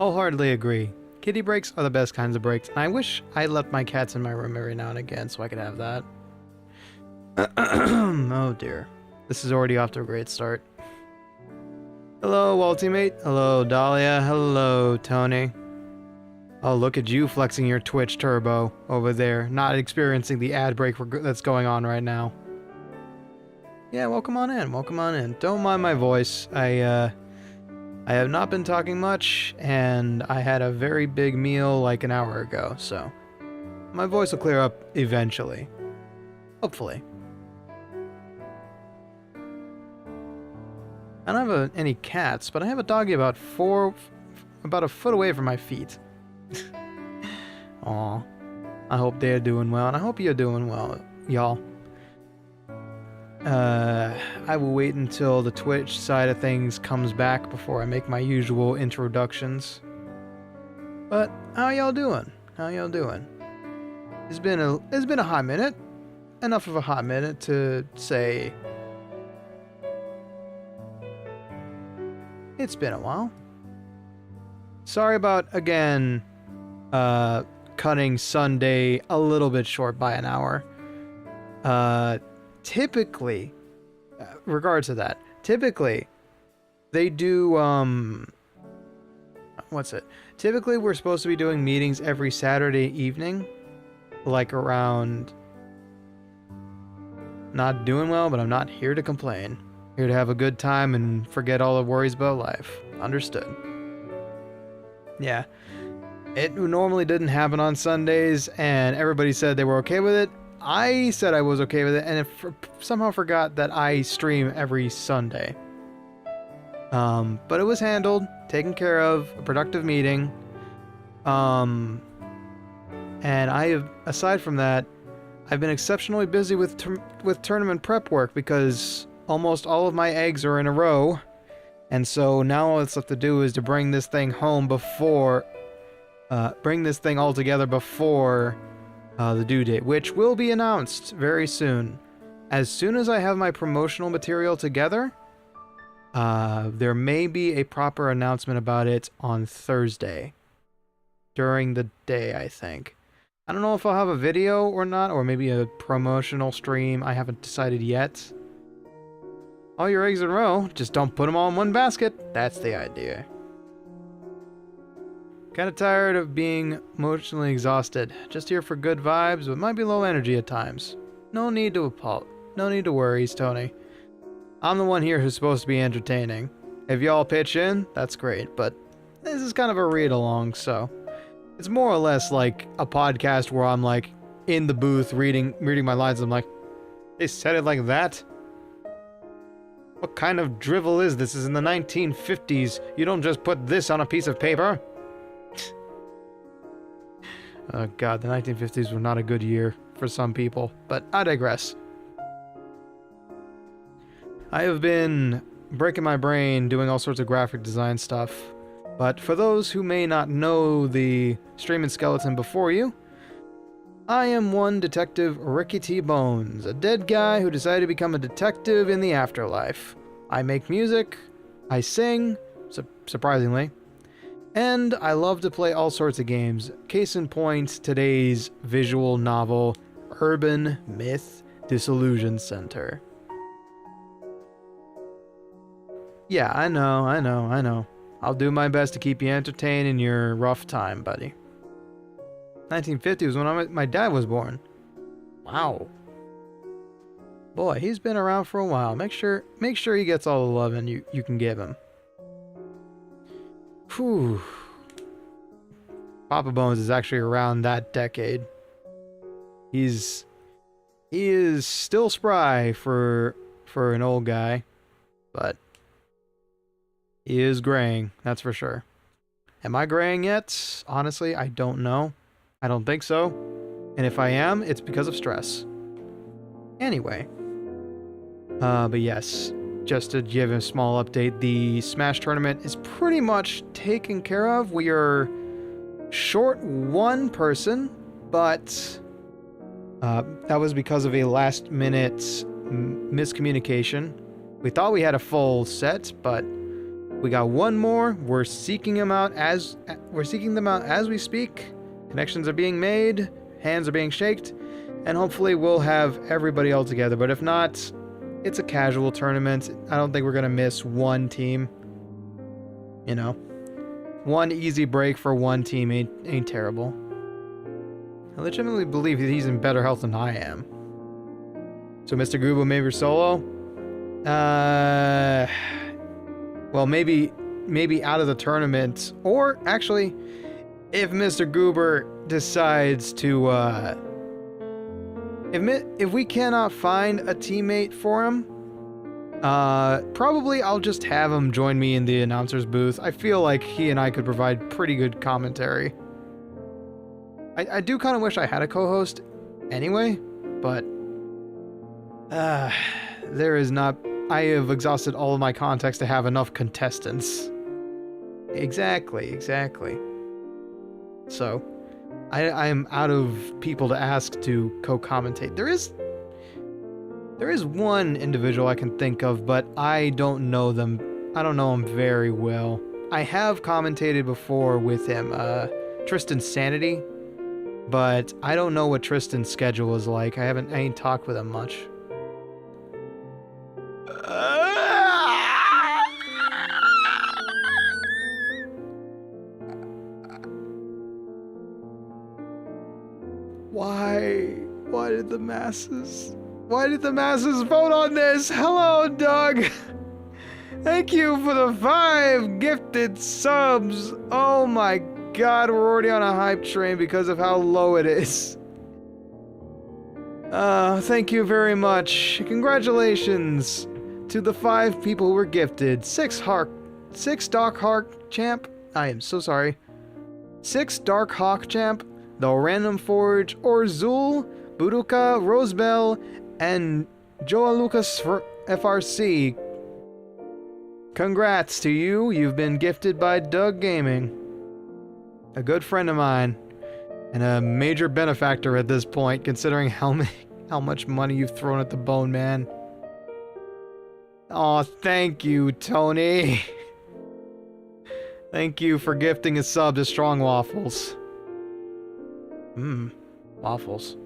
Wholeheartedly agree. Kitty breaks are the best kinds of breaks, and I wish I left my cats in my room every now and again so I could have that. Oh dear. This is already off to a great start. Hello, Ultimate. Hello, Dahlia. Hello, Tony. Oh, look at you flexing your Twitch turbo over there, not experiencing the ad break that's going on right now. Yeah, welcome on in. Welcome on in. Don't mind my voice. I have not been talking much, and I had a very big meal like an hour ago, so my voice will clear up eventually. Hopefully. I don't have any cats, but I have a doggy about a foot away from my feet. Aw. I hope they're doing well, and I hope you're doing well, y'all. I will wait until the Twitch side of things comes back before I make my usual introductions. But how y'all doing? How y'all doing? It's been a hot minute. Enough of a hot minute to say it's been a while. Sorry about again cutting Sunday a little bit short by an hour. Typically, regards to that, typically they do typically we're supposed to be doing meetings every Saturday evening, like around. Not doing well, but I'm not here to complain. Here to have a good time and forget all the worries about life. Understood. Yeah. It normally didn't happen on Sundays, and everybody said they were okay with it. I said I was okay with it, and somehow forgot that I stream every Sunday. But it was handled, taken care of, a productive meeting. And I have, aside from that, I've been exceptionally busy with tournament prep work because almost all of my eggs are in a row. And so now all that's left to do is to bring this thing home before, bring this thing all together before the due date, which will be announced very soon. As soon as I have my promotional material together, there may be a proper announcement about it on Thursday. During the day, I think. I don't know if I'll have a video or not, or maybe a promotional stream. I haven't decided yet. All your eggs in a row, just don't put them all in one basket. That's the idea. Kinda tired of being emotionally exhausted. Just here for good vibes, but might be low energy at times. No need to worries, Tony. I'm the one here who's supposed to be entertaining. If y'all pitch in, that's great, but this is kind of a read-along, so... It's more or less like a podcast where I'm like in the booth reading my lines. I'm like, they said it like that? What kind of drivel is this? This is in the 1950s. You don't just put this on a piece of paper. Oh god, the 1950s were not a good year for some people, but I digress. I have been breaking my brain doing all sorts of graphic design stuff. But for those who may not know the streaming skeleton before you, I am one Detective Ricky T. Bones, a dead guy who decided to become a detective in the afterlife. I make music, I sing, surprisingly, and I love to play all sorts of games. Case in point, today's visual novel, Urban Myth Dissolution Center. Yeah, I know. I'll do my best to keep you entertained in your rough time, buddy. 1950 was when my dad was born. Wow. Boy, he's been around for a while. Make sure he gets all the loving you can give him. Whew. Papa Bones is actually around that decade. He is still spry for an old guy, but he is graying, that's for sure. Am I graying yet? Honestly, I don't know. I don't think so. And if I am, it's because of stress. Anyway. But yes, just to give a small update, the Smash tournament is pretty much taken care of. We are short one person, but that was because of a last-minute miscommunication. We thought we had a full set, but We got one more. We're seeking them out as we speak. Connections are being made, hands are being shaked, and hopefully we'll have everybody all together. But if not, it's a casual tournament. I don't think we're gonna miss one team. You know, one easy break for one team ain't terrible. I legitimately believe that he's in better health than I am. So Mr. Gooba maybe solo? Well, maybe out of the tournament, or actually, if Mr. Goober decides to, if we cannot find a teammate for him, probably I'll just have him join me in the announcer's booth. I feel like he and I could provide pretty good commentary. I do kind of wish I had a co-host anyway, but there is not. I have exhausted all of my contacts to have enough contestants. Exactly. So, I am out of people to ask to co-commentate. There is one individual I can think of, but I don't know them. I don't know him very well. I have commentated before with him, Tristan Sanity, but I don't know what Tristan's schedule is like. I ain't talked with him much. Why did the masses vote on this? Hello, Doug. Thank you for the 5 gifted subs. Oh my god, we're already on a hype train because of how low it is. Thank you very much. Congratulations to the 5 people who were gifted. 6 Dark Hawk Champ. I am so sorry. 6 Dark Hawk Champ, The Random Forge, Orzul, Buduka, Rosebell, and Joa Lucas for FRC. Congrats to you. You've been gifted by Doug Gaming. A good friend of mine. And a major benefactor at this point, considering how much money you've thrown at the Bone Man. Aw, thank you, Tony. Thank you for gifting a sub to Strong Waffles. Waffles.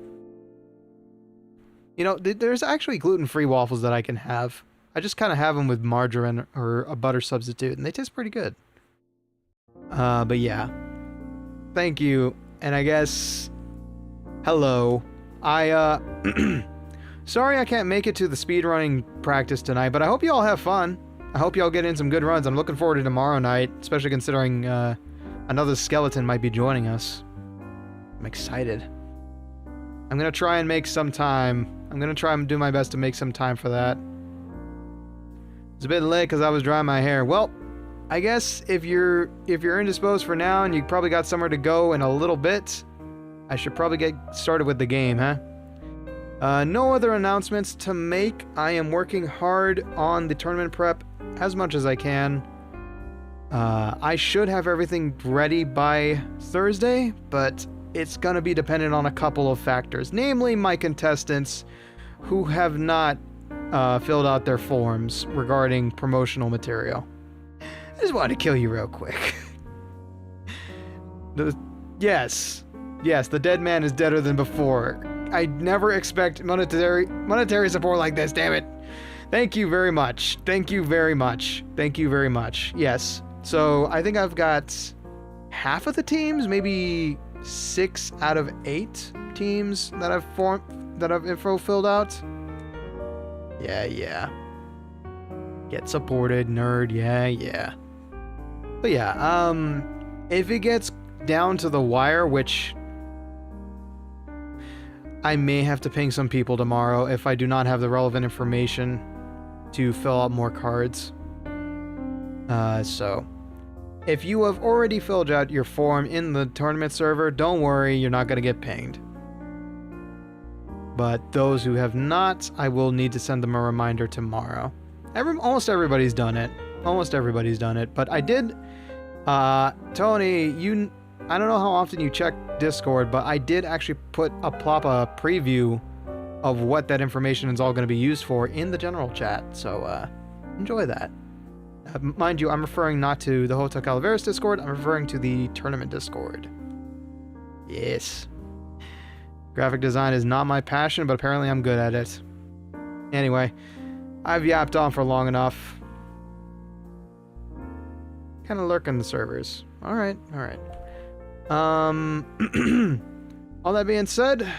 You know, there's actually gluten-free waffles that I can have. I just kind of have them with margarine or a butter substitute, and they taste pretty good. But yeah. Thank you. And I guess... Hello. Sorry I can't make it to the speedrunning practice tonight, but I hope you all have fun. I hope you all get in some good runs. I'm looking forward to tomorrow night, especially considering another skeleton might be joining us. I'm excited. I'm gonna try and make some time. I'm gonna try and do my best to make some time for that. It's a bit late because I was drying my hair. Well, I guess if you're indisposed for now and you probably got somewhere to go in a little bit, I should probably get started with the game, huh? No other announcements to make. I am working hard on the tournament prep as much as I can. I should have everything ready by Thursday, but it's gonna be dependent on a couple of factors, namely my contestants who have not filled out their forms regarding promotional material. I just wanted to kill you real quick. Yes, the dead man is deader than before. I never expect monetary support like this, damn it. Thank you very much. Thank you very much. Thank you very much. Yes. So I think I've got half of the teams, maybe 6 out of 8 teams that I've info filled out. Yeah. Get supported, nerd. Yeah. But yeah, if it gets down to the wire, which I may have to ping some people tomorrow if I do not have the relevant information to fill out more cards. So if you have already filled out your form in the tournament server, don't worry, you're not going to get pinged. But those who have not, I will need to send them a reminder tomorrow. Almost everybody's done it. But I did, Tony, I don't know how often you check Discord, but I did actually plop a preview of what that information is all going to be used for in the general chat. So, enjoy that. Mind you, I'm referring not to the Hotel Calaveras Discord, I'm referring to the tournament Discord. Yes. Graphic design is not my passion, but apparently I'm good at it. Anyway, I've yapped on for long enough. Kind of lurking the servers. Alright, alright. All that being said,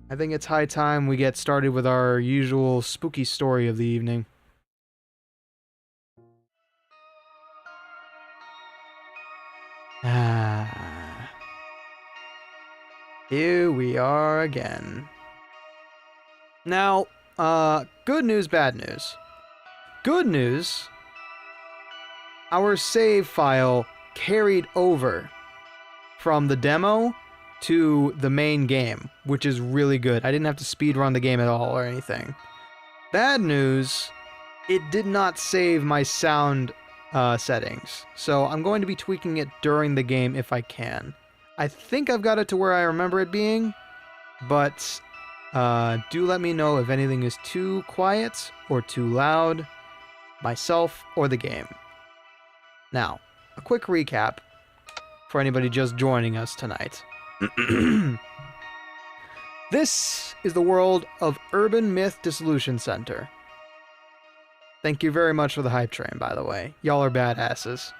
I think it's high time we get started with our usual spooky story of the evening. Here we are again. Now, good news, bad news. Good news, our save file carried over from the demo to the main game, which is really good. I didn't have to speedrun the game at all or anything. Bad news, it did not save my sound settings, so I'm going to be tweaking it during the game if I can. I think I've got it to where I remember it being, but do let me know if anything is too quiet or too loud, myself or the game. Now, a quick recap for anybody just joining us tonight. This is the world of Urban Myth Dissolution Center. Thank you very much for the hype train, by the way. Y'all are badasses.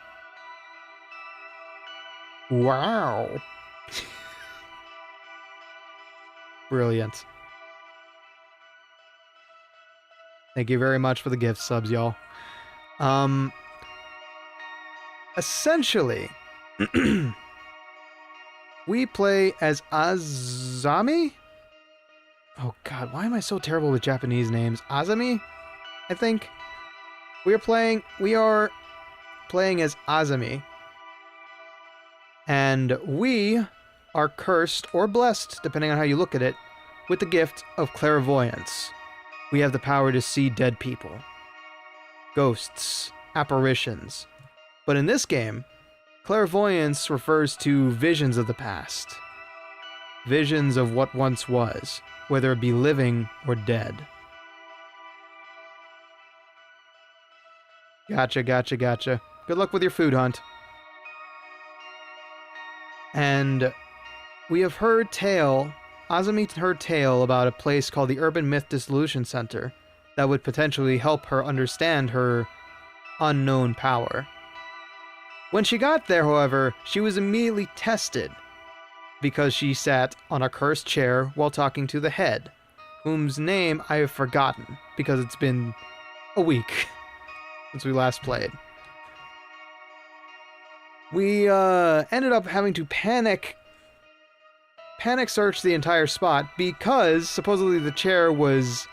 Wow. Brilliant. Thank you very much for the gift subs, y'all. Essentially, we play as Azami? Oh god, why am I so terrible with Japanese names? Azami, I think. We are playing as Azami. And we are cursed or blessed, depending on how you look at it, with the gift of clairvoyance. We have the power to see dead people, ghosts, apparitions. But in this game, clairvoyance refers to visions of the past. Visions of what once was, whether it be living or dead. Gotcha, gotcha, gotcha. Good luck with your food hunt. And we have heard Azami heard tale about a place called the Urban Myth Dissolution Center that would potentially help her understand her unknown power. When she got there, however, she was immediately tested because she sat on a cursed chair while talking to the head, whose name I have forgotten because it's been a week since we last played. We ended up having to panic search the entire spot because supposedly the chair was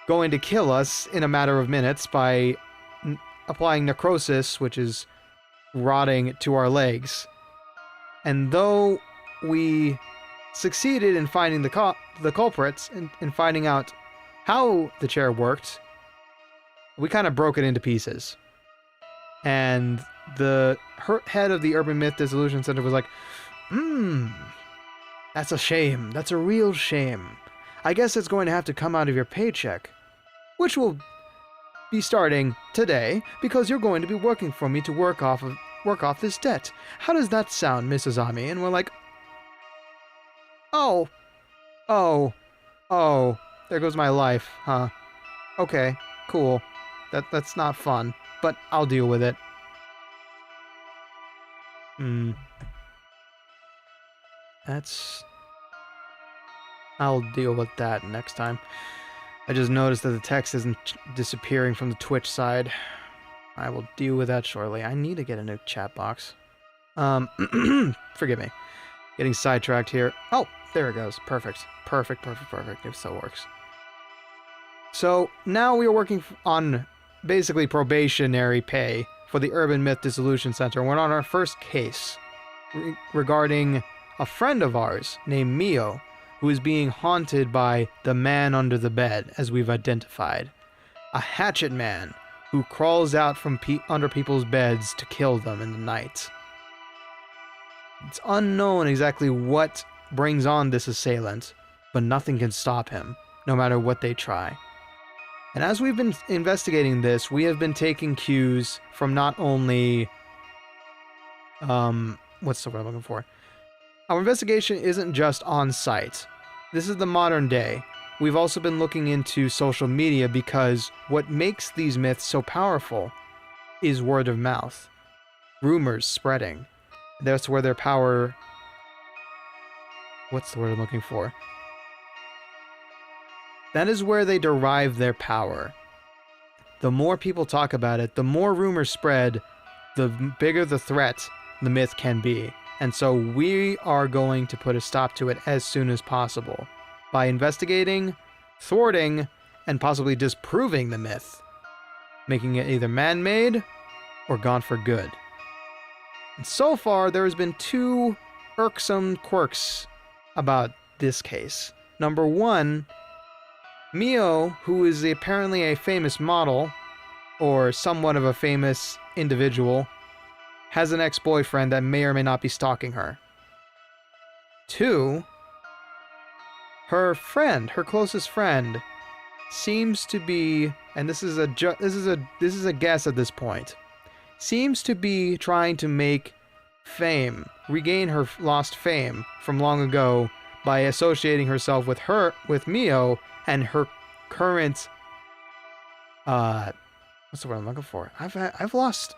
going to kill us in a matter of minutes by applying necrosis, which is rotting to our legs. And though we succeeded in finding the culprits and finding out how the chair worked, we kind of broke it into pieces. And the head of the Urban Myth Dissolution Center was like, that's a shame. That's a real shame. I guess it's going to have to come out of your paycheck, which will be starting today because you're going to be working for me to work off this debt. How does that sound, Mrs. Ami? And we're like, oh, there goes my life, huh? Okay, cool. That's not fun, but I'll deal with it. I'll deal with that next time. I just noticed that the text isn't disappearing from the Twitch side. I will deal with that shortly. I need to get a new chat box. Forgive me. Getting sidetracked here. Oh, there it goes. Perfect. Perfect. It so works. So, now we are working on basically probationary pay for the Urban Myth Dissolution Center. We're on our first case regarding a friend of ours named Mio, who is being haunted by the man under the bed, as we've identified. A hatchet man who crawls out from under people's beds to kill them in the night. It's unknown exactly what brings on this assailant, but nothing can stop him, no matter what they try. And as we've been investigating this, we have been taking cues from not only... what's the word I'm looking for? Our investigation isn't just on site. This is the modern day. We've also been looking into social media because what makes these myths so powerful is word of mouth. Rumors spreading. That's where their power... What's the word I'm looking for? That is where they derive their power. The more people talk about it, the more rumors spread, the bigger the threat the myth can be. And so we are going to put a stop to it as soon as possible by investigating, thwarting, and possibly disproving the myth, making it either man-made or gone for good. And so far, there has been two irksome quirks about this case. Number one, Mio, who is apparently a famous model, or somewhat of a famous individual, has an ex-boyfriend that may or may not be stalking her. Two, her friend, her closest friend, seems to be, and this is a guess at this point, seems to be trying to make fame, regain her lost fame from long ago by associating herself with Mio and her current, what's the word I'm looking for? I've lost.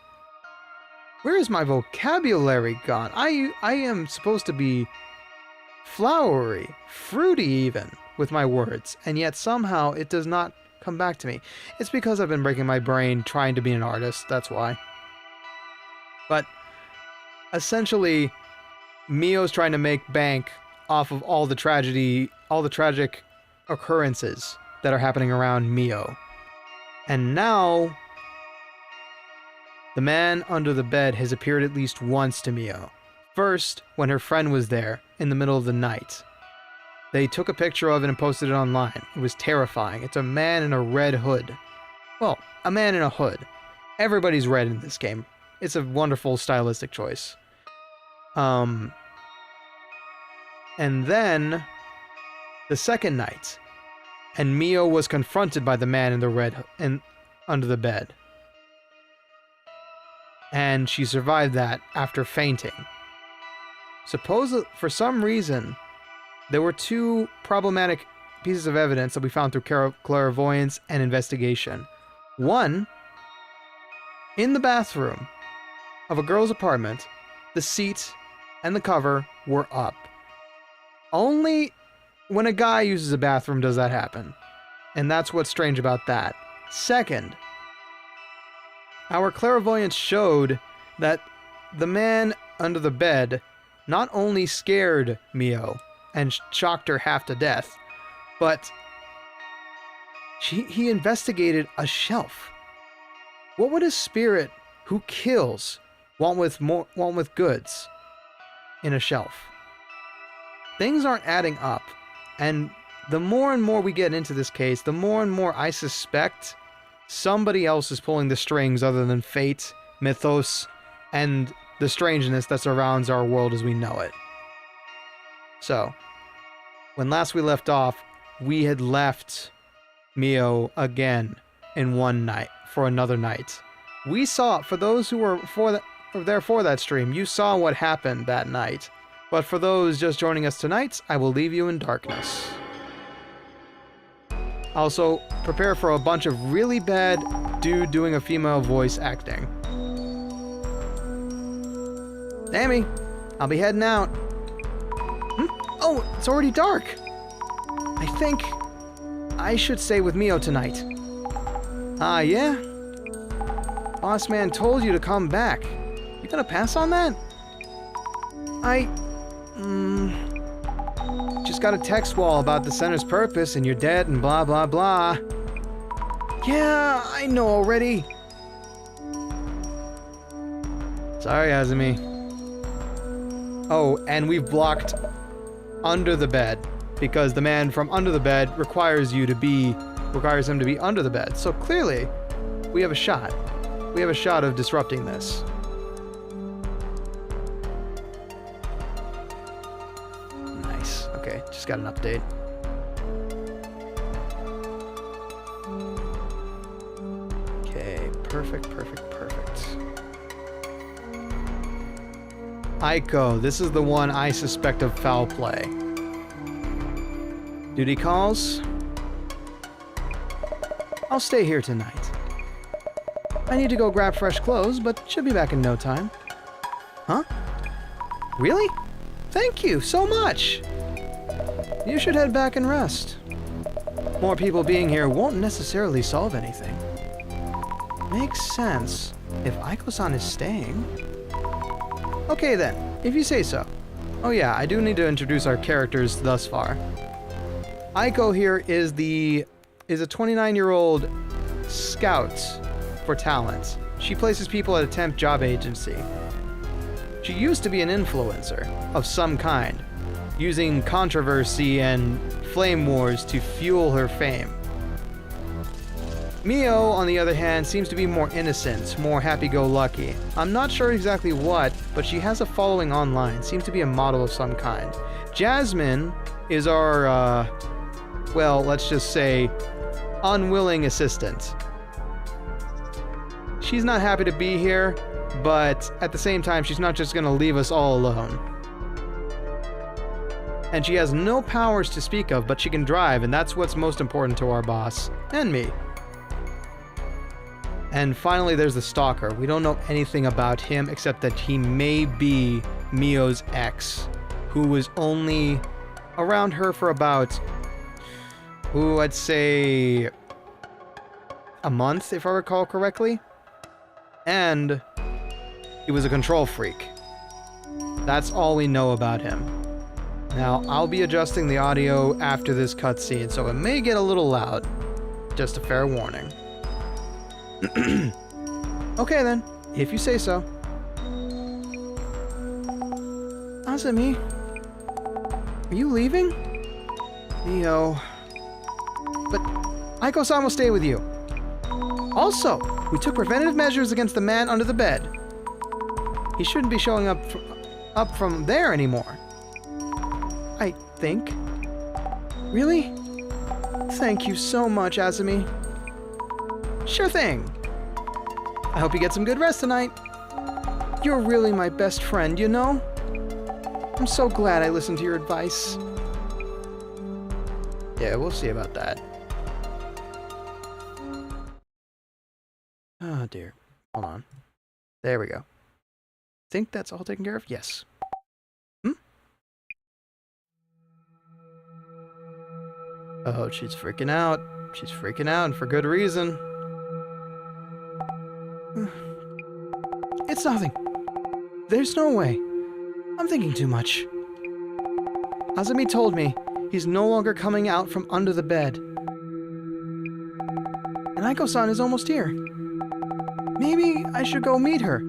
Where is my vocabulary gone? I am supposed to be flowery, fruity even, with my words, and yet somehow it does not come back to me. It's because I've been breaking my brain trying to be an artist, that's why. But essentially, Mio's trying to make bank off of all the tragic occurrences that are happening around Mio. And now, the man under the bed has appeared at least once to Mio. First, when her friend was there, in the middle of the night. They took a picture of it and posted it online. It was terrifying. It's a man in a red hood. Well, a man in a hood. Everybody's red in this game. It's a wonderful stylistic choice. And then, the second night, and Mio was confronted by the man in the red and under the bed. And she survived that after fainting. Supposedly, for some reason, there were two problematic pieces of evidence that we found through clairvoyance and investigation. One, in the bathroom of a girl's apartment, the seat and the cover were up. Only when a guy uses a bathroom does that happen. And that's what's strange about that. Second, our clairvoyance showed that the man under the bed not only scared Mio and shocked her half to death, but he investigated a shelf. What would a spirit who kills want with goods in a shelf? Things aren't adding up, and the more and more we get into this case, the more and more I suspect somebody else is pulling the strings other than fate, mythos, and the strangeness that surrounds our world as we know it. So, when last we left off, we had left Mio again in one night, for another night. We saw, for those who were there for that stream, you saw what happened that night. But for those just joining us tonight, I will leave you in darkness. Also, prepare for a bunch of really bad dude doing a female voice acting. Sammy, I'll be heading out. Oh, it's already dark. I think I should stay with Mio tonight. Ah, yeah? Boss man told you to come back. You gonna pass on that? Just got a text wall about the center's purpose and you're dead and blah blah blah. Yeah, I know already. Sorry, Azumi. Oh, and we've blocked under the bed because the man from under the bed requires him to be under the bed. So clearly, we have a shot. We have a shot of disrupting this. Nice. Okay, just got an update. perfect, perfect, perfect. Aiko, this is the one I suspect of foul play. Duty calls. I'll stay here tonight. I need to go grab fresh clothes, but should be back in no time. Huh? Really? Thank you so much! You should head back and rest. More people being here won't necessarily solve anything. Makes sense. If Aiko-san is staying... Okay then, if you say so. Oh yeah, I do need to introduce our characters thus far. Aiko here is a 29-year-old scout for talent. She places people at a temp job agency. She used to be an influencer of some kind, using controversy and flame wars to fuel her fame. Mio, on the other hand, seems to be more innocent, more happy-go-lucky. I'm not sure exactly what, but she has a following online, seems to be a model of some kind. Jasmine is our, well, let's just say, unwilling assistant. She's not happy to be here, but at the same time, she's not just gonna leave us all alone. And she has no powers to speak of, but she can drive, and that's what's most important to our boss. And me. And finally, there's the Stalker. We don't know anything about him, except that he may be Mio's ex, who was only around her for about, I'd say a month, if I recall correctly. And he was a control freak. That's all we know about him. Now, I'll be adjusting the audio after this cutscene, so it may get a little loud. Just a fair warning. Okay then, if you say so. Azumi, are you leaving? Mio. But Aiko-san will stay with you. Also, we took preventive measures against the man under the bed. He shouldn't be showing up from there anymore. I think. Really? Thank you so much, Azumi. Sure thing. I hope you get some good rest tonight. You're really my best friend, you know? I'm so glad I listened to your advice. Yeah, we'll see about that. Oh dear. Hold on. There we go. Think that's all taken care of? Yes. Oh, she's freaking out. She's freaking out, and for good reason. It's nothing. There's no way. I'm thinking too much. Azumi told me he's no longer coming out from under the bed. And Aiko-san is almost here. Maybe I should go meet her.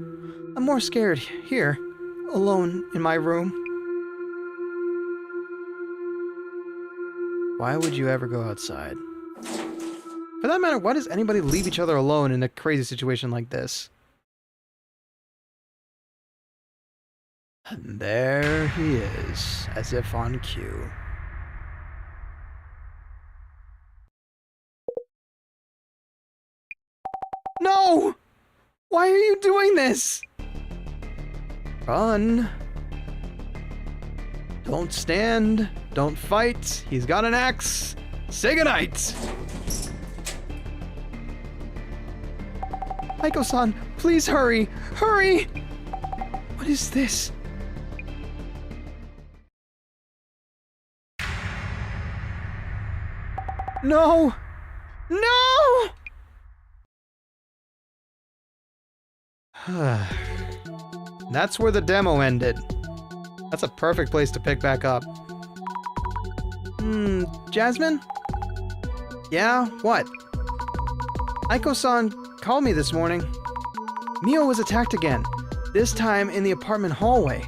I'm more scared here, alone in my room. Why would you ever go outside? For that matter, why does anybody leave each other alone in a crazy situation like this? And there he is, as if on cue. No! Why are you doing this? Run. Don't stand. Don't fight. He's got an axe. Say goodnight. Aiko-san, please hurry. Hurry! What is this? No! No! That's where the demo ended. That's a perfect place to pick back up. Jasmine? Yeah, what? Aiko-san called me this morning. Mio was attacked again, this time in the apartment hallway.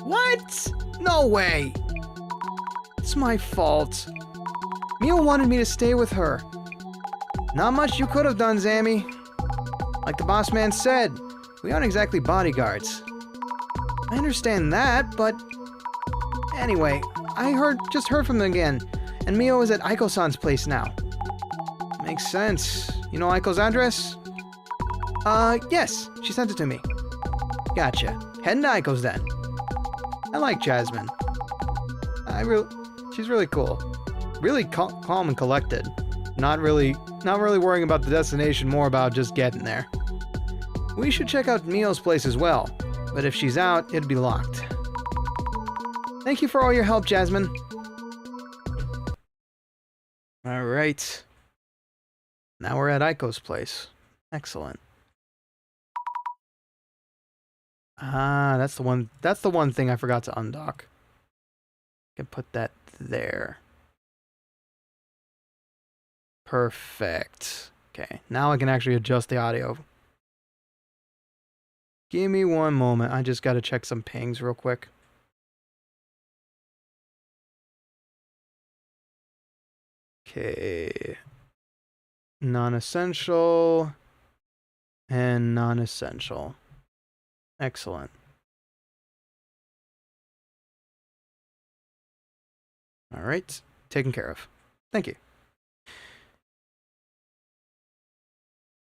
What? No way! It's my fault. Mio wanted me to stay with her. Not much you could have done, Zammy. Like the boss man said, we aren't exactly bodyguards. I understand that, but... Anyway, I just heard from them again, and Mio is at Aiko-san's place now. Makes sense. You know Aiko's address? Yes, she sent it to me. Gotcha. Heading to Aiko's then. I like Jasmine. She's really cool. Really calm and collected. Not really worrying about the destination, more about just getting there. We should check out Mio's place as well, but if she's out, it'd be locked. Thank you for all your help, Jasmine. Alright. Now we're at Aiko's place. Excellent. Ah, that's the one thing I forgot to undock. I can put that there. Perfect. Okay, now I can actually adjust the audio. Give me one moment. I just gotta check some pings real quick. Okay. Non-essential and non-essential. Excellent. All right, taken care of. Thank you.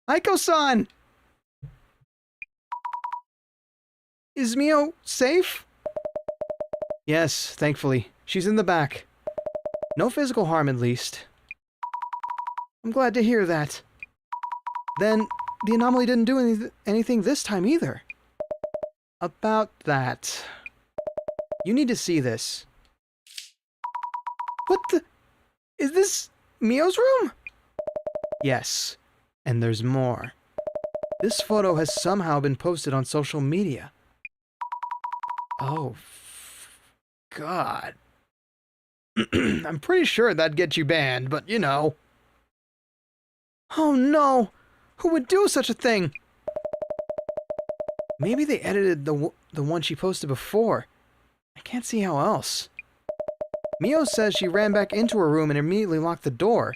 Aiko-san! Is Mio safe? Yes, thankfully. She's in the back. No physical harm, at least. I'm glad to hear that. Then, the anomaly didn't do anything this time either. About that. You need to see this. What the? Is this Mio's room? Yes, and there's more. This photo has somehow been posted on social media. Oh, God. I'm pretty sure that'd get you banned, but you know. Oh no! Who would do such a thing? Maybe they edited the one she posted before. I can't see how else. Mio says she ran back into her room and immediately locked the door.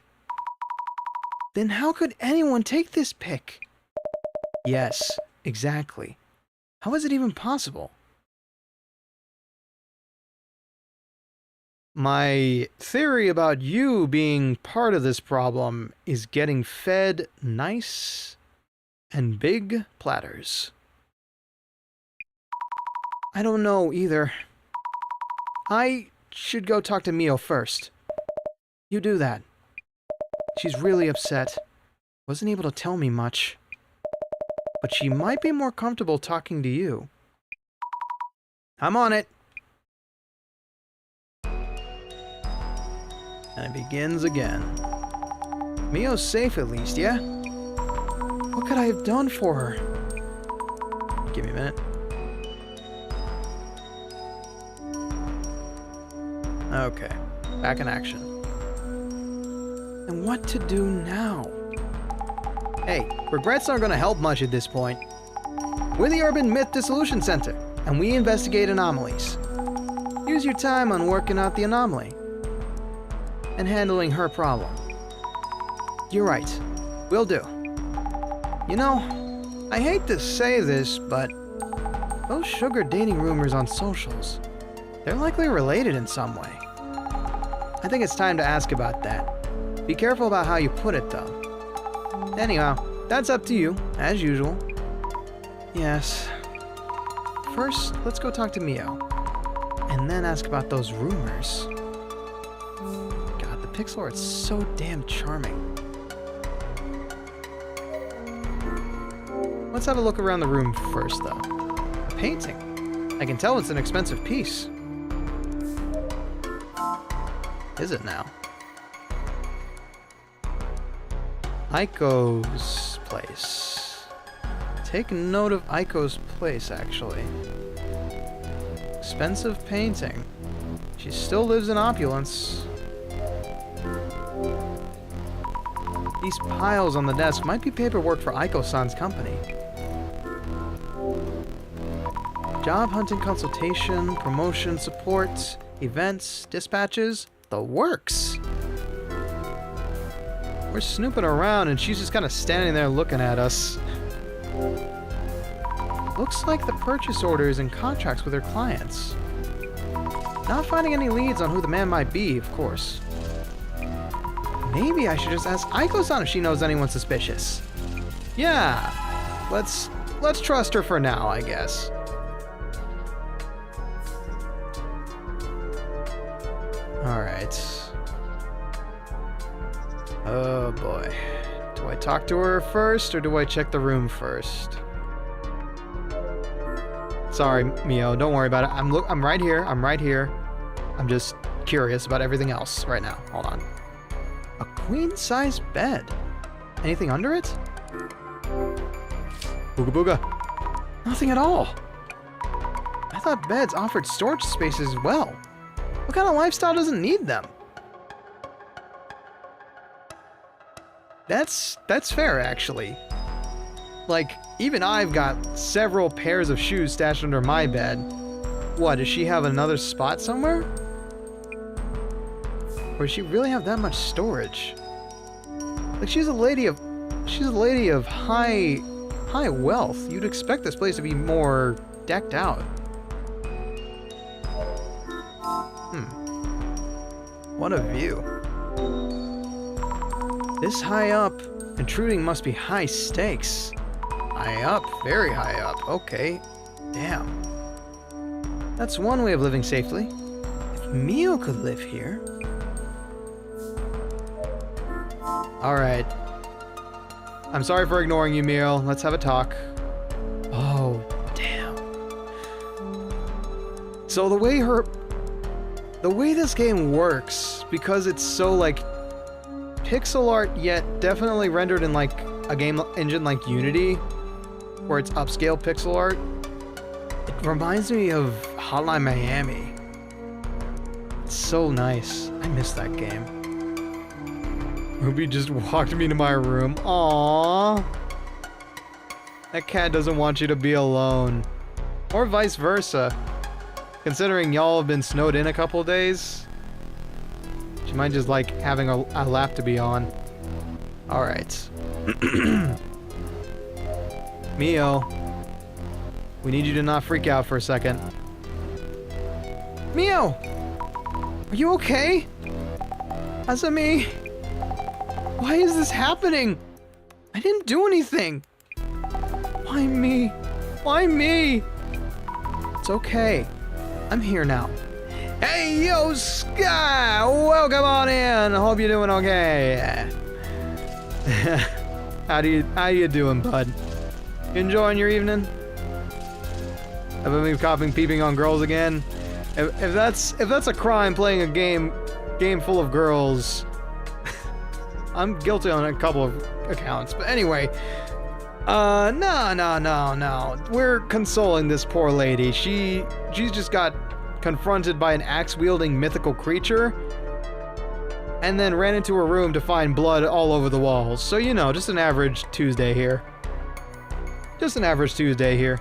Then how could anyone take this pic? Yes, exactly. How is it even possible? My theory about you being part of this problem is getting fed nice and big platters. I don't know either. I should go talk to Mio first. You do that. She's really upset. Wasn't able to tell me much. But she might be more comfortable talking to you. I'm on it. And it begins again. Mio's safe at least, yeah? What could I have done for her? Give me a minute. Okay, back in action. And what to do now? Hey, regrets aren't gonna help much at this point. We're the Urban Myth Dissolution Center, and we investigate anomalies. Use your time on working out the anomaly and handling her problem. You're right, will do. You know, I hate to say this, but those sugar dating rumors on socials, they're likely related in some way. I think it's time to ask about that. Be careful about how you put it, though. Anyhow, that's up to you, as usual. Yes. First, let's go talk to Mio. And then ask about those rumors. God, the pixel art's so damn charming. Let's have a look around the room first, though. A painting. I can tell it's an expensive piece. Is it now? Aiko's place. Take note of Aiko's place, actually. Expensive painting. She still lives in opulence. These piles on the desk might be paperwork for Aiko-san's company. Job hunting consultation, promotion support, events, dispatches, the works. We're snooping around and she's just kind of standing there looking at us. Looks like the purchase orders and contracts with her clients. Not finding any leads on who the man might be, of course. Maybe I should just ask Aiko-san if she knows anyone suspicious. Yeah, let's trust her for now, I guess. Alright. Oh boy. Do I talk to her first, or do I check the room first? Sorry, Mio, don't worry about it. I'm right here, I'm right here. I'm just curious about everything else right now. Hold on. A queen-size bed. Anything under it? Booga booga. Nothing at all. I thought beds offered storage space as well. What kind of lifestyle doesn't need them? That's fair, actually. Like, even I've got several pairs of shoes stashed under my bed. What, does she have another spot somewhere? Or does she really have that much storage? Like, she's a lady of high wealth. You'd expect this place to be more decked out. What a view. This high up, intruding must be high stakes. High up, very high up. Okay. Damn. That's one way of living safely. If Mio could live here. Alright. I'm sorry for ignoring you, Mio. Let's have a talk. Oh, damn. So the way this game works, because it's so, like, pixel art yet definitely rendered in, like, a game engine like Unity, where it's upscale pixel art, it reminds me of Hotline Miami. It's so nice. I miss that game. Ruby just walked me to my room. Aww. That cat doesn't want you to be alone. Or vice versa. Considering y'all have been snowed in a couple days, she might just like having a lap to be on. Alright. Mio, we need you to not freak out for a second. Mio! Are you okay? Azami? Why is this happening? I didn't do anything. Why me? Why me? It's okay. I'm here now. Hey, yo, Sky! Welcome on in. Hope you're doing okay. How you doing, bud? You enjoying your evening? Have I been copying peeping on girls again? If that's a crime, playing a game full of girls, I'm guilty on a couple of accounts. But anyway, no. We're consoling this poor lady. She's just got confronted by an axe-wielding mythical creature, and then ran into her room to find blood all over the walls. So, you know, just an average Tuesday here. Just an average Tuesday here.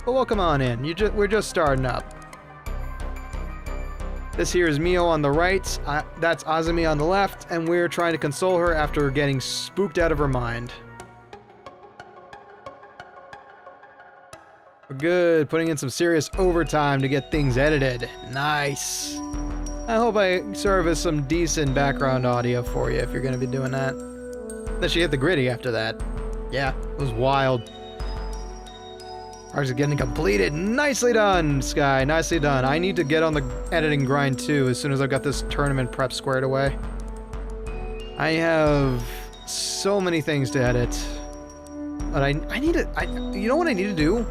But welcome on in. We're just starting up. This here is Mio on the right, that's Azumi on the left, and we're trying to console her after getting spooked out of her mind. We're good, putting in some serious overtime to get things edited. Nice. I hope I serve as some decent background audio for you if you're gonna be doing that. Then she hit the gritty after that. Yeah, it was wild. Ours is getting completed. Nicely done, Sky. Nicely done. I need to get on the editing grind too as soon as I've got this tournament prep squared away. I have so many things to edit. But I need to... you know what I need to do?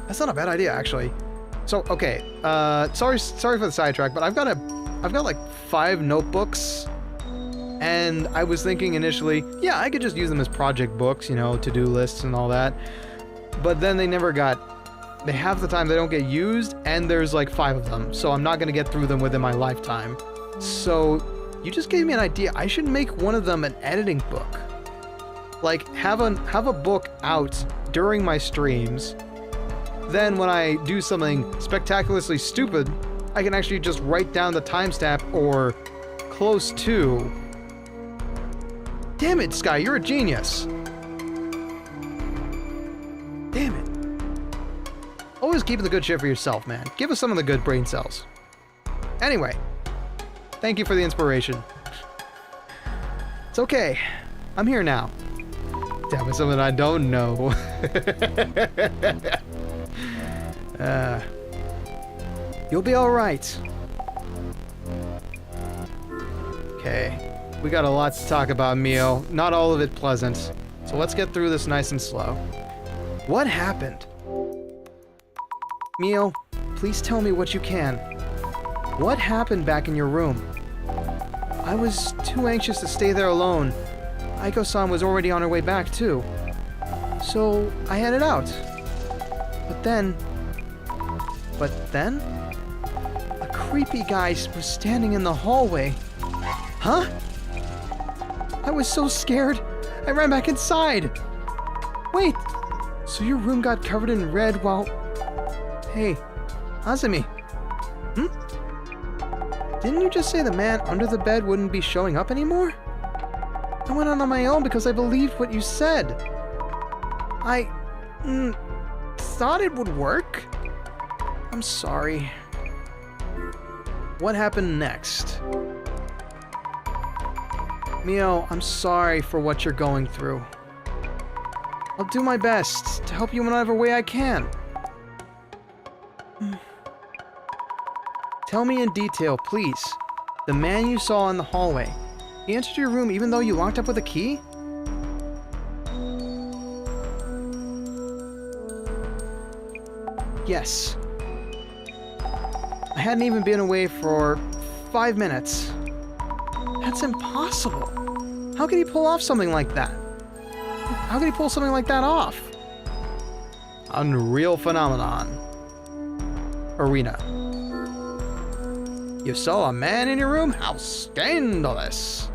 That's not a bad idea, actually. So, okay. Sorry for the sidetrack, but I've got like 5 notebooks. And I was thinking initially, yeah, I could just use them as project books, you know, to-do lists and all that. But then half the time they don't get used, and there's like 5 of them. So I'm not going to get through them within my lifetime. So you just gave me an idea. I should make one of them an editing book. Like, have a book out during my streams. Then when I do something spectacularly stupid, I can actually just write down the timestamp or close to. Damn it, Sky, you're a genius. Damn it. Always keeping the good shit for yourself, man. Give us some of the good brain cells. Anyway, thank you for the inspiration. It's okay. I'm here now. Tell me something I don't know. You'll be alright. Okay. We got a lot to talk about, Mio. Not all of it pleasant. So let's get through this nice and slow. What happened? Mio, please tell me what you can. What happened back in your room? I was too anxious to stay there alone. Aiko-san was already on her way back, too. So, I headed out. But then... a creepy guy was standing in the hallway. Huh? I was so scared, I ran back inside. Wait, so your room got covered in red while... Hey, Azumi. Didn't you just say the man under the bed wouldn't be showing up anymore? I went on my own because I believed what you said. I... thought it would work. I'm sorry. What happened next? Mio, I'm sorry for what you're going through. I'll do my best to help you in whatever way I can. Tell me in detail, please. The man you saw in the hallway. He entered your room even though you locked up with a key? Yes. I hadn't even been away for 5 minutes. That's impossible. How could he pull off something like that? How could he pull something like that off? Unreal phenomenon. Arena. You saw a man in your room? How scandalous!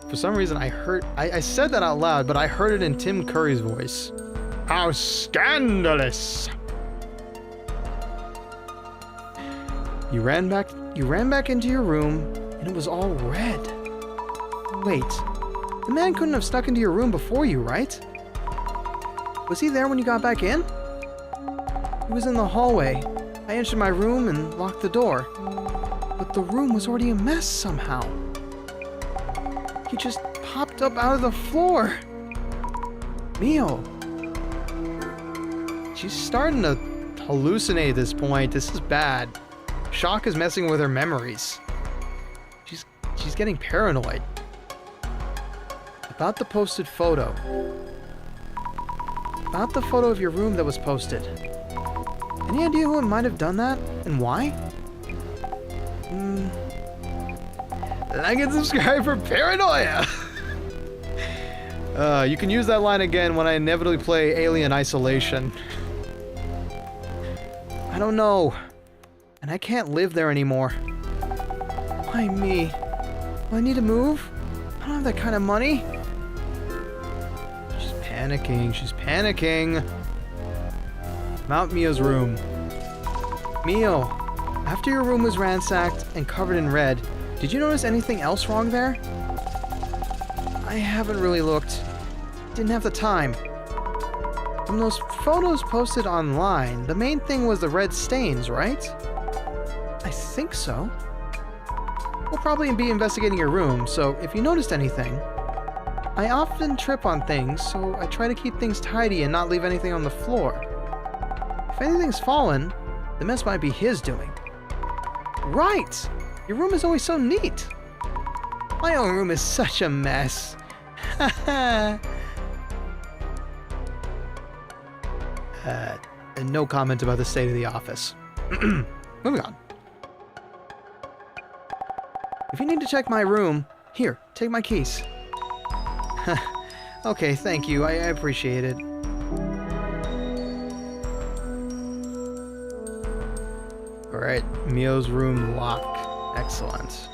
For some reason I said that out loud, but I heard it in Tim Curry's voice. How scandalous! You ran back into your room, and it was all red. Wait, the man couldn't have snuck into your room before you, right? Was he there when you got back in? He was in the hallway. I entered my room and locked the door. But the room was already a mess somehow. He just popped up out of the floor. Mio. She's starting to hallucinate at this point. This is bad. Shock is messing with her memories. She's getting paranoid. About the posted photo. About the photo of your room that was posted. Any idea who might have done that and why? Like and subscribe for paranoia! You can use that line again when I inevitably play Alien Isolation. I don't know. And I can't live there anymore. Why me? Do I need to move? I don't have that kind of money. She's panicking. She's panicking. Mount Mio's room. Mio, after your room was ransacked and covered in red, did you notice anything else wrong there? I haven't really looked. Didn't have the time. From those photos posted online, the main thing was the red stains, right? I think so. We'll probably be investigating your room, so if you noticed anything... I often trip on things, so I try to keep things tidy and not leave anything on the floor. If anything's fallen, the mess might be his doing. Right! Your room is always so neat! My own room is such a mess. No comment about the state of the office. Moving on. If you need to check my room, here, take my keys. Okay, thank you. I appreciate it. Alright, Mio's room locked. Excellent.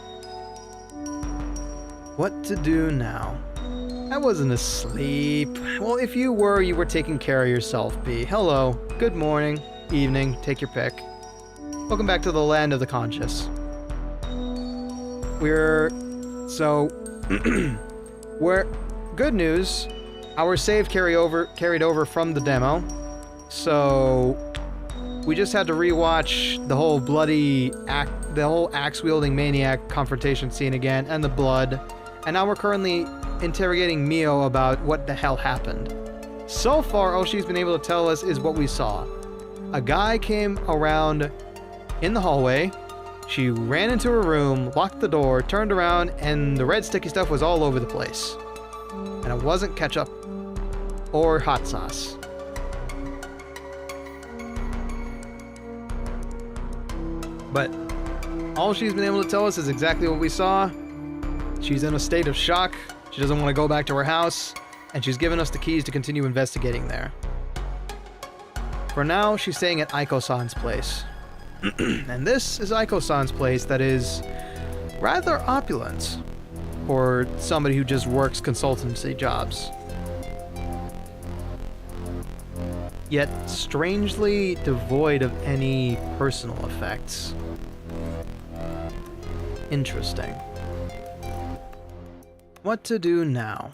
What to do now? I wasn't asleep. Well, if you were taking care of yourself, B. Hello. Good morning. Evening. Take your pick. Welcome back to the land of the conscious. We're good news. Our save carried over from the demo. So we just had to rewatch the whole axe-wielding maniac confrontation scene again, and the blood, and now we're currently interrogating Mio about what the hell happened. So far, all she's been able to tell us is what we saw. A guy came around in the hallway, she ran into her room, locked the door, turned around, and the red sticky stuff was all over the place. And it wasn't ketchup or hot sauce. But all she's been able to tell us is exactly what we saw. She's in a state of shock. She doesn't want to go back to her house, and she's given us the keys to continue investigating there. For now, she's staying at Aiko-san's place. And this is Aiko-san's place that is rather opulent for somebody who just works consultancy jobs. Yet strangely devoid of any personal effects. Interesting. What to do now?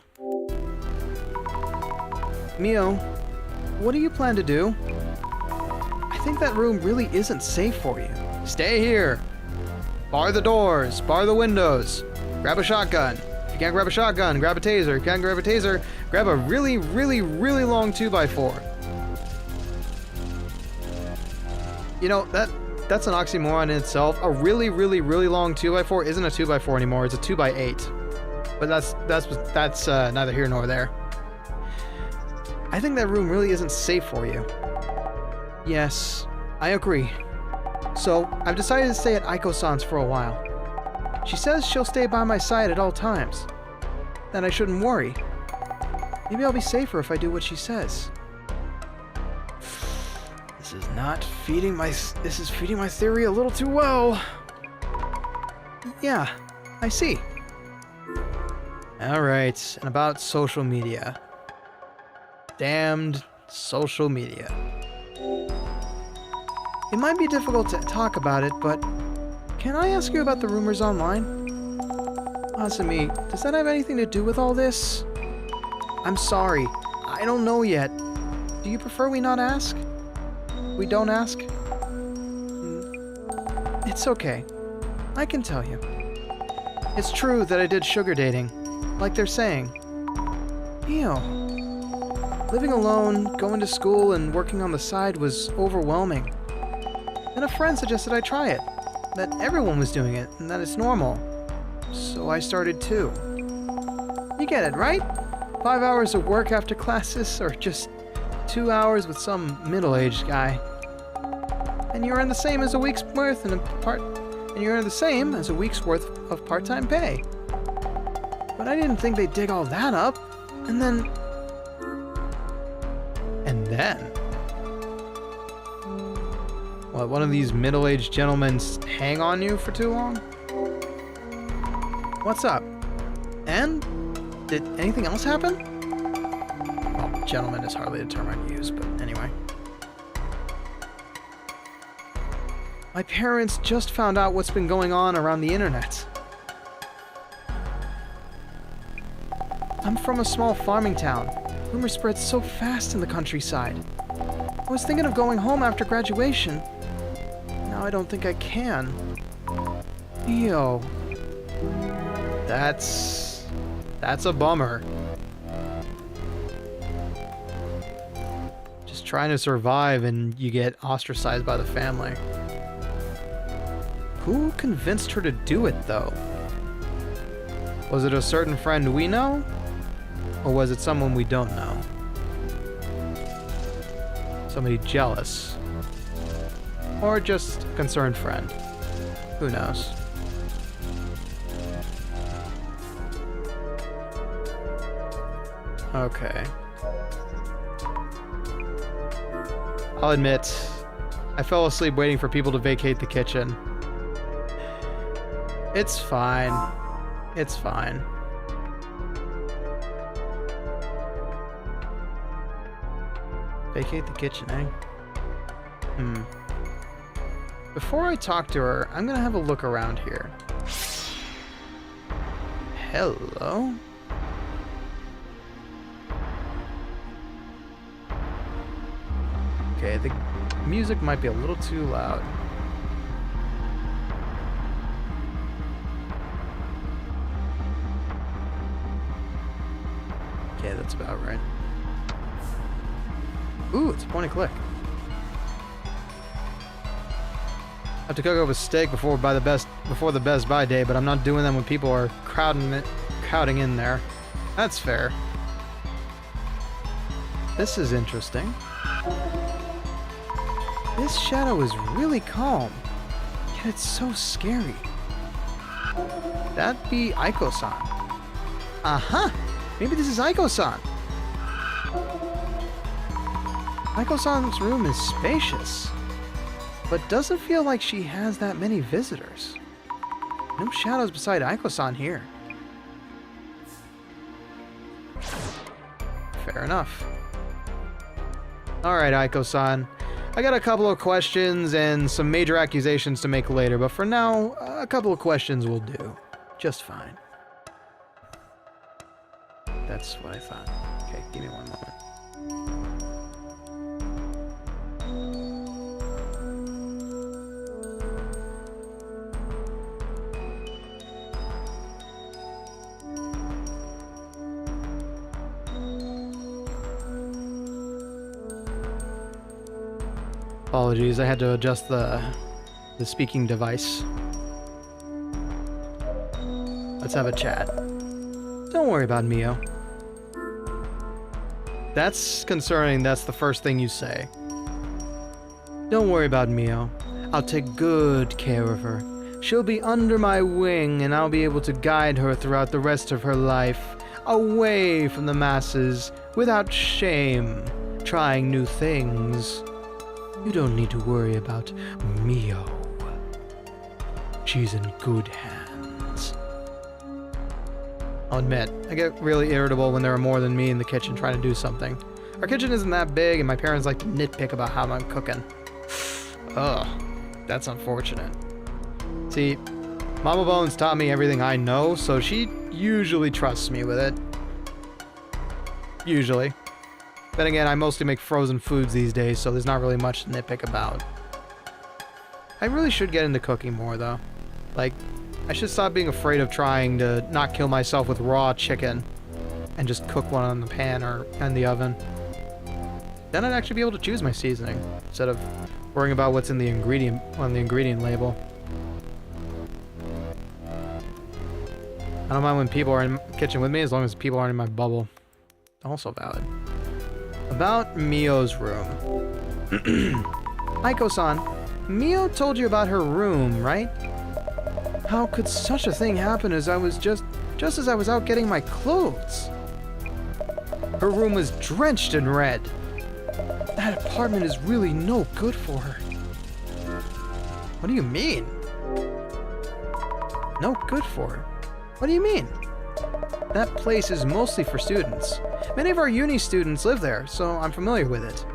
Mio, what do you plan to do? I think that room really isn't safe for you. Stay here. Bar the doors, bar the windows. Grab a shotgun. If you can't grab a shotgun, grab a taser. If you can't grab a taser, grab a really, really, really long 2x4. You know, that's an oxymoron in itself. A really, really, really long 2x4 isn't a 2x4 anymore. It's a 2x8. But that's neither here nor there. I think that room really isn't safe for you. Yes, I agree. So, I've decided to stay at Aiko-san's for a while. She says she'll stay by my side at all times. Then I shouldn't worry. Maybe I'll be safer if I do what she says. This is feeding my theory a little too well. Yeah, I see. Alright, and about social media. Damned social media. It might be difficult to talk about it, but can I ask you about the rumors online? Asumi, does that have anything to do with all this? I'm sorry, I don't know yet. Do you prefer we not ask? We don't ask? It's okay. I can tell you. It's true that I did sugar dating, like they're saying. Ew. Living alone, going to school, and working on the side was overwhelming. And a friend suggested I try it, that everyone was doing it, and that it's normal. So I started too. You get it, right? 5 hours of work after classes, or just 2 hours with some middle-aged guy. And you earn the same as a week's worth of part-time pay. But I didn't think they'd dig all that up. And then... What, one of these middle-aged gentlemen hang on you for too long? What's up? And? Did anything else happen? Well, gentleman is hardly a term I'd use, but anyway. My parents just found out what's been going on around the internet. I'm from a small farming town. Rumors spread so fast in the countryside. I was thinking of going home after graduation. Now I don't think I can. Ew. That's a bummer. Just trying to survive and you get ostracized by the family. Who convinced her to do it, though? Was it a certain friend we know? Or was it someone we don't know? Somebody jealous? Or just a concerned friend? Who knows? Okay. I'll admit, I fell asleep waiting for people to vacate the kitchen. It's fine. It's fine. Vacate the kitchen, eh? Before I talk to her, I'm gonna have a look around here. Hello? Okay, the music might be a little too loud. Yeah, that's about right. Ooh, it's a point and click. I have to cook up a steak before the Best Buy day, but I'm not doing that when people are crowding in there. That's fair. This is interesting. This shadow is really calm, yet it's so scary. That'd be Aiko-san. Aha! Maybe this is Aiko-san. Aiko-san's room is spacious, but doesn't feel like she has that many visitors. No shadows beside Aiko-san here. Fair enough. Alright, Aiko-san. I got a couple of questions and some major accusations to make later, but for now, a couple of questions will do. Just fine. That's what I thought. Okay, give me one moment. Apologies, I had to adjust the speaking device. Let's have a chat. Don't worry about Mio. That's concerning, that's the first thing you say. Don't worry about Mio. I'll take good care of her. She'll be under my wing and I'll be able to guide her throughout the rest of her life, away from the masses, without shame, trying new things. You don't need to worry about Mio. She's in good hands. I'll admit, I get really irritable when there are more than me in the kitchen trying to do something. Our kitchen isn't that big, and my parents like to nitpick about how I'm cooking. Ugh, that's unfortunate. See, Mama Bones taught me everything I know, so she usually trusts me with it. Usually. Then again, I mostly make frozen foods these days, so there's not really much to nitpick about. I really should get into cooking more, though. Like, I should stop being afraid of trying to not kill myself with raw chicken and just cook one on the pan or in the oven. Then I'd actually be able to choose my seasoning instead of worrying about what's in the ingredient on the ingredient label. I don't mind when people are in the kitchen with me as long as people aren't in my bubble. Also valid. About Mio's room. Aiko-san, Mio told you about her room, right? How could such a thing happen as I was just as I was out getting my clothes? Her room was drenched in red. That apartment is really no good for her. What do you mean? No good for her? What do you mean? That place is mostly for students. Many of our uni students live there, so I'm familiar with it.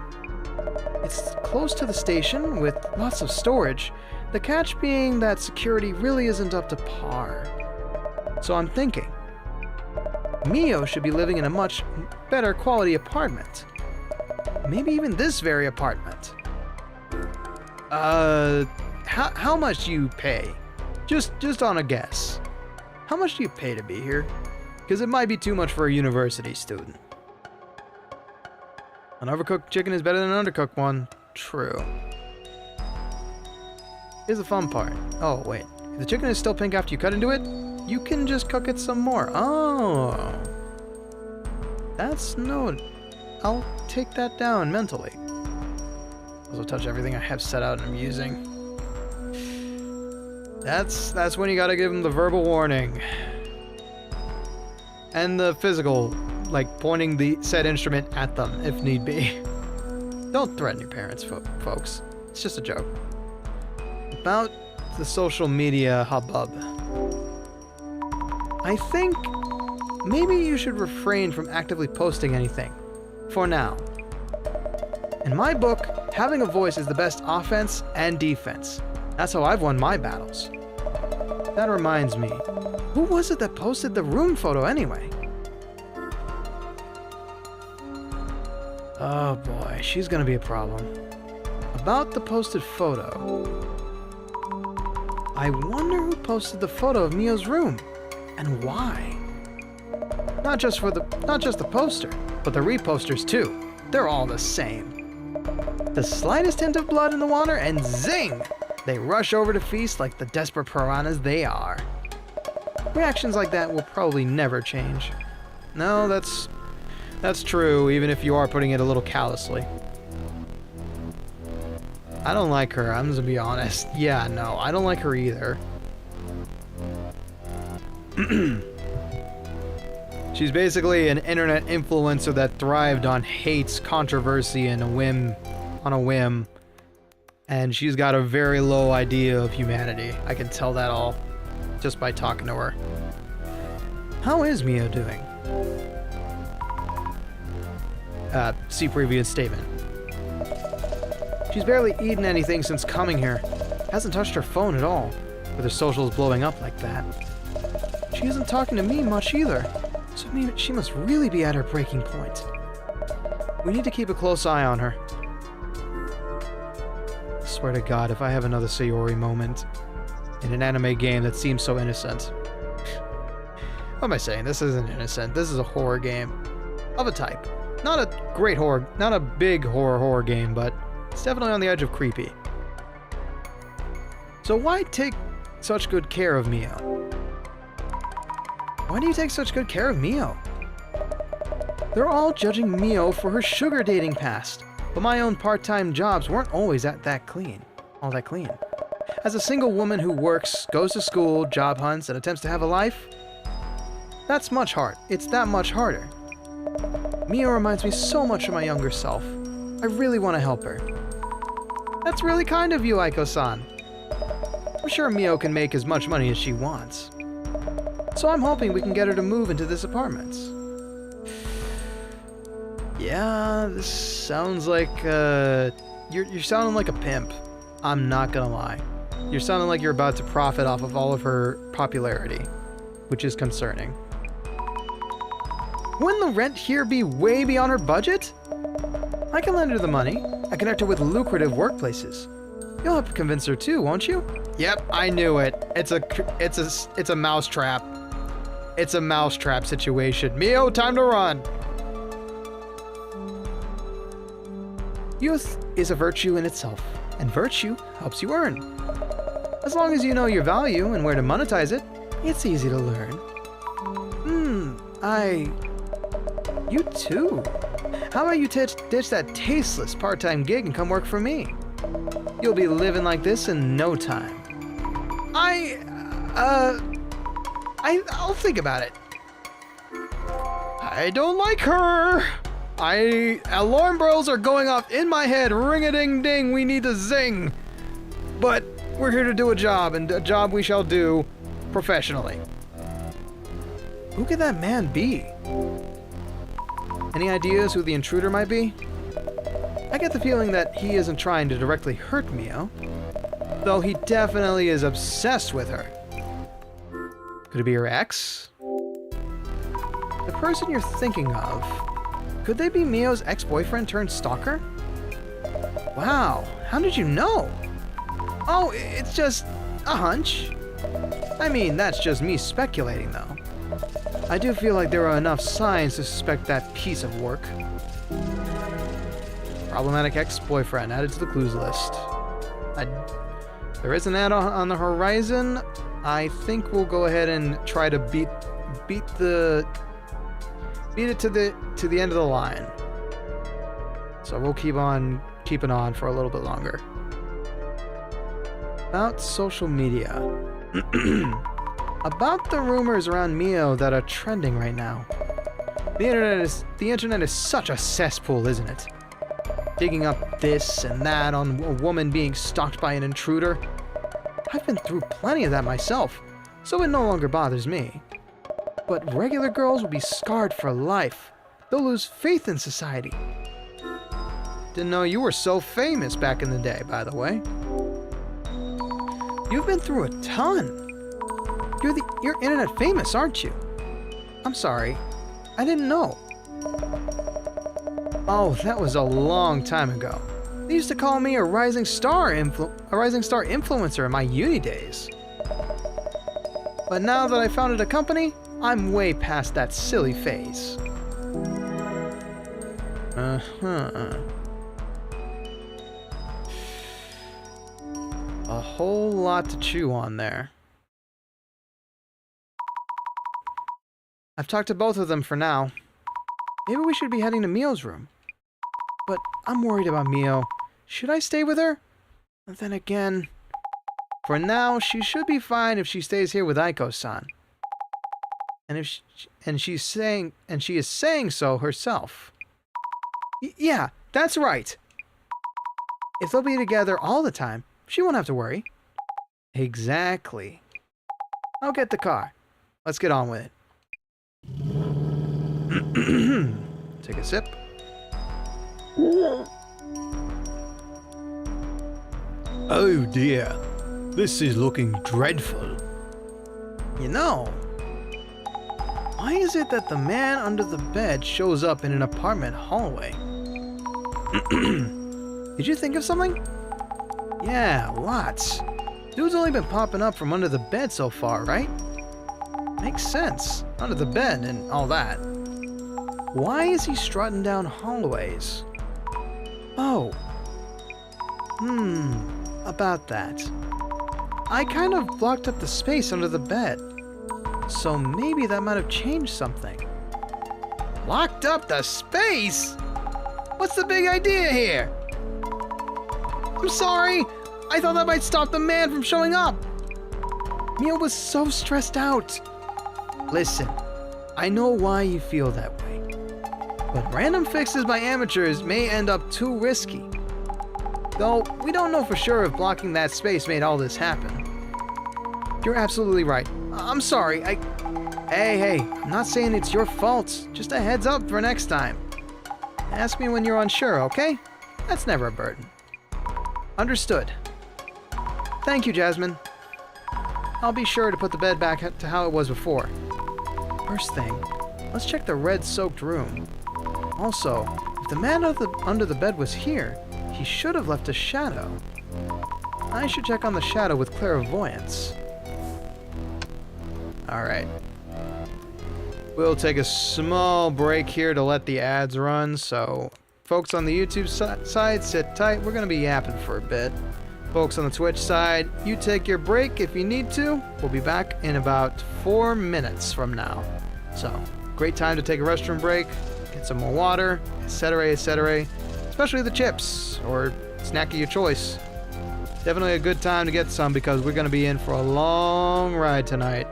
It's close to the station with lots of storage, the catch being that security really isn't up to par. So I'm thinking, Mio should be living in a much better quality apartment. Maybe even this very apartment. How much do you pay? Just on a guess. How much do you pay to be here? Because it might be too much for a university student. An overcooked chicken is better than an undercooked one. True. Here's the fun part. Oh, wait. If the chicken is still pink after you cut into it, you can just cook it some more. Oh. That's no... I'll take that down mentally. Also touch everything I have set out and I'm using. That's when you gotta give them the verbal warning. And the physical, like pointing the said instrument at them if need be. Don't threaten your parents, folks. It's just a joke. About the social media hubbub. I think maybe you should refrain from actively posting anything. For now. In my book, having a voice is the best offense and defense. That's how I've won my battles. That reminds me, who was it that posted the room photo anyway? Oh boy, she's gonna be a problem. About the posted photo. I wonder who posted the photo of Mio's room, and why? Not just the poster, but the reposters too. They're all the same. The slightest hint of blood in the water and zing! They rush over to feast like the desperate piranhas they are. Reactions like that will probably never change. No, that's true, even if you are putting it a little callously. I don't like her, I'm just gonna be honest. Yeah, no, I don't like her either. She's basically an internet influencer that thrived on hate, controversy, and on a whim. And she's got a very low idea of humanity. I can tell that all just by talking to her. How is Mio doing? See previous statement. She's barely eaten anything since coming here. Hasn't touched her phone at all, with her socials blowing up like that. She isn't talking to me much either, so she must really be at her breaking point. We need to keep a close eye on her. I swear to God, if I have another Sayori moment in an anime game that seems so innocent. What am I saying? This isn't innocent. This is a horror game. Of a type. Not a great horror, not a big horror game, but it's definitely on the edge of creepy. So why take such good care of Mio? Why do you take such good care of Mio? They're all judging Mio for her sugar dating past, but my own part-time jobs weren't always all that clean. As a single woman who works, goes to school, job hunts, and attempts to have a life, it's that much harder. Mio reminds me so much of my younger self. I really want to help her. That's really kind of you, Aiko-san. I'm sure Mio can make as much money as she wants. So I'm hoping we can get her to move into this apartment. Yeah, this sounds like, you're sounding like a pimp. I'm not gonna lie. You're sounding like you're about to profit off of all of her popularity, which is concerning. Wouldn't the rent here be way beyond her budget? I can lend her the money. I connect her with lucrative workplaces. You'll help convince her too, won't you? Yep, I knew it. It's a mousetrap. It's a mousetrap situation. Mio, time to run. Youth is a virtue in itself, and virtue helps you earn. As long as you know your value and where to monetize it, it's easy to learn. You too. How about you ditch that tasteless part-time gig and come work for me? You'll be living like this in no time. I'll think about it. I don't like her. Alarm bells are going off in my head. Ring-a-ding-ding, we need to zing. But we're here to do a job, and a job we shall do professionally. Who could that man be? Any ideas who the intruder might be? I get the feeling that he isn't trying to directly hurt Mio, though he definitely is obsessed with her. Could it be her ex? The person you're thinking of, could they be Mio's ex-boyfriend turned stalker? Wow, how did you know? Oh, it's just a hunch. I mean, that's just me speculating though. I do feel like there are enough signs to suspect that piece of work. Problematic ex-boyfriend added to the clues list. There is an ad on the horizon. I think we'll go ahead and try to beat it to the end of the line. So we'll keep on keeping on for a little bit longer. About social media. About the rumors around Mio that are trending right now. The internet is such a cesspool, isn't it? Digging up this and that on a woman being stalked by an intruder. I've been through plenty of that myself, so it no longer bothers me. But regular girls will be scarred for life. They'll lose faith in society. Didn't know you were so famous back in the day, by the way. You've been through a ton. You're internet famous, aren't you? I'm sorry. I didn't know. Oh, that was a long time ago. They used to call me a rising star influencer in my uni days. But now that I founded a company, I'm way past that silly phase. Uh-huh. A whole lot to chew on there. I've talked to both of them for now. Maybe we should be heading to Mio's room. But I'm worried about Mio. Should I stay with her? And then again, for now, she should be fine if she stays here with Aiko-san. And she is saying so herself. Yeah, that's right. If they'll be together all the time, she won't have to worry. Exactly. I'll get the car. Let's get on with it. Take a sip. Oh dear, this is looking dreadful. You know, why is it that the man under the bed shows up in an apartment hallway? Did you think of something? Yeah, lots. Dude's only been popping up from under the bed so far, right? Makes sense. Under the bed and all that. Why is he strutting down hallways? Oh. About that. I kind of blocked up the space under the bed. So maybe that might have changed something. Locked up the space? What's the big idea here? I'm sorry. I thought that might stop the man from showing up. Mio was so stressed out. Listen, I know why you feel that way. But random fixes by amateurs may end up too risky. Though, we don't know for sure if blocking that space made all this happen. You're absolutely right. I'm sorry, Hey, I'm not saying it's your fault. Just a heads up for next time. Ask me when you're unsure, okay? That's never a burden. Understood. Thank you, Jasmine. I'll be sure to put the bed back to how it was before. First thing, let's check the red-soaked room. Also, if the man under the bed was here, he should have left a shadow. I should check on the shadow with clairvoyance. Alright. We'll take a small break here to let the ads run, so folks on the YouTube side, sit tight. We're going to be yapping for a bit. Folks on the Twitch side, you take your break if you need to. We'll be back in about 4 minutes from now. So, great time to take a restroom break, get some more water, etc., etc., especially the chips, or snack of your choice. Definitely a good time to get some because we're going to be in for a long ride tonight.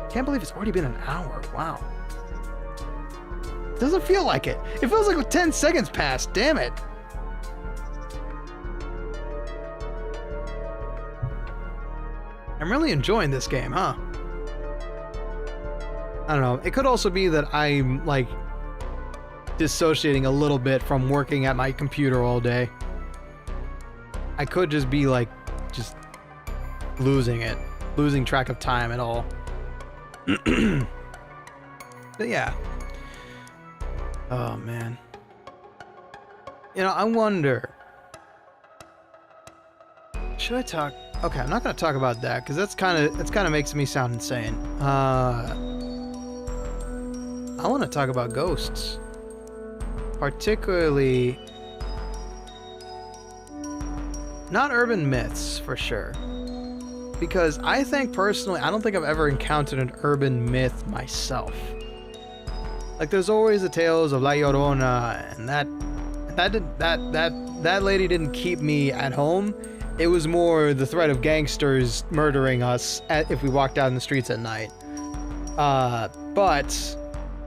Can't believe it's already been an hour. Wow. Doesn't feel like it. It feels like 10 seconds passed. Damn it. I'm really enjoying this game, huh? I don't know. It could also be that I'm, like, dissociating a little bit from working at my computer all day. I could just be, like, just losing it. Losing track of time at all. But yeah. Oh, man. You know, I wonder... Should I talk... Okay, I'm not going to talk about that, because that's kind of makes me sound insane. I want to talk about ghosts. Particularly... Not urban myths, for sure. Because I think, personally, I don't think I've ever encountered an urban myth myself. Like, there's always the tales of La Llorona, and that lady didn't keep me at home. It was more the threat of gangsters murdering us if we walked out in the streets at night. But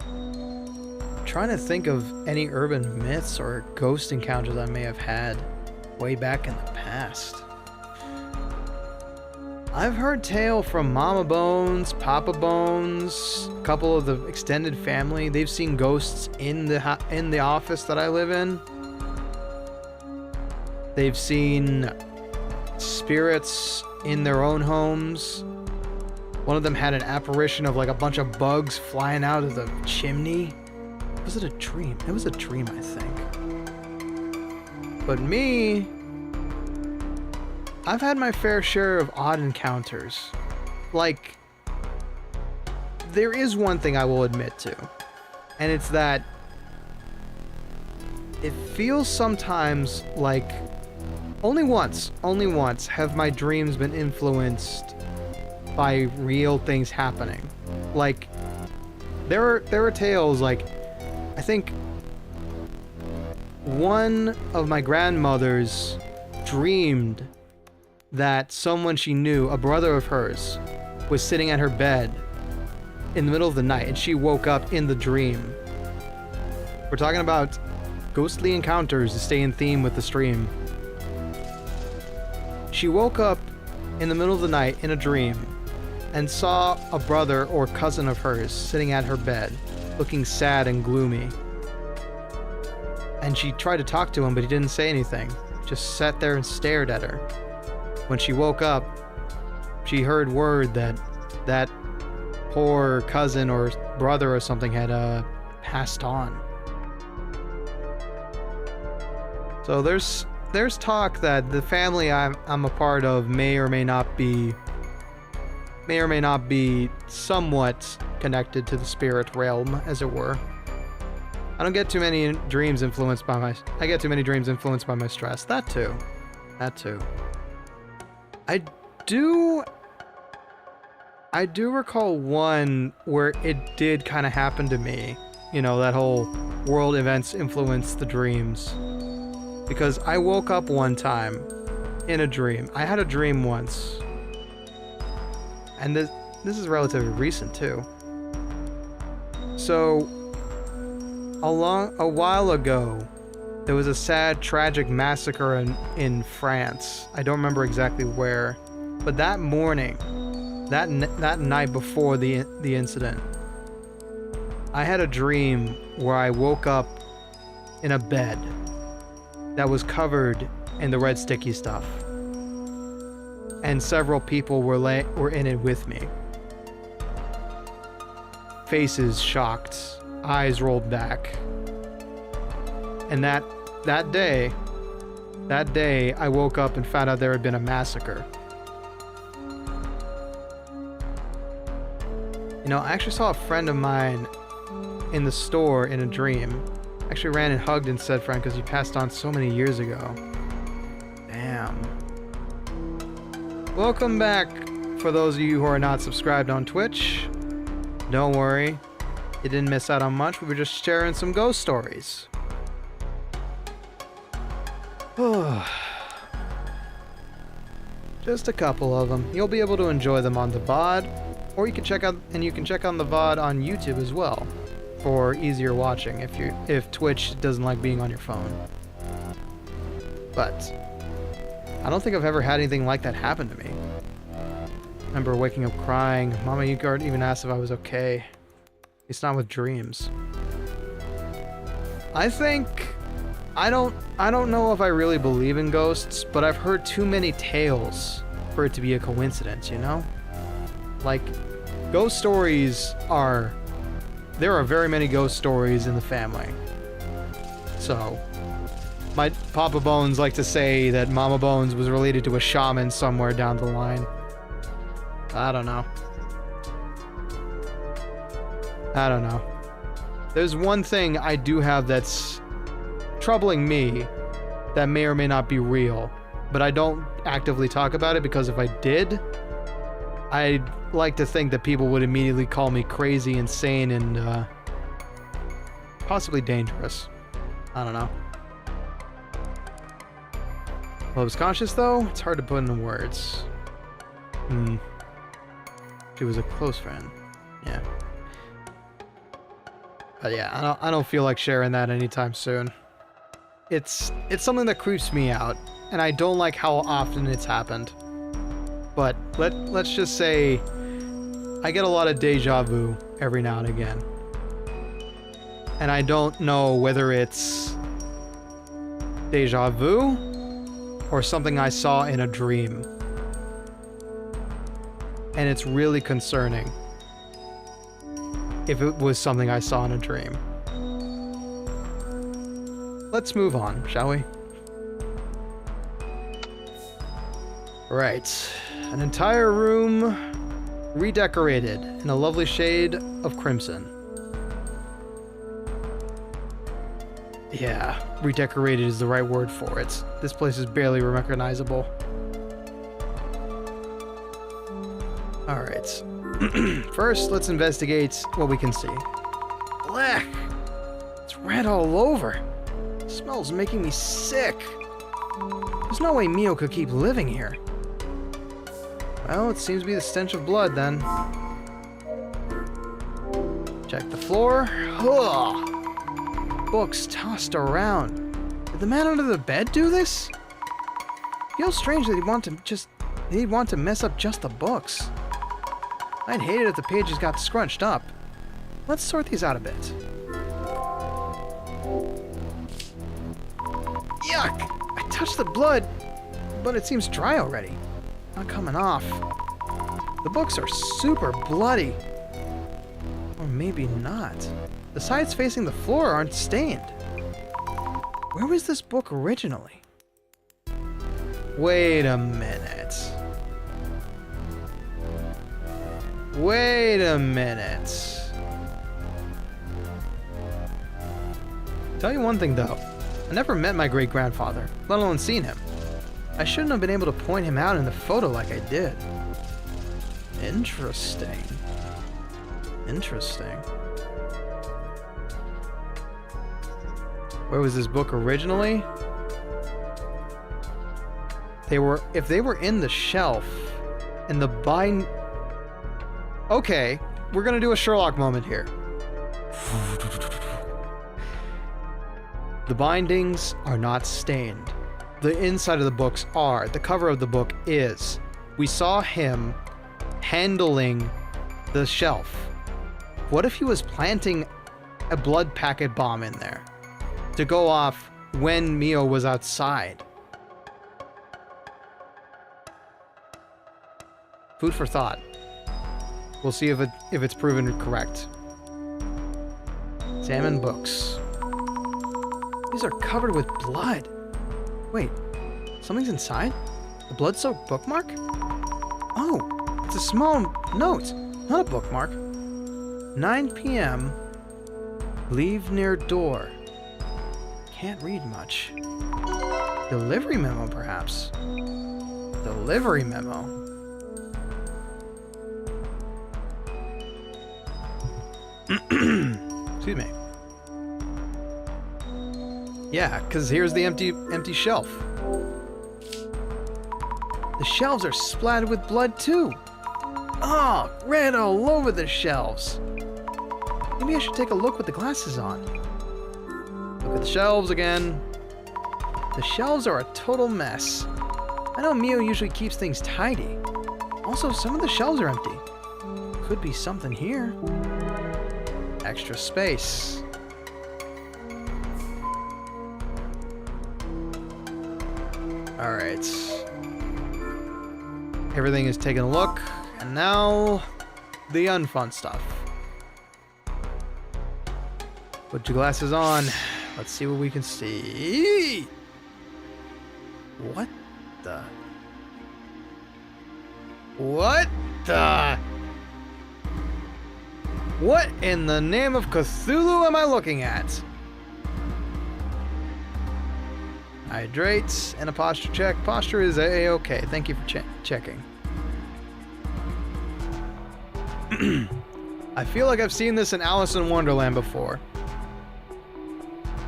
I'm trying to think of any urban myths or ghost encounters I may have had way back in the past. I've heard tale from Mama Bones, Papa Bones, a couple of the extended family. They've seen ghosts in the office that I live in. They've seen spirits in their own homes. One of them had an apparition of like a bunch of bugs flying out of the chimney. Was it a dream? It was a dream, I think. But me, I've had my fair share of odd encounters. Like, there is one thing I will admit to, and it's that it feels sometimes like only once have my dreams been influenced by real things happening. Like, there are tales, like, I think one of my grandmothers dreamed that someone she knew, a brother of hers, was sitting at her bed in the middle of the night, and she woke up in the dream. We're talking about ghostly encounters to stay in theme with the stream. She woke up in the middle of the night in a dream and saw a brother or cousin of hers sitting at her bed, looking sad and gloomy. And she tried to talk to him, but he didn't say anything. Just sat there and stared at her. When she woke up, she heard word that that poor cousin or brother or something had passed on. So there's talk that the family I'm a part of may or may not be somewhat connected to the spirit realm, as it were. I don't get too many dreams influenced by my... I get too many dreams influenced by my stress. That too. I do recall one where it did kind of happen to me. You know, that whole world events influence the dreams. Because I woke up one time in a dream. I had a dream once. And this is relatively recent too. So a while ago, there was a sad, tragic massacre in France. I don't remember exactly where, but that morning, that night before the incident, I had a dream where I woke up in a bed that was covered in the red sticky stuff, and several people were in it with me. Faces shocked, eyes rolled back. And that day I woke up and found out there had been a massacre. You know, I actually saw a friend of mine in the store in a dream. I actually ran and hugged and said friend because he passed on so many years ago. Damn. Welcome back for those of you who are not subscribed on Twitch. Don't worry, you didn't miss out on much. We were just sharing some ghost stories. Just a couple of them. You'll be able to enjoy them on the VOD, or you can check out the VOD on YouTube as well for easier watching if Twitch doesn't like being on your phone. But I don't think I've ever had anything like that happen to me. I remember waking up crying. Mama Yukard even asked if I was okay. It's not with dreams. I don't know if I really believe in ghosts, but I've heard too many tales for it to be a coincidence, you know? Like, ghost stories there are very many ghost stories in the family. So, my Papa Bones like to say that Mama Bones was related to a shaman somewhere down the line. I don't know. There's one thing I do have that's troubling me that may or may not be real, but I don't actively talk about it because if I did, I'd like to think that people would immediately call me crazy, insane, and possibly dangerous. I don't know. Love's conscious though? It's hard to put into words. She was a close friend. Yeah. But yeah, I don't feel like sharing that anytime soon. It's something that creeps me out, and I don't like how often it's happened. But let's just say I get a lot of deja vu every now and again. And I don't know whether it's deja vu or something I saw in a dream. And it's really concerning if it was something I saw in a dream. Let's move on, shall we? Right. An entire room redecorated in a lovely shade of crimson. Yeah, redecorated is the right word for it. This place is barely recognizable. Alright. First, let's investigate what we can see. Blech! It's red all over. It smells making me sick. There's no way Mio could keep living here. Well, it seems to be the stench of blood then. Check the floor. Ugh. Books tossed around. Did the man under the bed do this? Feels strange that he'd want to mess up just the books. I'd hate it if the pages got scrunched up. Let's sort these out a bit. Yuck! I touched the blood, but it seems dry already. Not coming off. The books are super bloody. Or maybe not. The sides facing the floor aren't stained. Where was this book originally? Wait a minute. Wait a minute. Tell you one thing though. I never met my great-grandfather, let alone seen him. I shouldn't have been able to point him out in the photo like I did. Interesting. Interesting. Where was this book originally? If they were in the shelf and the bind... Okay, we're gonna do a Sherlock moment here. The bindings are not stained. The inside of the books are. The cover of the book is. We saw him handling the shelf. What if he was planting a blood packet bomb in there to go off when Mio was outside? Food for thought. We'll see if it's proven correct. Examine books. These are covered with blood. Wait, something's inside? A blood-soaked bookmark? Oh, it's a small note, not a bookmark. 9 p.m. Leave near door. Can't read much. Delivery memo, perhaps. Delivery memo. Excuse me. Yeah, because here's the empty shelf. The shelves are splattered with blood too. Oh, red all over the shelves. Maybe I should take a look with the glasses on. Look at the shelves again. The shelves are a total mess. I know Mio usually keeps things tidy. Also, some of the shelves are empty. Could be something here. Extra space. Alright. Everything is taken a look, and now the unfun stuff. Put your glasses on. Let's see what we can see. What the? What the? What in the name of Cthulhu am I looking at? Hydrate and a posture check. Posture is A-okay. Thank you for checking. I feel like I've seen this in Alice in Wonderland before.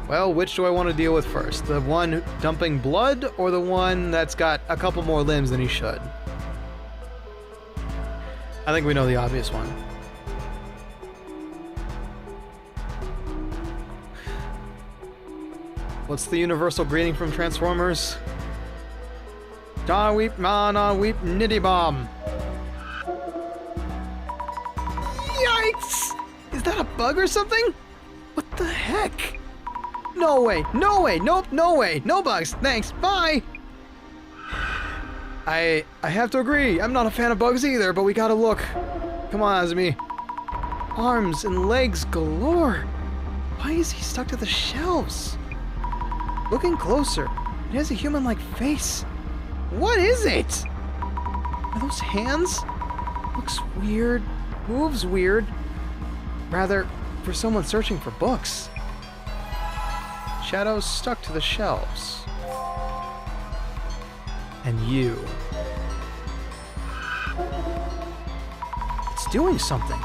Well, which do I want to deal with first? The one dumping blood or the one that's got a couple more limbs than he should? I think we know the obvious one. What's the universal greeting from Transformers? Da weep mana weep nitty bomb. Yikes! Is that a bug or something? What the heck? No way, no way, nope, no way, no bugs, thanks, bye! I have to agree, I'm not a fan of bugs either, but we gotta look. Come on, Azumi. Arms and legs galore. Why is he stuck to the shelves? Looking closer, it has a human-like face. What is it? Are those hands? Looks weird, moves weird. Rather, for someone searching for books. Shadows stuck to the shelves. And you. It's doing something.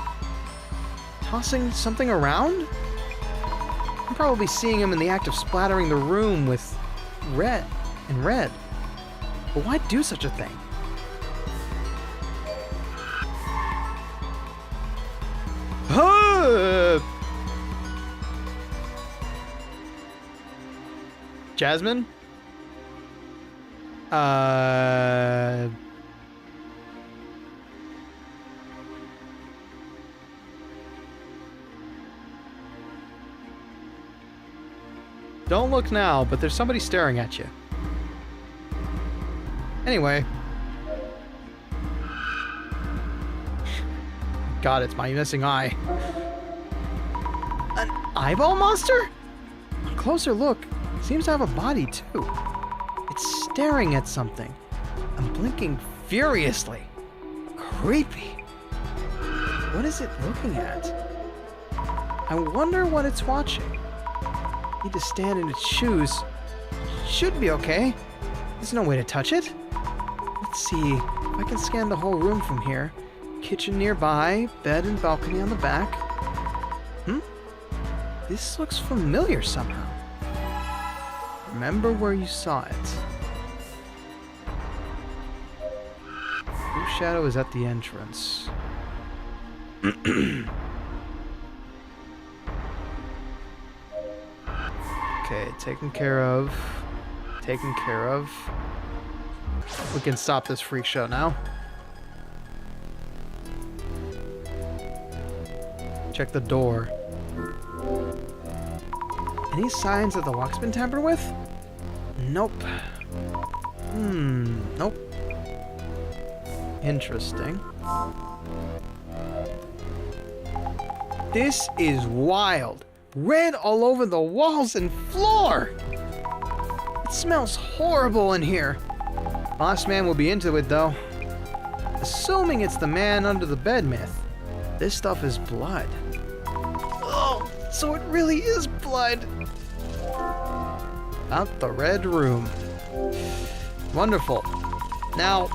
Tossing something around? I'm probably seeing him in the act of splattering the room with red. But why do such a thing? Jasmine? Don't look now, but there's somebody staring at you. Anyway. God, it's my missing eye. An eyeball monster? A closer look, it seems to have a body too. It's staring at something and blinking furiously. Creepy. What is it looking at? I wonder what it's watching. Need to stand in its shoes. Should be okay. There's no way to touch it. Let's see if I can scan the whole room from here. Kitchen nearby, bed and balcony on the back. This looks familiar somehow. Remember where you saw it. Whose shadow is at the entrance? Okay, taken care of. Taken care of. We can stop this freak show now. Check the door. Any signs that the lock's been tampered with? Nope. Nope. Interesting. This is wild. Red all over the walls and floor. It smells horrible in here. Boss man will be into it though. Assuming it's the man under the bed myth. This stuff is blood. Oh, so it really is blood. Out the red room. Wonderful. Now,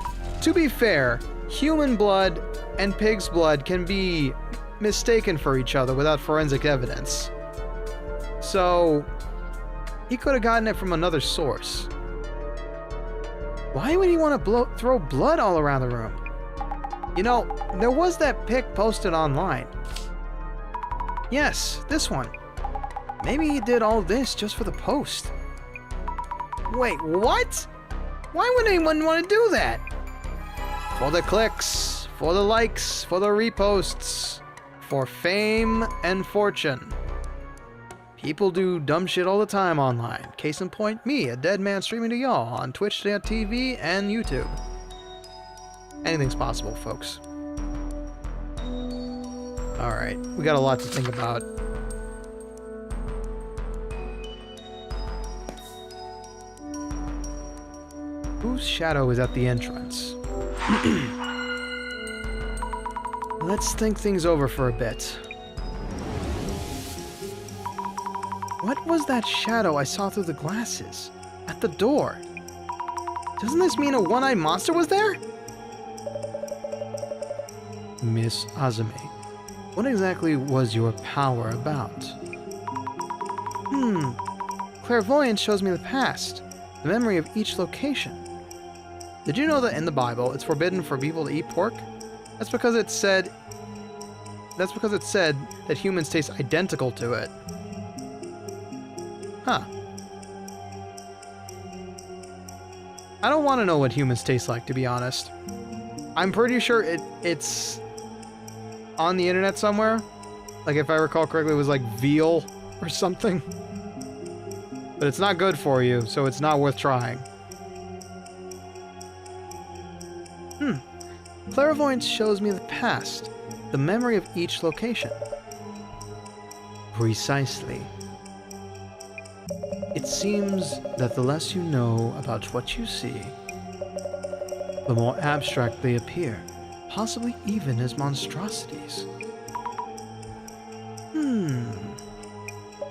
to be fair, human blood and pig's blood can be mistaken for each other without forensic evidence. So, he could have gotten it from another source. Why would he want to throw blood all around the room? You know, there was that pic posted online. Yes, this one. Maybe he did all this just for the post. Wait, what? Why would anyone want to do that? For the clicks, for the likes, for the reposts, for fame and fortune. People do dumb shit all the time online. Case in point, me, a dead man streaming to y'all on Twitch.tv and YouTube. Anything's possible, folks. Alright, we got a lot to think about. Whose shadow is at the entrance? Let's think things over for a bit. What was that shadow I saw through the glasses? At the door? Doesn't this mean a one-eyed monster was there? Miss Azumi, what exactly was your power about? Clairvoyance shows me the past, the memory of each location. Did you know that in the Bible it's forbidden for people to eat pork? That's because it said that humans taste identical to it. Huh. I don't want to know what humans taste like, to be honest. I'm pretty sure it's on the internet somewhere. Like, if I recall correctly, it was like veal or something. But it's not good for you, so it's not worth trying. Clairvoyance shows me the past, the memory of each location. Precisely. It seems that the less you know about what you see, the more abstract they appear, possibly even as monstrosities.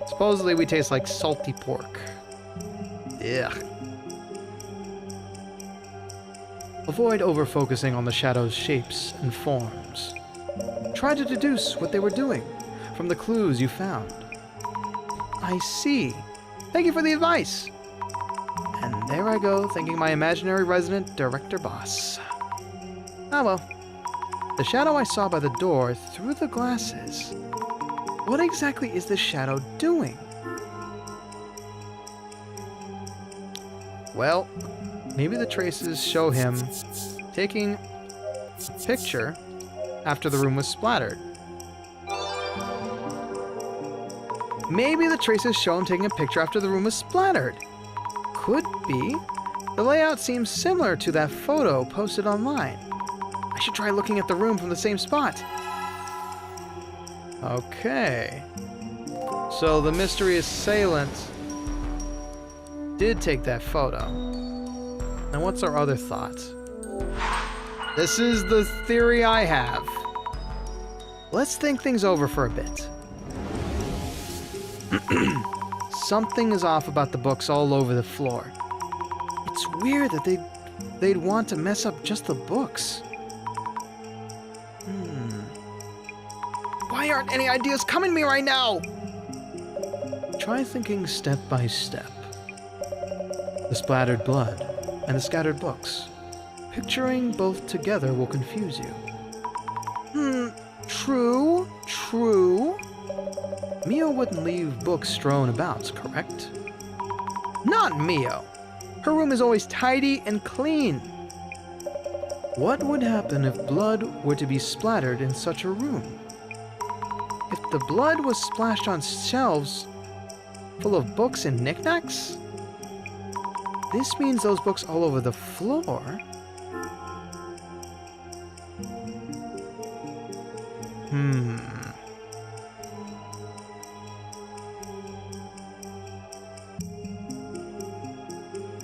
Supposedly we taste like salty pork. Ugh. Avoid over-focusing on the shadow's shapes and forms. Try to deduce what they were doing from the clues you found. I see. Thank you for the advice. And there I go, thanking my imaginary resident director boss. Ah well. The shadow I saw by the door through the glasses. What exactly is this shadow doing? Well, maybe the traces show him taking a picture after the room was splattered. Maybe the traces show him taking a picture after the room was splattered. Could be. The layout seems similar to that photo posted online. I should try looking at the room from the same spot. Okay. So the mystery assailant did take that photo. Now what's our other thought? This is the theory I have. Let's think things over for a bit. Something is off about the books all over the floor. It's weird that they'd want to mess up just the books. Why aren't any ideas coming to me right now? Try thinking step by step. The splattered blood and the scattered books. Picturing both together will confuse you. True. Mio wouldn't leave books strewn about, correct? Not Mio. Her room is always tidy and clean. What would happen if blood were to be splattered in such a room? If the blood was splashed on shelves full of books and knickknacks? This means those books all over the floor.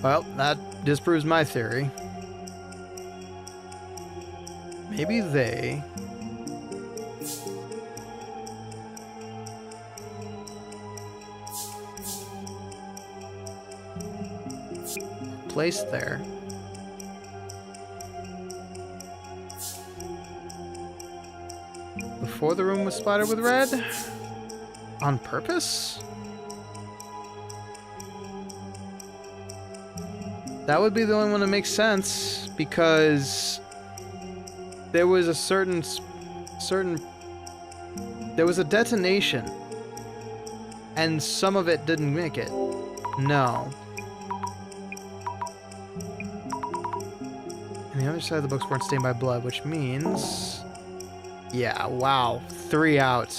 Well, that disproves my theory. Maybe they... placed there. Before the room was splattered with red? On purpose? That would be the only one that makes sense, because there was a certain there was a detonation, and some of it didn't make it. No. And the other side of the books weren't stained by blood, which means... yeah, wow. 3 out.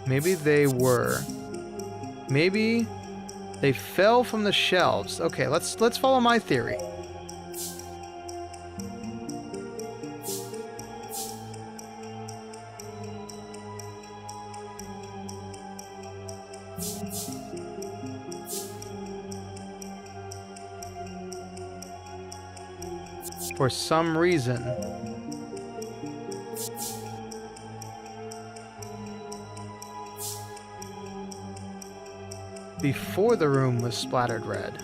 Maybe they were. Maybe they fell from the shelves. Okay, let's follow my theory. For some reason, before the room was splattered red.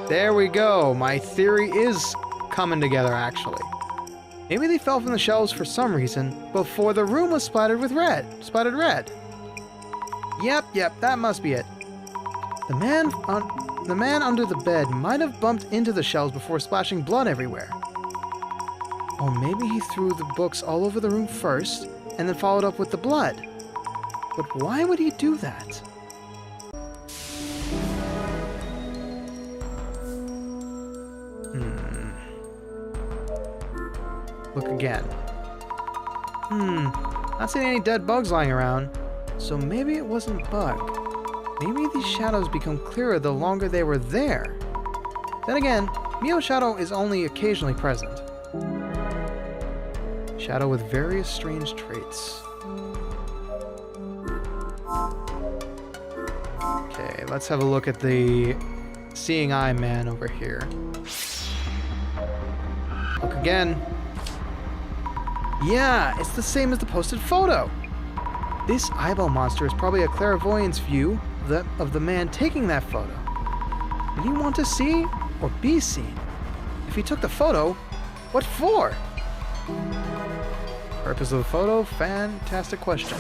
There we go. My theory is coming together, actually. Maybe they fell from the shelves for some reason before the room was splattered with red. Splattered red. Yep, that must be it. The man under the bed might have bumped into the shelves before splashing blood everywhere. Or maybe he threw the books all over the room first, and then followed up with the blood. But why would he do that? Look again. Not seeing any dead bugs lying around, so maybe it wasn't bug. Maybe these shadows become clearer the longer they were there. Then again, Mio's shadow is only occasionally present. Shadow with various strange traits. Okay, let's have a look at the seeing eye man over here. Look again. Yeah, it's the same as the posted photo. This eyeball monster is probably a clairvoyance view of the man taking that photo. Did he want to see or be seen? If he took the photo, what for? Purpose of the photo? Fantastic question.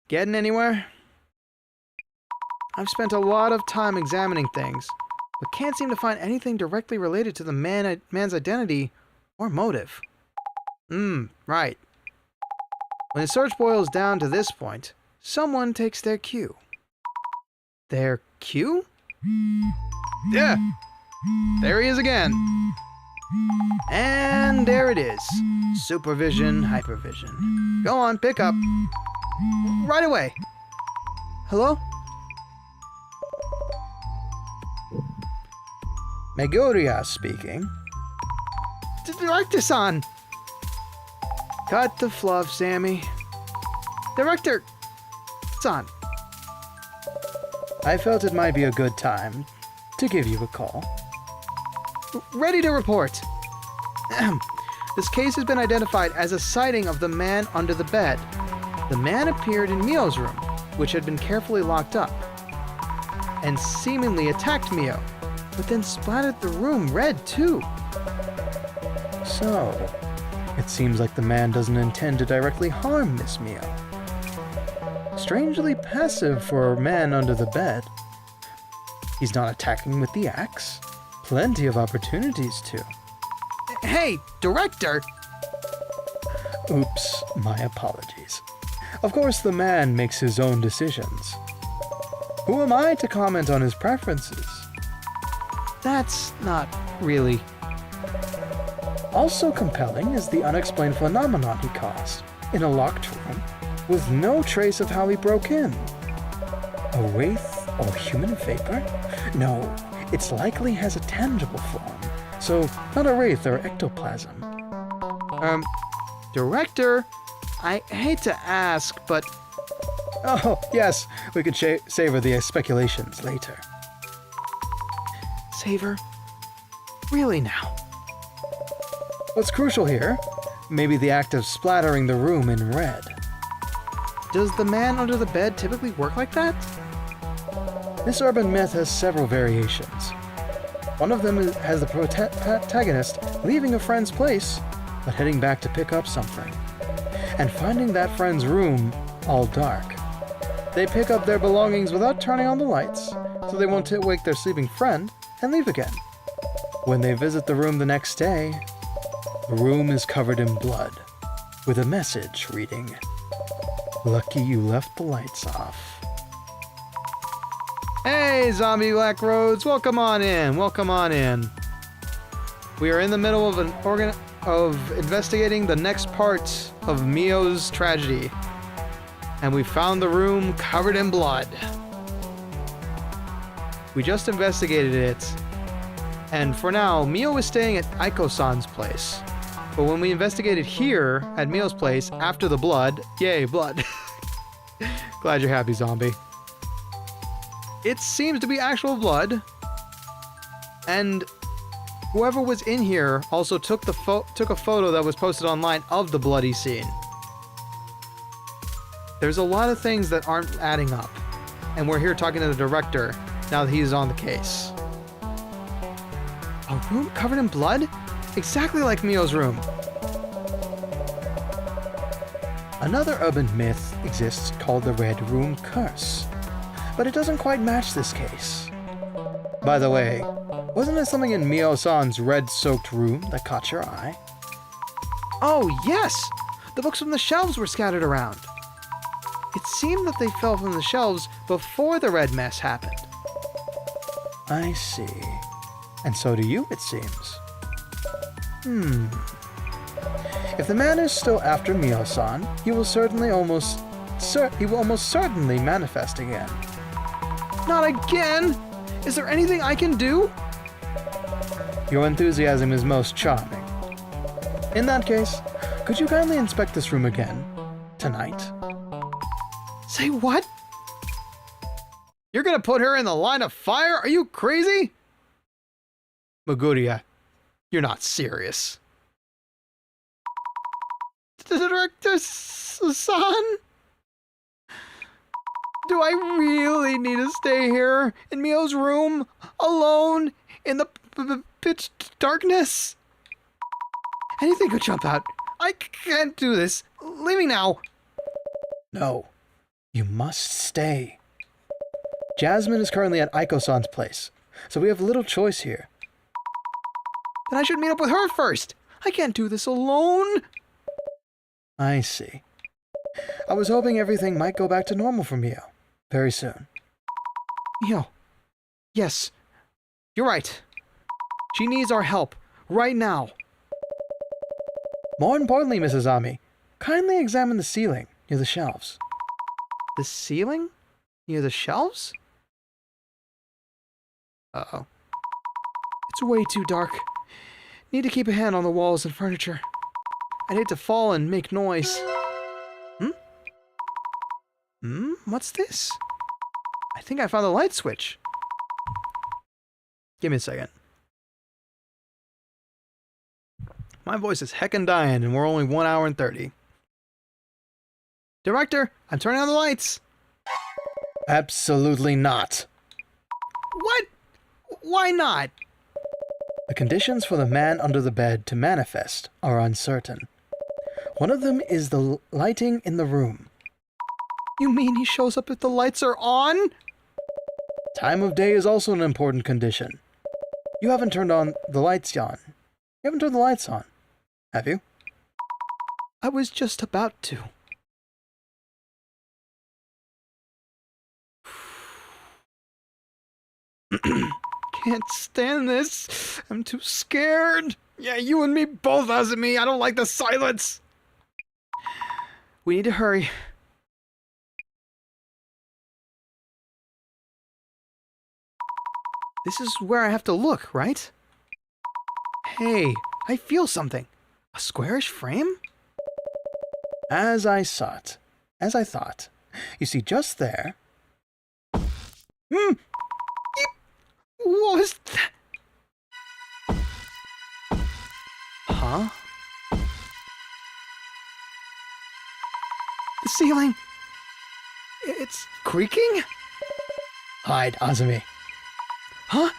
Getting anywhere? I've spent a lot of time examining things, but can't seem to find anything directly related to the man's identity or motive. Right. When the search boils down to this point, someone takes their cue. Their cue? Yeah! There he is again! And there it is. Supervision, hypervision. Go on, pick up. Right away. Hello? Megoria speaking. Director-san! Cut the fluff, Sammy. Director-san. I felt it might be a good time to give you a call. Ready to report. This case has been identified as a sighting of the man under the bed. The man appeared in Mio's room, which had been carefully locked up, and seemingly attacked Mio, but then splattered the room red too. So, it seems like the man doesn't intend to directly harm Miss Mio. Strangely passive for a man under the bed. He's not attacking with the axe. Plenty of opportunities to. Hey, director! Oops, my apologies. Of course, the man makes his own decisions. Who am I to comment on his preferences? That's not really. Also compelling is the unexplained phenomenon he caused in a locked room with no trace of how he broke in. A wraith or human vapor? No, it's likely has a tangible form, so not a wraith or ectoplasm. Director, I hate to ask, but... Oh, yes, we could savor the speculations later. Savor? Really now? What's crucial here? Maybe the act of splattering the room in red. Does the man under the bed typically work like that? This urban myth has several variations. One of them has the protagonist leaving a friend's place, but heading back to pick up something, and finding that friend's room all dark. They pick up their belongings without turning on the lights, so they won't wake their sleeping friend, and leave again. When they visit the room the next day, the room is covered in blood, with a message reading, "Lucky you left the lights off." Hey, Zombie Black Roads, welcome on in, welcome on in. We are in the middle of investigating the next part of Mio's tragedy, and we found the room covered in blood. We just investigated it, and for now, Mio is staying at Aiko-san's place. But when we investigated here at Mio's place after the blood, yay, blood. Glad you're happy, zombie. It seems to be actual blood, and whoever was in here also took a photo that was posted online of the bloody scene. There's a lot of things that aren't adding up, and we're here talking to the director now that he's on the case. A room covered in blood? Exactly like Mio's room. Another urban myth exists called the Red Room Curse, but it doesn't quite match this case. By the way, wasn't there something in Mio-san's red-soaked room that caught your eye? Oh, yes! The books from the shelves were scattered around. It seemed that they fell from the shelves before the red mess happened. I see. And so do you, it seems. If the man is still after Mio-san, he will almost certainly manifest again. Not again! Is there anything I can do? Your enthusiasm is most charming. In that case, could you kindly inspect this room again? Tonight? Say what? You're gonna put her in the line of fire? Are you crazy? Maguria, you're not serious. Director-san? Do I really need to stay here in Mio's room, alone, in the pitch darkness? Anything could jump out. I can't do this. Leave me now. No, you must stay. Jasmine is currently at Aiko-san's place, so we have little choice here. Then I should meet up with her first. I can't do this alone. I see. I was hoping everything might go back to normal for Mio very soon. Mio. Yes. You're right. She needs our help. Right now. More importantly, Mrs. Ami, kindly examine the ceiling near the shelves. The ceiling? Near the shelves? Uh-oh. It's way too dark. Need to keep a hand on the walls and furniture. I'd hate to fall and make noise. What's this? I think I found the light switch. Give me a second. My voice is heckin' dying and we're only 1 hour and 30. Director, I'm turning on the lights. Absolutely not. What? Why not? The conditions for the man under the bed to manifest are uncertain. One of them is the lighting in the room. You mean he shows up if the lights are on? Time of day is also an important condition. You haven't turned on the lights on. You haven't turned the lights on, have you? I was just about to. Can't stand this. I'm too scared. Yeah, you and me both, Azumi. I don't like the silence. We need to hurry. This is where I have to look, right? Hey, I feel something. A squarish frame? As I thought. You see, just there... What was that? Huh? The ceiling... It's creaking? Hide, Azumi. Huh?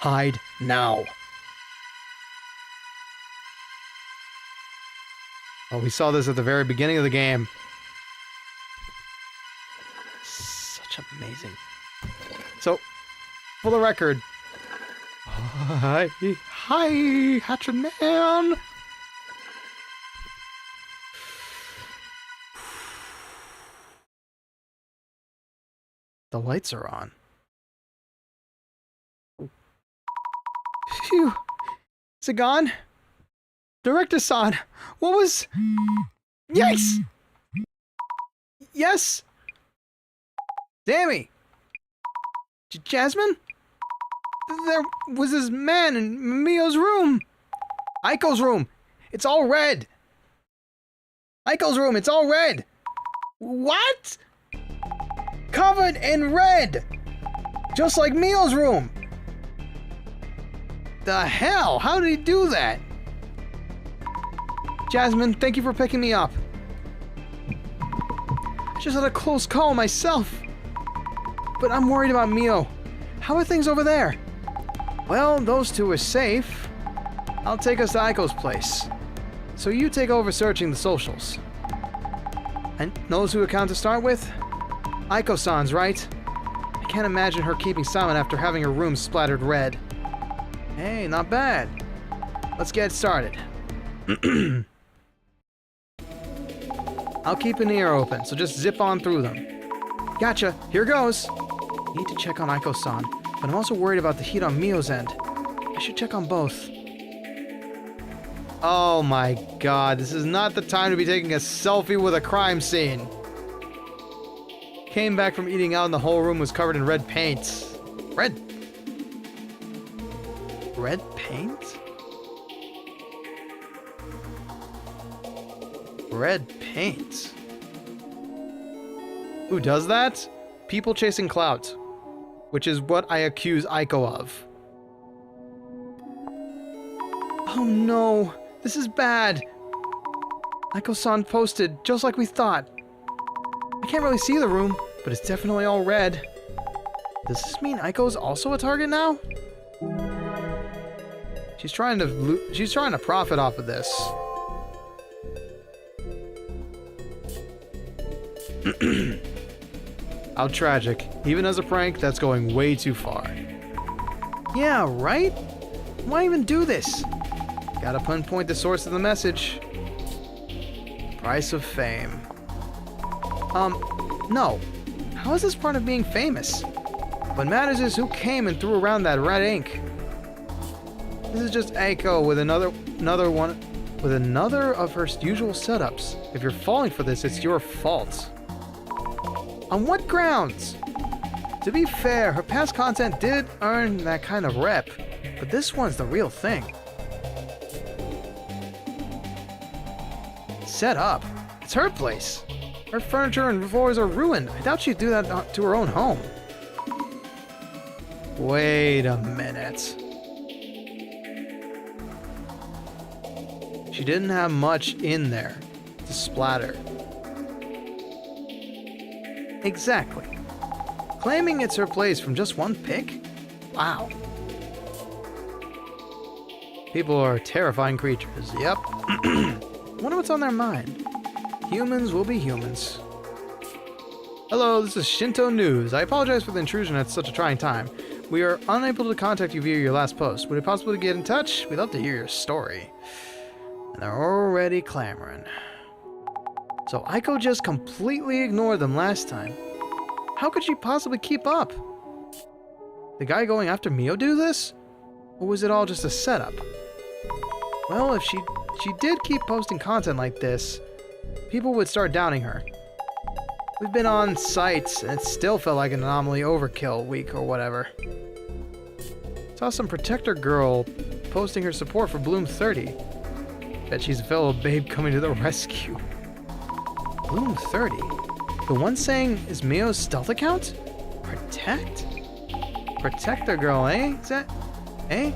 Hide now. Oh, we saw this at the very beginning of the game. Such amazing. So, for the record... Hi, Hatchet Man! The lights are on. Phew. Is it gone? Director-san, what was... Yikes! Yes? Dammy! Jasmine? There was this man in Mio's room. Aiko's room. It's all red. Aiko's room, it's all red. What? Covered in red! Just like Mio's room! The hell? How did he do that? Jasmine, thank you for picking me up. I just had a close call myself. But I'm worried about Mio. How are things over there? Well, those two are safe. I'll take us to Aiko's place. So you take over searching the socials. And knows who account to start with? Aiko-san's, right? I can't imagine her keeping silent after having her room splattered red. Hey, not bad. Let's get started. I'll keep an ear open, so just zip on through them. Gotcha, here goes. Need to check on Aiko-san, but I'm also worried about the heat on Mio's end. I should check on both. Oh my god, this is not the time to be taking a selfie with a crime scene. Came back from eating out and the whole room was covered in red paint. Red paint? Red paint? Who does that? People chasing clout. Which is what I accuse Aiko of. Oh no, this is bad. Aiko-san posted, just like we thought. I can't really see the room, but it's definitely all red. Does this mean Aiko's also a target now? She's trying to profit off of this. How tragic. Even as a prank, that's going way too far. Yeah, right? Why even do this? Gotta pinpoint the source of the message. Price of fame. No. How is this part of being famous? What matters is who came and threw around that red ink. This is just Aiko with another of her usual setups. If you're falling for this, it's your fault. On what grounds? To be fair, her past content did earn that kind of rep, but this one's the real thing. Set up? It's her place. Her furniture and floors are ruined. I doubt she'd do that to her own home. Wait a minute. She didn't have much in there to splatter. Exactly. Claiming it's her place from just one pick? Wow. People are terrifying creatures, yep. Wonder what's on their mind. Humans will be humans. Hello, this is Shinto News. I apologize for the intrusion at such a trying time. We are unable to contact you via your last post. Would it be possible to get in touch? We'd love to hear your story. And they're already clamoring. So Aiko just completely ignored them last time. How could she possibly keep up? The guy going after Mio do this? Or was it all just a setup? Well, if she did keep posting content like this, people would start doubting her. We've been on sites, and it still felt like an anomaly overkill week or whatever. Saw some protector girl posting her support for Bloom 30. Bet she's a fellow babe coming to the rescue. Bloom 30? The one saying is Mio's stealth account? Protect? Protector girl, eh? Eh?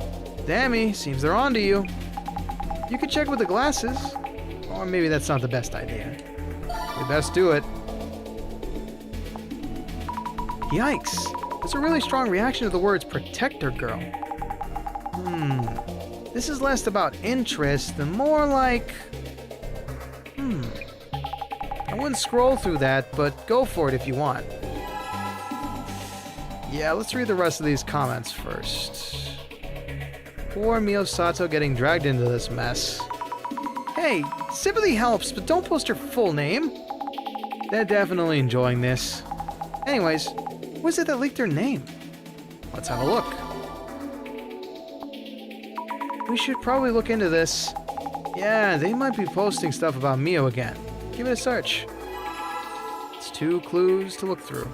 Dammy, seems they're onto you. You could check with the glasses. Or maybe that's not the best idea. You best do it. Yikes. That's a really strong reaction to the words protector girl. This is less about interest and more like... I wouldn't scroll through that, but go for it if you want. Yeah, let's read the rest of these comments first. Poor Mio Sato getting dragged into this mess. Hey, sympathy helps, but don't post your full name. They're definitely enjoying this. Anyways, what is it that leaked their name? Let's have a look. We should probably look into this. Yeah, they might be posting stuff about Mio again. Give it a search. It's 2 clues to look through.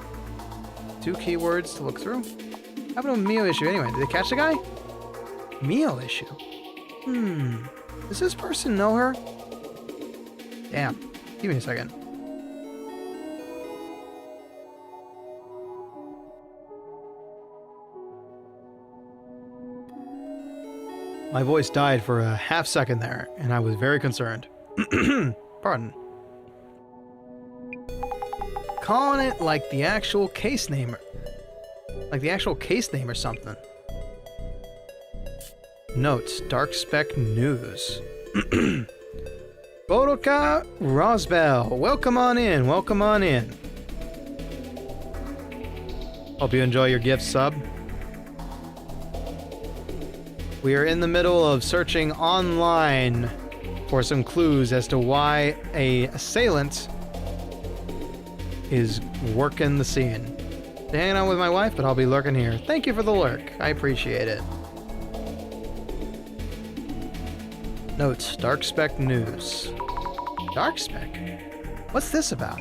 2 keywords to look through. How about a Mio issue anyway? Did they catch the guy? Mio issue? Does this person know her? Damn. Give me a second. My voice died for a half second there, and I was very concerned. Pardon. Calling it like the actual case name. Like the actual case name or something. Notes, Dark Spec News. Bodoka Rosbell, welcome on in, welcome on in. Hope you enjoy your gift sub. We are in the middle of searching online for some clues as to why a assailant is working the scene. Hanging out with my wife, but I'll be lurking here. Thank you for the lurk. I appreciate it. Notes, Dark Spec News. Dark Spec? What's this about?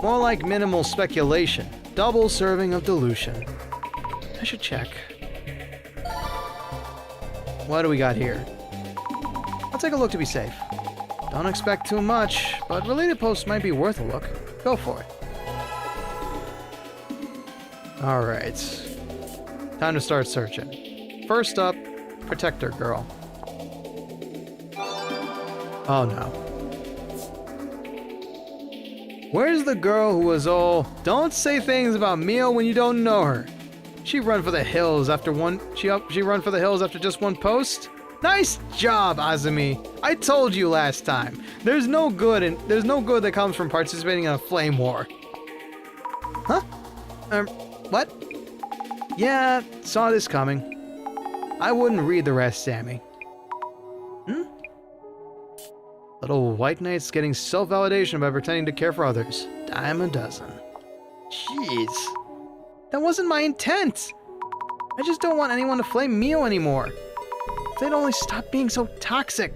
More like minimal speculation. Double serving of dilution. I should check. What do we got here? I'll take a look to be safe. Don't expect too much, but related posts might be worth a look. Go for it. Alright. Time to start searching. First up, Protector Girl. Oh no. Where's the girl who was all, don't say things about Mio when you don't know her? She run for the hills after just one post? Nice job, Azumi. I told you last time. There's no good that comes from participating in a flame war. Huh? What? Yeah, saw this coming. I wouldn't read the rest, Sammy. Little white knight's getting self-validation by pretending to care for others. Dime a dozen. Jeez. That wasn't my intent. I just don't want anyone to flame Mio anymore. If they'd only stop being so toxic.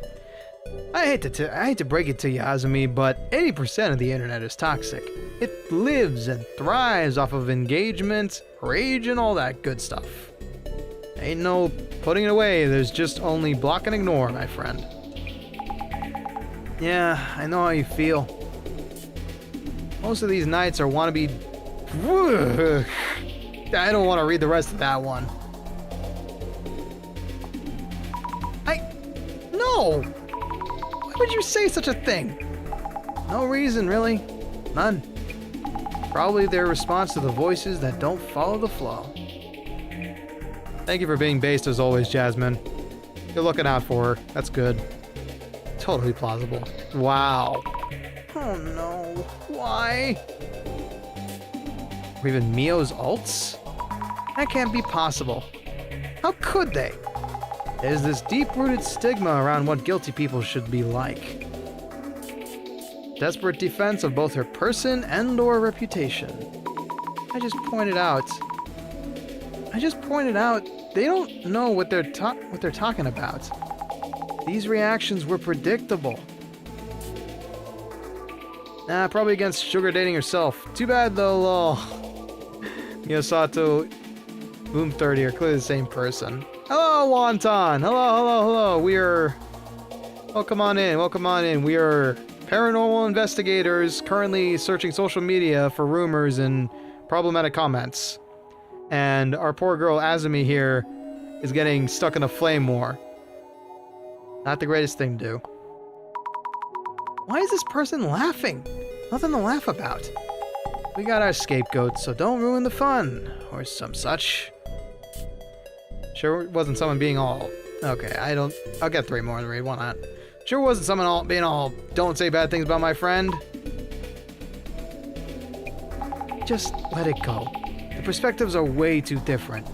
I hate to break it to you, Azumi, but 80% of the internet is toxic. It lives and thrives off of engagement, rage, and all that good stuff. Ain't no putting it away, there's just only block and ignore, my friend. Yeah, I know how you feel. Most of these nights are wannabe... I don't want to read the rest of that one. No! Why would you say such a thing? No reason, really. None. Probably their response to the voices that don't follow the flow. Thank you for being based as always, Jasmine. You're looking out for her. That's good. Totally plausible. Wow. Oh no. Why? Or even Mio's alts? That can't be possible. How could they? There's this deep-rooted stigma around what guilty people should be like. Desperate defense of both her person and/or reputation. I just pointed out they don't know what they're talking about. These reactions were predictable. Nah, probably against sugar dating herself. Too bad though, lol. Miyasato, Boom 30 are clearly the same person. Hello, Wonton! Hello! Welcome on in. We are paranormal investigators currently searching social media for rumors and problematic comments. And our poor girl Azumi here is getting stuck in a flame war. Not the greatest thing to do. Why is this person laughing? Nothing to laugh about. We got our scapegoat, so don't ruin the fun. Or some such. Sure it wasn't someone being all... Okay, I'll get 3 more to read, why not? Sure wasn't someone being all, don't say bad things about my friend. Just let it go. The perspectives are way too different.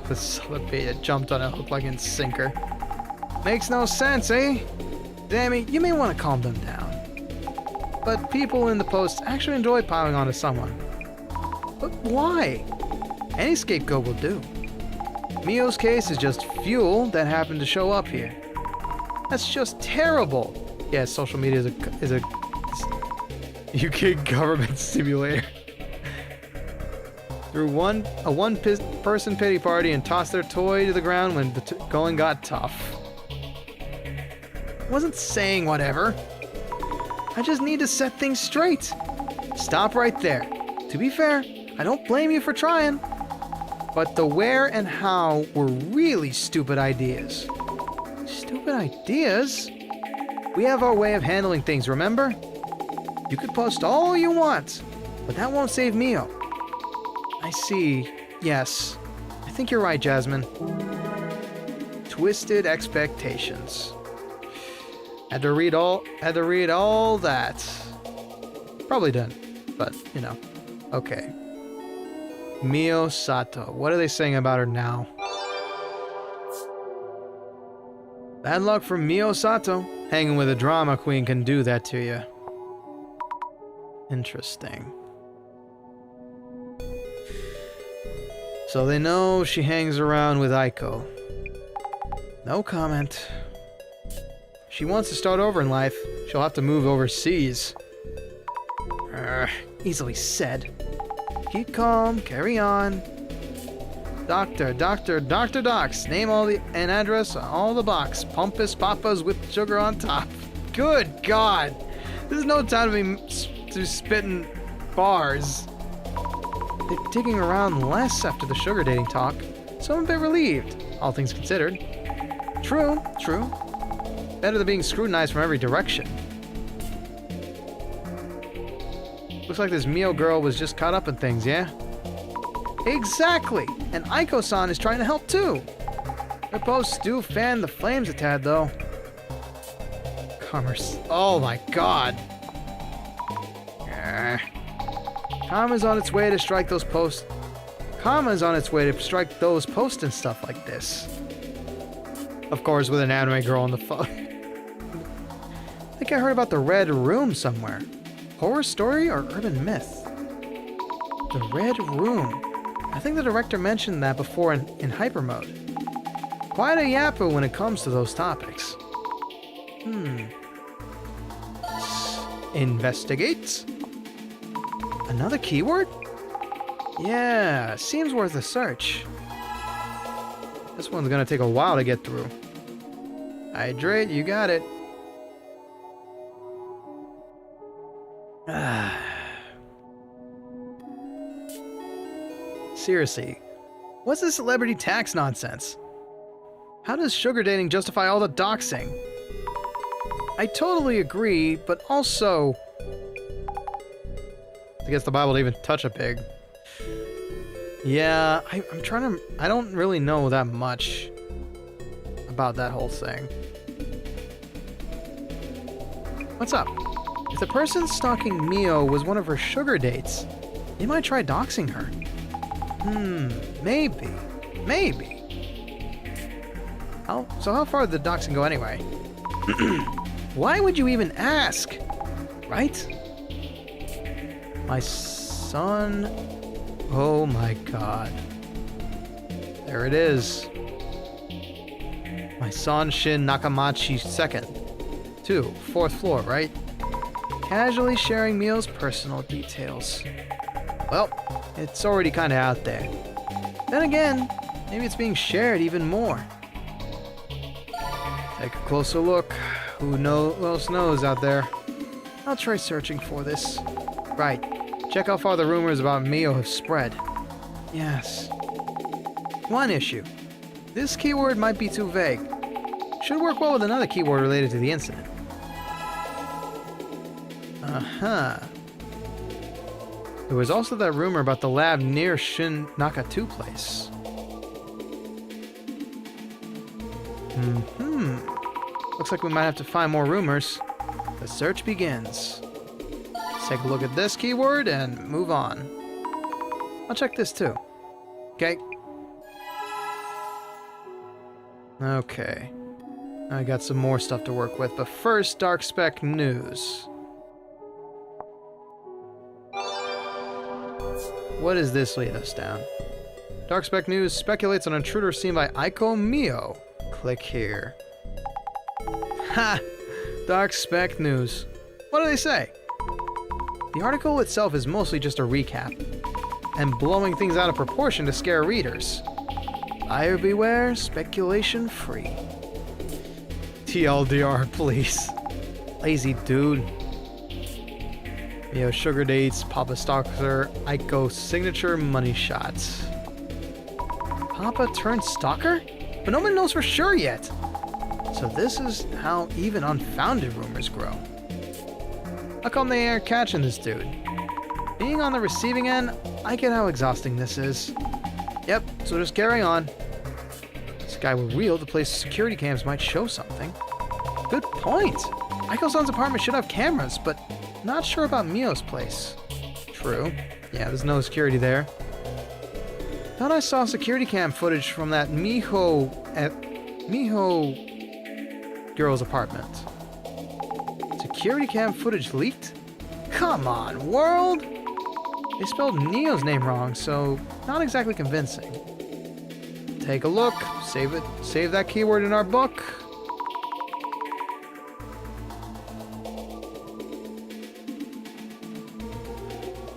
This other beta jumped on a hook like in Sinker. Makes no sense, eh? Dammy, you may want to calm them down. But people in the posts actually enjoy piling onto someone. But why? Any scapegoat will do. Mio's case is just fuel that happened to show up here. That's just terrible. Yes, social media is a UK government simulator. Threw a one-person pity party and tossed their toy to the ground when the going got tough. Wasn't saying whatever. I just need to set things straight. Stop right there. To be fair, I don't blame you for trying. But the where and how were really stupid ideas. Stupid ideas? We have our way of handling things, remember? You could post all you want, but that won't save Mio. I see. Yes. I think you're right, Jasmine. Twisted expectations. Had to read all that. Probably didn't, but you know. Okay. Mio Sato. What are they saying about her now? Bad luck for Mio Sato. Hanging with a drama queen can do that to you. Interesting. So they know she hangs around with Aiko. No comment. She wants to start over in life. She'll have to move overseas. Easily said. Keep calm, carry on. Dr. Docs. Name all the and address on all the box. Pompous papas with sugar on top. Good God. This is no time to be to spitting bars. They're digging around less after the sugar dating talk, so I'm a bit relieved, all things considered. True, true. Better than being scrutinized from every direction. Looks like this Mio girl was just caught up in things, yeah? Exactly! And Aiko-san is trying to help too! Their posts do fan the flames a tad, though. Commerce. Oh my god! Karma's on its way to strike those posts. Karma's on its way to strike those posts and stuff like this. Of course, with an anime girl on the phone. I think I heard about the Red Room somewhere. Horror story or urban myth? The Red Room. I think the director mentioned that before in hyper mode. Quite a yapper when it comes to those topics. Investigate? Another keyword? Yeah, seems worth a search. This one's gonna take a while to get through. Hydrate, you got it. Seriously, what's this celebrity tax nonsense? How does sugar dating justify all the doxing? I totally agree, but also... I guess the Bible to even touch a pig. Yeah, I'm trying to... I don't really know that much about that whole thing. What's up? If the person stalking Mio was one of her sugar dates, they might try doxing her. Maybe. Maybe. So how far did the doxing go anyway? Why would you even ask? Right? My son... Oh my god. There it is. My son Shin Nakamachi II. 2, 4th floor, right? Casually sharing Mio's personal details. Well, it's already kinda out there. Then again, maybe it's being shared even more. Take a closer look. Who else knows out there? I'll try searching for this. Right. Check how far the rumors about Mio have spread. Yes. One issue. This keyword might be too vague. Should work well with another keyword related to the incident. There was also that rumor about the lab near Shin Nakatu place. Looks like we might have to find more rumors. The search begins. Let's take a look at this keyword and move on. I'll check this too. Okay. Okay. I got some more stuff to work with, but first, Dark Spec News. What does this lead us down? Dark Spec News speculates on an intruder seen by Aiko Mio. Click here. Ha! Dark Spec News. What do they say? The article itself is mostly just a recap, and blowing things out of proportion to scare readers. Buyer beware, speculation free. TLDR, please. Lazy dude. Mio sugar dates, Papa Stalker, Aiko signature money shots. Papa turned stalker? But no one knows for sure yet. So this is how even unfounded rumors grow. How come they aren't catching this dude? Being on the receiving end, I get how exhausting this is. Yep, so just carry on. This guy were real, the place's security cams might show something. Good point. Aiko-san's apartment should have cameras, but not sure about Mio's place. True. Yeah, there's no security there. Thought I saw security cam footage from that Miho girl's apartment. Security cam footage leaked? Come on, world! They spelled Neo's name wrong, so not exactly convincing. Take a look, save it, save that keyword in our book.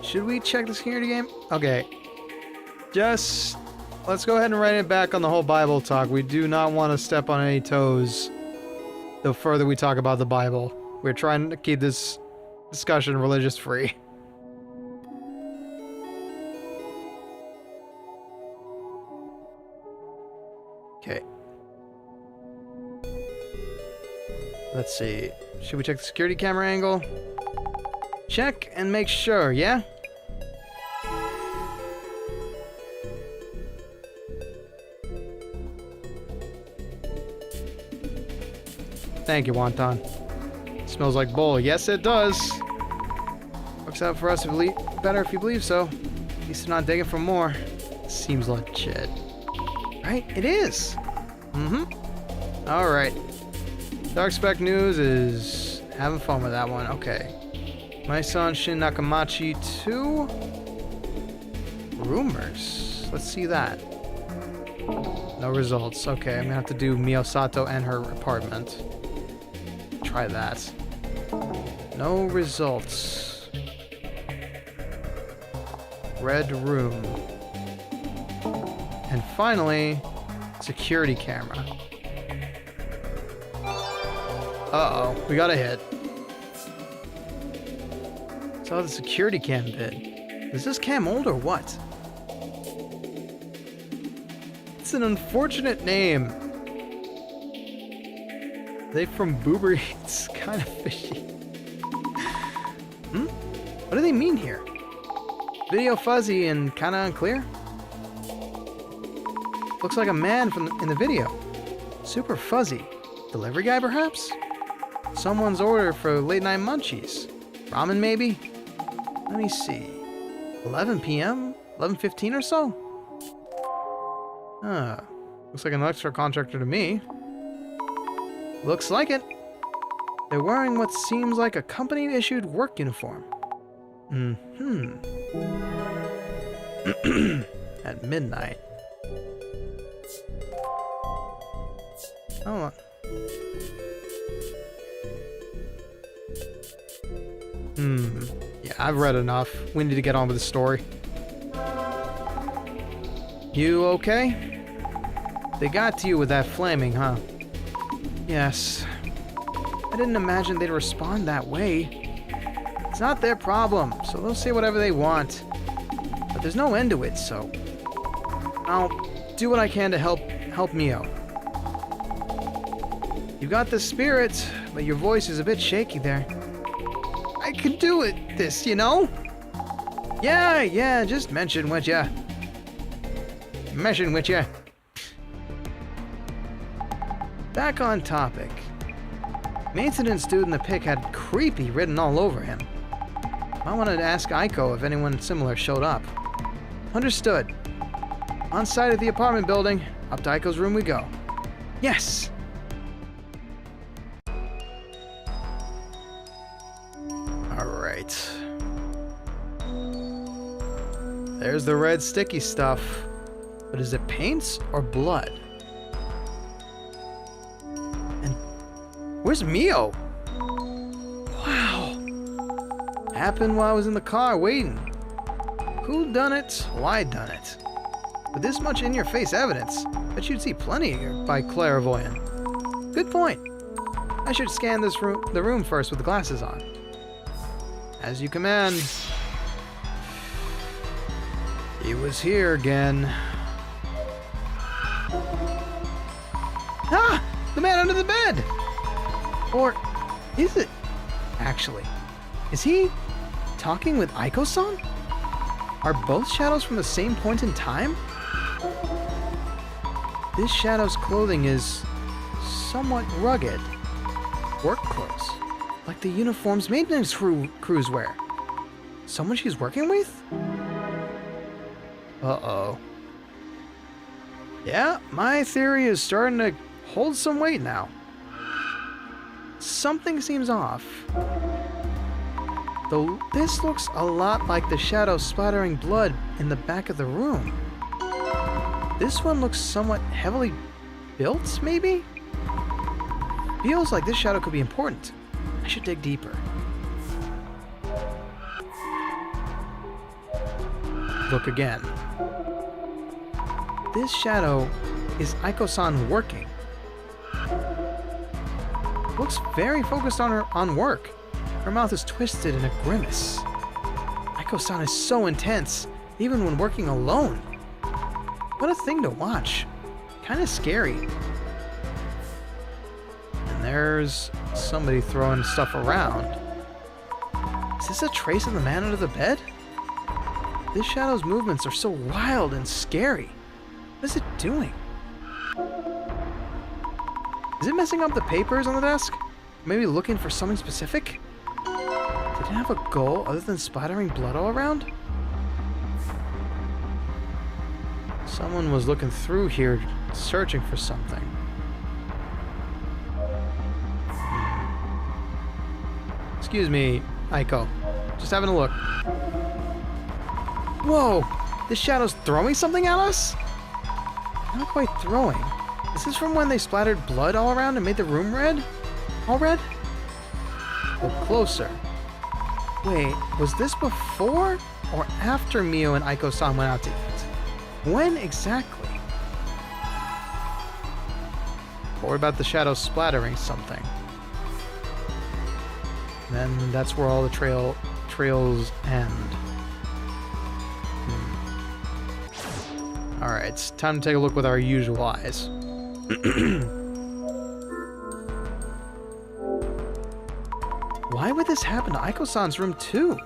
Should we check the security game? Okay. Just, let's go ahead and write it back on the whole Bible talk. We do not want to step on any toes the further we talk about the Bible. We're trying to keep this discussion religious free. Okay. Let's see. Should we check the security camera angle? Check and make sure, yeah? Thank you, Wonton. Smells like bull. Yes, it does. Works out for us better if you believe so. At least they're not digging for more. Seems legit. Right? It is. Mm-hmm. Alright. Dark Spec News is having fun with that one. Okay. My son Shin Nakamachi 2. Rumors. Let's see that. No results. Okay, I'm gonna have to do Miyosato and her apartment. Try that. No results. Red room. And finally, security camera. Uh-oh, we got a hit. Saw the security cam bid. Is this cam old or what? It's an unfortunate name. They from Boobery? It's kind of fishy. What do they mean here? Video fuzzy and kind of unclear? Looks like a man in the video. Super fuzzy. Delivery guy, perhaps? Someone's order for late night munchies. Ramen, maybe? Let me see. 11 p.m.? 11:15 or so? Huh. Looks like an extra contractor to me. Looks like it. They're wearing what seems like a company-issued work uniform. At midnight. Oh. Yeah, I've read enough. We need to get on with the story. You okay? They got to you with that flaming, huh? Yes. I didn't imagine they'd respond that way. It's not their problem, so they'll say whatever they want. But there's no end to it, so I'll do what I can to help Mio. You got the spirit, but your voice is a bit shaky there. I can do this, you know? Yeah, just mention with ya. Back on topic. Maintenance dude in the pic had creepy written all over him. I wanted to ask Aiko if anyone similar showed up. Understood. On site at the apartment building, up to Aiko's room we go. Yes! Alright. There's the red sticky stuff. But is it paints or blood? And where's Mio? Wow. Happened while I was in the car waiting. Who done it? Why done it? With this much in-your-face evidence, bet you'd see plenty by clairvoyant. Good point. I should scan the room first with the glasses on. As you command. He was here again. Ah! The man under the bed! Or is it? Actually, is he talking with Aiko-san? Are both shadows from the same point in time? This shadow's clothing is somewhat rugged. Work clothes, like the uniforms maintenance crews wear. Someone she's working with? Uh-oh. Yeah, my theory is starting to hold some weight now. Something seems off. Though this looks a lot like the shadow splattering blood in the back of the room. This one looks somewhat heavily built, maybe? Feels like this shadow could be important. I should dig deeper. Look again. This shadow is Aiko-san working. Looks very focused on work. Her mouth is twisted in a grimace. Aiko-san is so intense, even when working alone. What a thing to watch. Kinda scary. And there's somebody throwing stuff around. Is this a trace of the man under the bed? This shadow's movements are so wild and scary. What is it doing? Is it messing up the papers on the desk? Maybe looking for something specific? Did it have a goal other than splattering blood all around? Someone was looking through here, searching for something. Excuse me, Aiko. Just having a look. Whoa! This shadow's throwing something at us? Not quite throwing. Is this from when they splattered blood all around and made the room red? All red? Look closer. Wait, was this before or after Mio and Aiko-san went out to eat? When exactly? Or about the shadow splattering something? Then that's where all the trails end. Alright, it's time to take a look with our usual eyes. Why would this happen to Aiko-san's room too?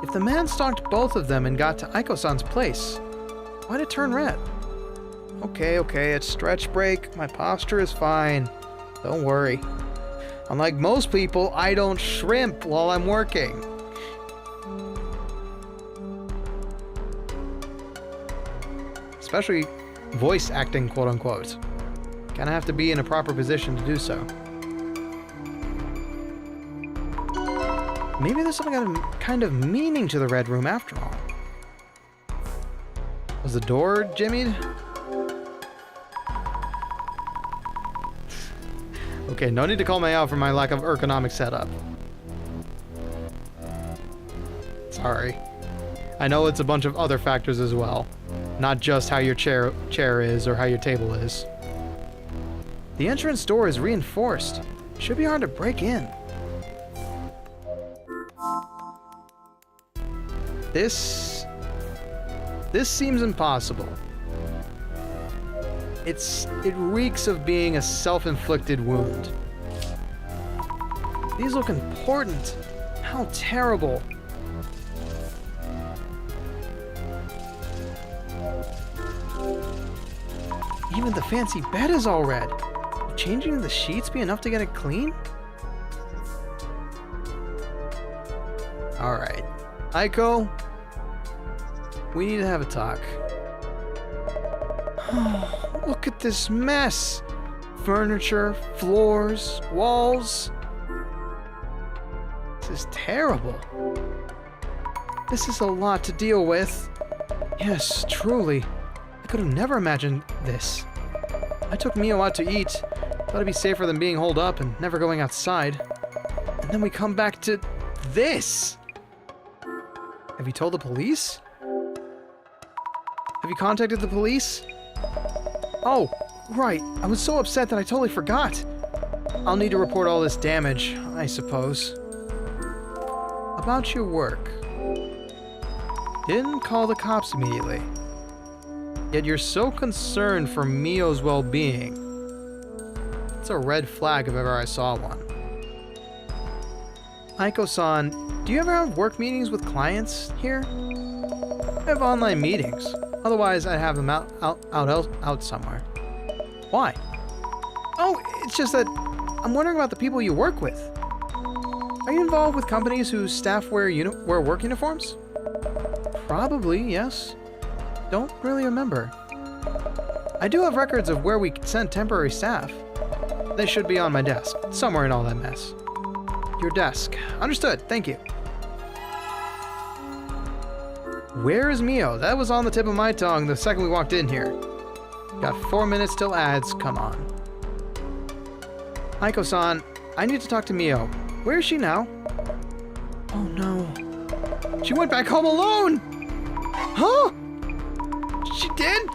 If the man stalked both of them and got to Aiko-san's place, why'd it turn red? Okay, it's stretch break. My posture is fine. Don't worry. Unlike most people, I don't shrimp while I'm working. Especially voice acting, quote unquote. Kinda have to be in a proper position to do so. Maybe there's some kind of meaning to the red room after all. Was the door jimmied? Okay, no need to call me out for my lack of ergonomic setup. Sorry. I know it's a bunch of other factors as well. Not just how your chair is or how your table is. The entrance door is reinforced. Should be hard to break in. This seems impossible. It reeks of being a self-inflicted wound. These look important. How terrible. Even the fancy bed is all red. Would changing the sheets be enough to get it clean? Alright. Aiko, we need to have a talk. Look at this mess. Furniture, floors, walls. This is terrible. This is a lot to deal with. Yes, truly. I could have never imagined this. I took Mio out to eat. Thought it'd be safer than being holed up and never going outside. And then we come back to this. Have you told the police? Have you contacted the police? Oh, right. I was so upset that I totally forgot. I'll need to report all this damage, I suppose. About your work. Didn't call the cops immediately. Yet you're so concerned for Mio's well-being. It's a red flag if ever I saw one. Aiko-san, do you ever have work meetings with clients here? I have online meetings. Otherwise, I'd have them out somewhere. Why? Oh, it's just that I'm wondering about the people you work with. Are you involved with companies whose staff wear work uniforms? Probably, yes. Don't really remember. I do have records of where we sent temporary staff. They should be on my desk, somewhere in all that mess. Your desk. Understood, thank you. Where is Mio? That was on the tip of my tongue the second we walked in here. Got 4 minutes till ads, come on. Aiko-san, I need to talk to Mio. Where is she now? Oh no. She went back home alone! Huh? She did?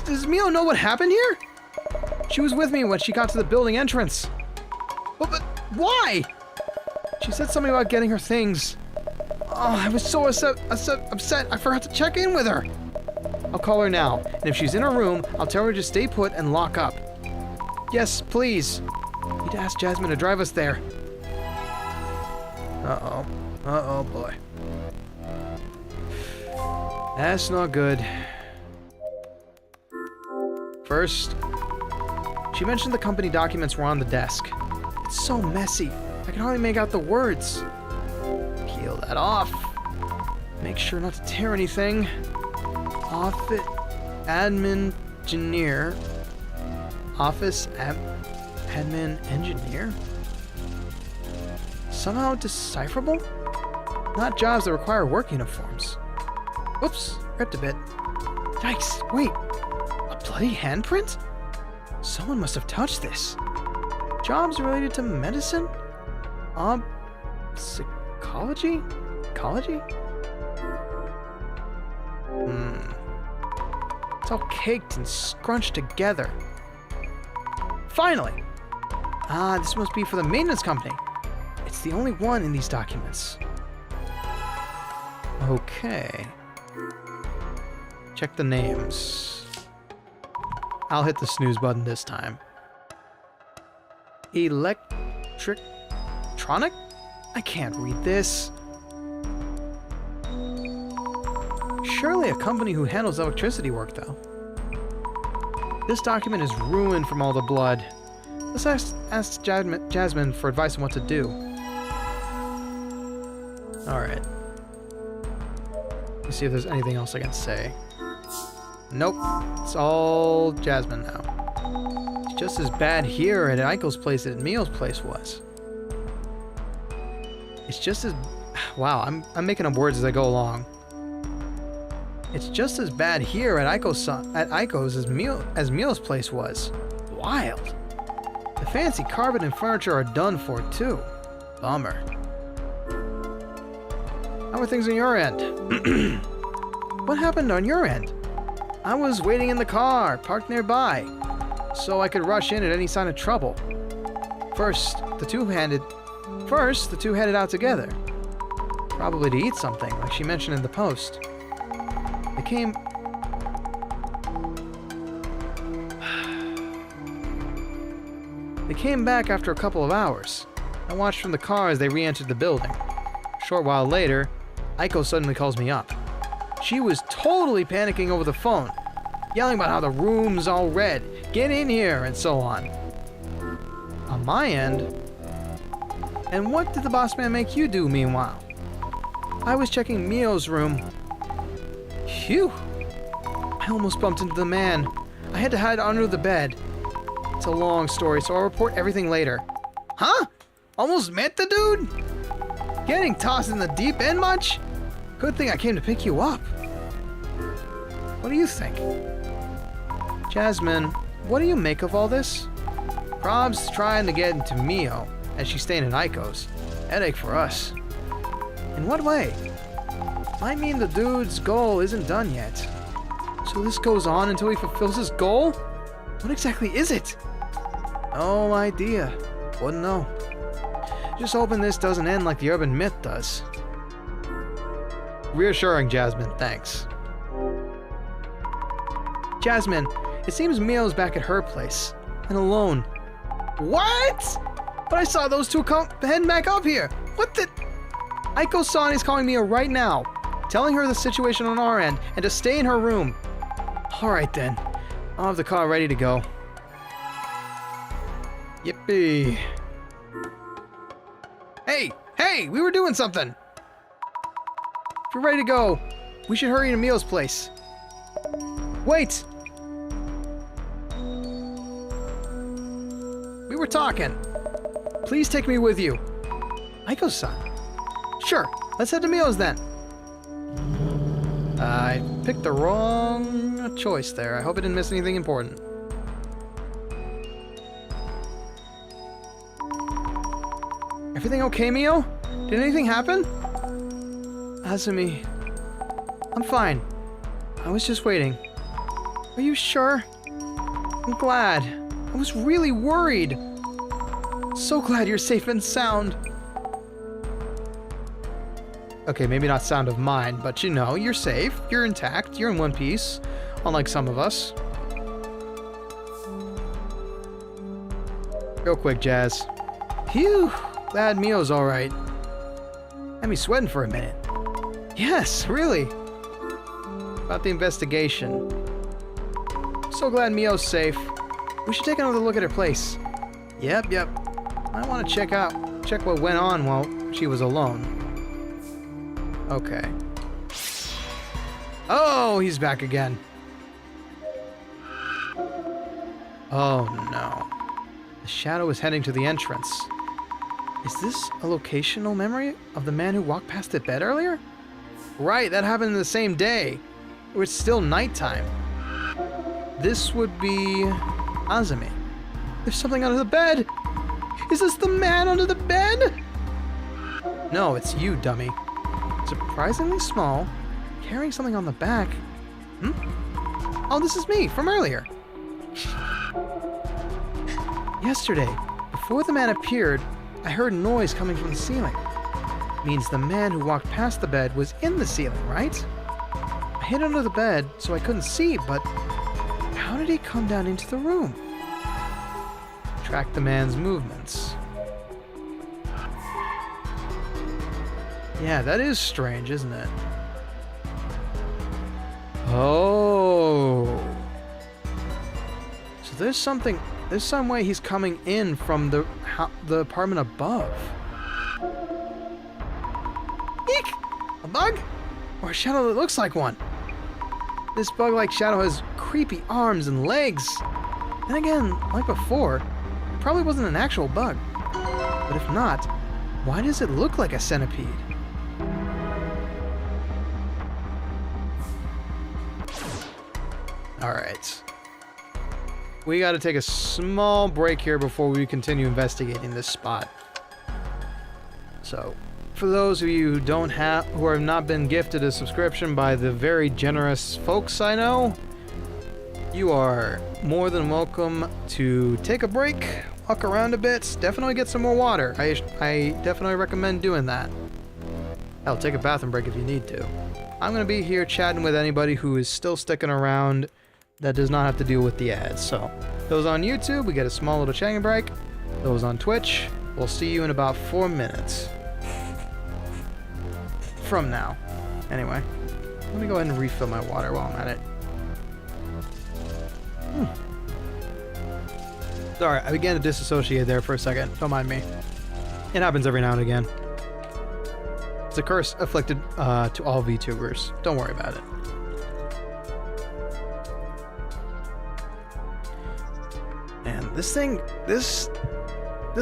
Does Mio know what happened here? She was with me when she got to the building entrance. But why? She said something about getting her things. Oh, I was so upset. I forgot to check in with her. I'll call her now, and if she's in her room, I'll tell her to stay put and lock up. Yes, please. Need to ask Jasmine to drive us there. Uh-oh. Uh-oh, boy. That's not good. First, she mentioned the company documents were on the desk. It's so messy. I can hardly make out the words. Peel that off. Make sure not to tear anything. Office admin engineer. Office admin engineer? Somehow decipherable? Not jobs that require work uniforms. Whoops, ripped a bit. Yikes, wait. A bloody handprint? Someone must have touched this. Jobs related to medicine? Psychology? Ecology? It's all caked and scrunched together. Finally! Ah, this must be for the maintenance company. It's the only one in these documents. Okay. Check the names. I'll hit the snooze button this time. Electronic? I can't read this. Surely a company who handles electricity work, though. This document is ruined from all the blood. Let's ask Jasmine for advice on what to do. Alright. Let's see if there's anything else I can say. Nope. It's all Jasmine now. It's just as bad here at Eiko's place as Mio's place was. It's just as... Wow, I'm making up words as I go along. It's just as bad here at Eiko's as Mio's place was. Wild. The fancy carpet and furniture are done for, too. Bummer. How are things on your end? What happened on your end? I was waiting in the car, parked nearby, so I could rush in at any sign of trouble. First, the two headed out together. Probably to eat something, like she mentioned in the post. They came back after a couple of hours. I watched from the car as they re-entered the building. A short while later, Eiko suddenly calls me up. She was totally panicking over the phone, yelling about how the room's all red, get in here, and so on. On my end, and what did the boss man make you do meanwhile? I was checking Mio's room. Phew! I almost bumped into the man. I had to hide under the bed. It's a long story, so I'll report everything later. Huh? Almost met the dude? Getting tossed in the deep end much? Good thing I came to pick you up. What do you think? Jasmine, what do you make of all this? Prob's trying to get into Mio, and she's staying in Eiko's. Headache for us. In what way? Might mean the dude's goal isn't done yet. So this goes on until he fulfills his goal? What exactly is it? No idea. Wouldn't know. Just hoping this doesn't end like the urban myth does. Reassuring, Jasmine, thanks. Jasmine, it seems Mio's back at her place. And alone. What? But I saw those two heading back up here. What the... Eiko-san is calling Mio right now, telling her the situation on our end, and to stay in her room. Alright then. I'll have the car ready to go. Yippee. Hey, we were doing something. If you're ready to go, we should hurry to Mio's place. Wait! We were talking. Please take me with you. Eiko-san. Sure, let's head to Mio's then. I picked the wrong choice there. I hope I didn't miss anything important. Everything okay, Mio? Did anything happen? Azumi... I'm fine. I was just waiting. Are you sure? I'm glad. I was really worried. So glad you're safe and sound. Okay, maybe not sound of mine, but you know, you're safe, you're intact, you're in one piece, unlike some of us. Real quick, Jazz. Phew, glad Mio's alright. Had me sweating for a minute. Yes, really. About the investigation. So glad Mio's safe. We should take another look at her place. Yep. I want to check what went on while she was alone. Okay. Oh, he's back again. Oh no. The shadow is heading to the entrance. Is this a locational memory of the man who walked past the bed earlier? Right, that happened in the same day. It was still nighttime. This would be Azumi. There's something under the bed. Is this the man under the bed? No, it's you, dummy. Surprisingly small, carrying something on the back. Oh, this is me from earlier. Yesterday, before the man appeared, I heard noise coming from the ceiling. Means the man who walked past the bed was in the ceiling, right? I hid under the bed so I couldn't see, but how did he come down into the room? Track the man's movements. Yeah, that is strange, isn't it? Oh. So there's some way he's coming in from the apartment above. Eek! A bug? Or a shadow that looks like one. This bug-like shadow has creepy arms and legs. Then again, like before, it probably wasn't an actual bug. But if not, why does it look like a centipede? Alright. We gotta take a small break here before we continue investigating this spot. So, for those of you who have not been gifted a subscription by the very generous folks I know, you are more than welcome to take a break, walk around a bit, definitely get some more water. I definitely recommend doing that. Hell, take a bathroom break if you need to. I'm gonna be here chatting with anybody who is still sticking around that does not have to deal with the ads. So, those on YouTube, we get a small little chatting break. Those on Twitch, we'll see you in about 4 minutes. From now. Anyway, let me go ahead and refill my water while I'm at it. Sorry, I began to disassociate there for a second. Don't mind me. It happens every now and again. It's a curse afflicted to all VTubers. Don't worry about it. And this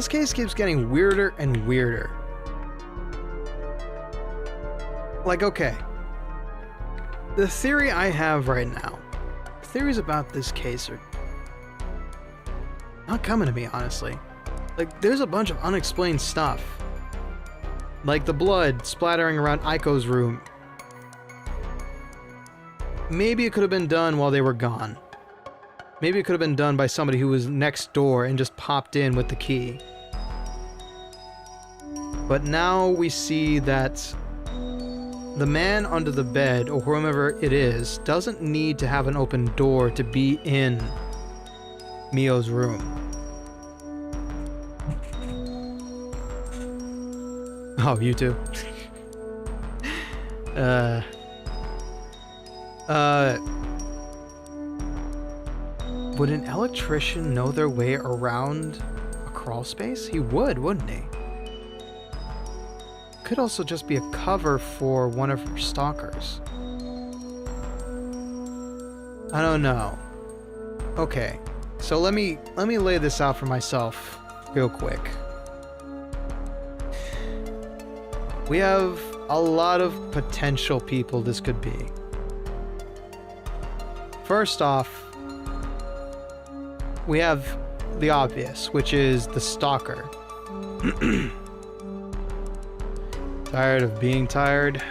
case keeps getting weirder and weirder. Like, okay. The theory I have right now, theories about this case are not coming to me, honestly. Like, there's a bunch of unexplained stuff. Like the blood splattering around Aiko's room. Maybe it could have been done while they were gone. Maybe it could have been done by somebody who was next door and just popped in with the key. But now we see that the man under the bed, or whomever it is, doesn't need to have an open door to be in Mio's room. Oh, you too. Would an electrician know their way around a crawl space? He would, wouldn't he? Could also just be a cover for one of her stalkers. I don't know. Okay, so let me lay this out for myself real quick. We have a lot of potential people this could be. First off, we have the obvious, which is the stalker. Tired of being tired?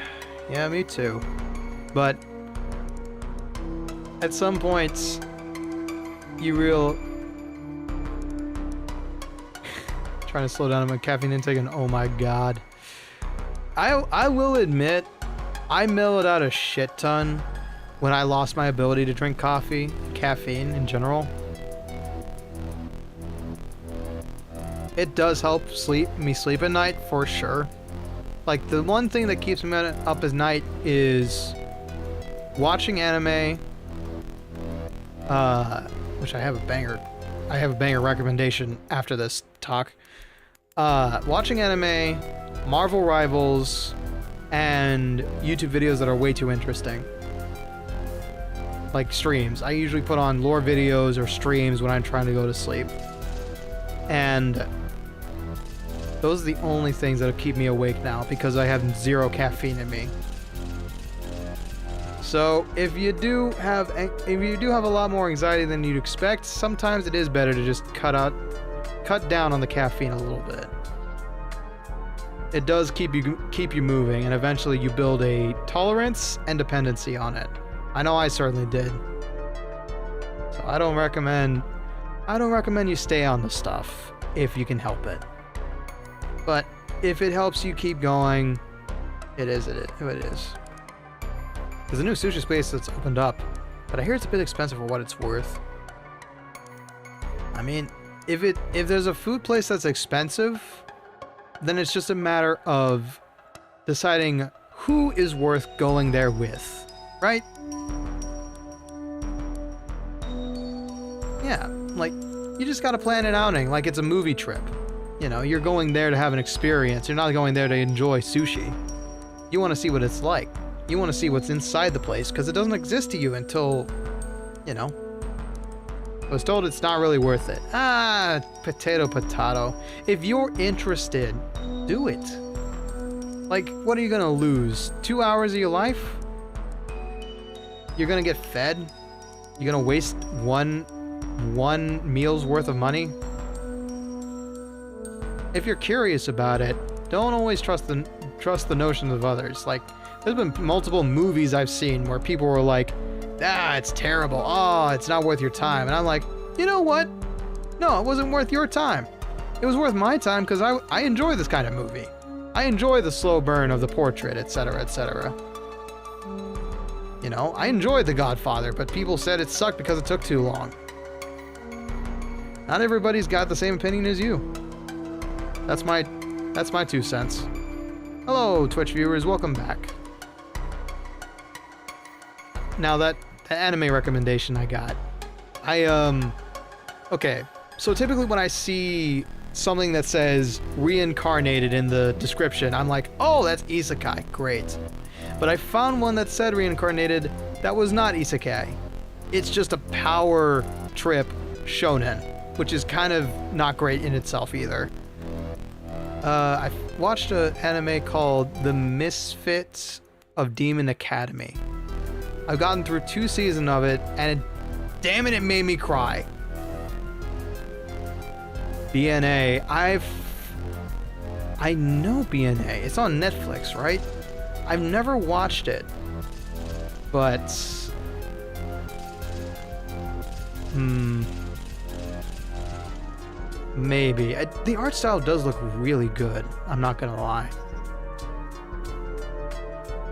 Yeah, me too. But at some points, trying to slow down on my caffeine intake, and oh my god. I will admit, I mellowed out a shit ton when I lost my ability to drink coffee, caffeine in general. It does help me sleep at night for sure. Like, the one thing that keeps me up at night is watching anime, which I have a banger recommendation after this talk. Watching anime, Marvel Rivals, and YouTube videos that are way too interesting. Like streams. I usually put on lore videos or streams when I'm trying to go to sleep. And those are the only things that'll keep me awake now because I have zero caffeine in me. So if you do have a lot more anxiety than you'd expect, sometimes it is better to just cut down on the caffeine a little bit. It does keep you moving, and eventually you build a tolerance and dependency on it. I know I certainly did. So I don't recommend you stay on the stuff if you can help it. But if it helps you keep going, it is. There's a new sushi space that's opened up, but I hear it's a bit expensive for what it's worth. I mean, if there's a food place that's expensive, then it's just a matter of deciding who is worth going there with, right? Yeah, like, you just gotta plan an outing like it's a movie trip. You know, you're going there to have an experience. You're not going there to enjoy sushi. You want to see what it's like. You want to see what's inside the place, because it doesn't exist to you until, you know, I was told it's not really worth it. Potato. If you're interested, do it. Like, what are you gonna lose? 2 hours of your life? You're gonna get fed? You're gonna waste one meal's worth of money? If you're curious about it, don't always trust the notions of others. Like, there's been multiple movies I've seen where people were like, it's terrible. Oh, it's not worth your time. And I'm like, you know what? No, it wasn't worth your time. It was worth my time because I enjoy this kind of movie. I enjoy the slow burn of the portrait, etc., etc. You know, I enjoyed The Godfather, but people said it sucked because it took too long. Not everybody's got the same opinion as you. That's my 2 cents. Hello, Twitch viewers, welcome back. Now that anime recommendation I got, okay, so typically when I see something that says reincarnated in the description, I'm like, oh, that's isekai, great. But I found one that said reincarnated that was not isekai. It's just a power trip shonen, which is kind of not great in itself either. I watched an anime called The Misfits of Demon Academy. I've gotten through 2 seasons of it, and damn it, it made me cry. BNA, I know BNA. It's on Netflix, right? I've never watched it, but maybe. The art style does look really good, I'm not gonna lie.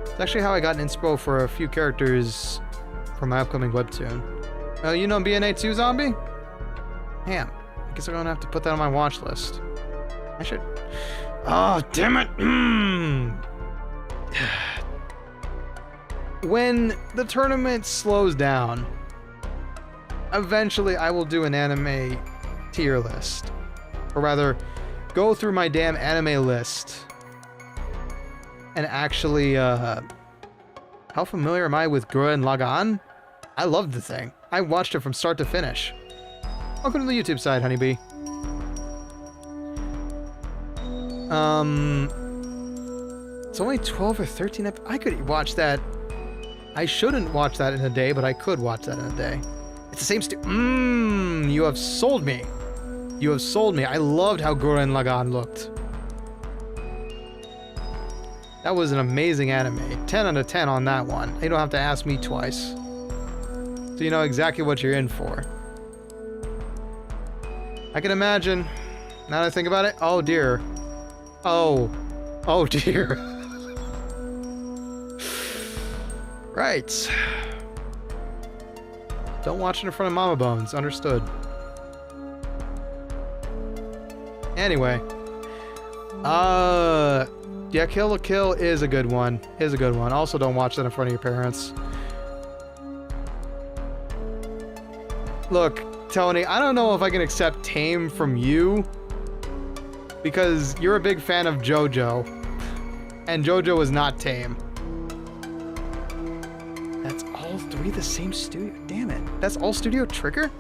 It's actually how I got an inspo for a few characters for my upcoming webtoon. Oh, you know BNA 2 Zombie? Damn, I guess I'm gonna have to put that on my watch list. I should... Oh, damn it! When the tournament slows down, eventually I will do an anime tier list. Or rather, go through my damn anime list and actually, how familiar am I with Gurren Lagann? I loved the thing. I watched it from start to finish. Welcome to the YouTube side, HoneyBee. It's only 12 or 13 I could watch that. I shouldn't watch that in a day, but I could watch that in a day. It's the same you have sold me. You have sold me. I loved how Gurren Lagann looked. That was an amazing anime. 10 out of 10 on that one. You don't have to ask me twice. So you know exactly what you're in for. I can imagine. Now that I think about it, oh dear. Oh dear. Right. Don't watch it in front of Mama Bones. Understood. Anyway. Yeah, Kill la Kill is a good one. Is a good one. Also, don't watch that in front of your parents. Look, Tony, I don't know if I can accept tame from you. Because you're a big fan of JoJo. And JoJo is not tame. That's all three the same studio. Damn it. That's all Studio Trigger?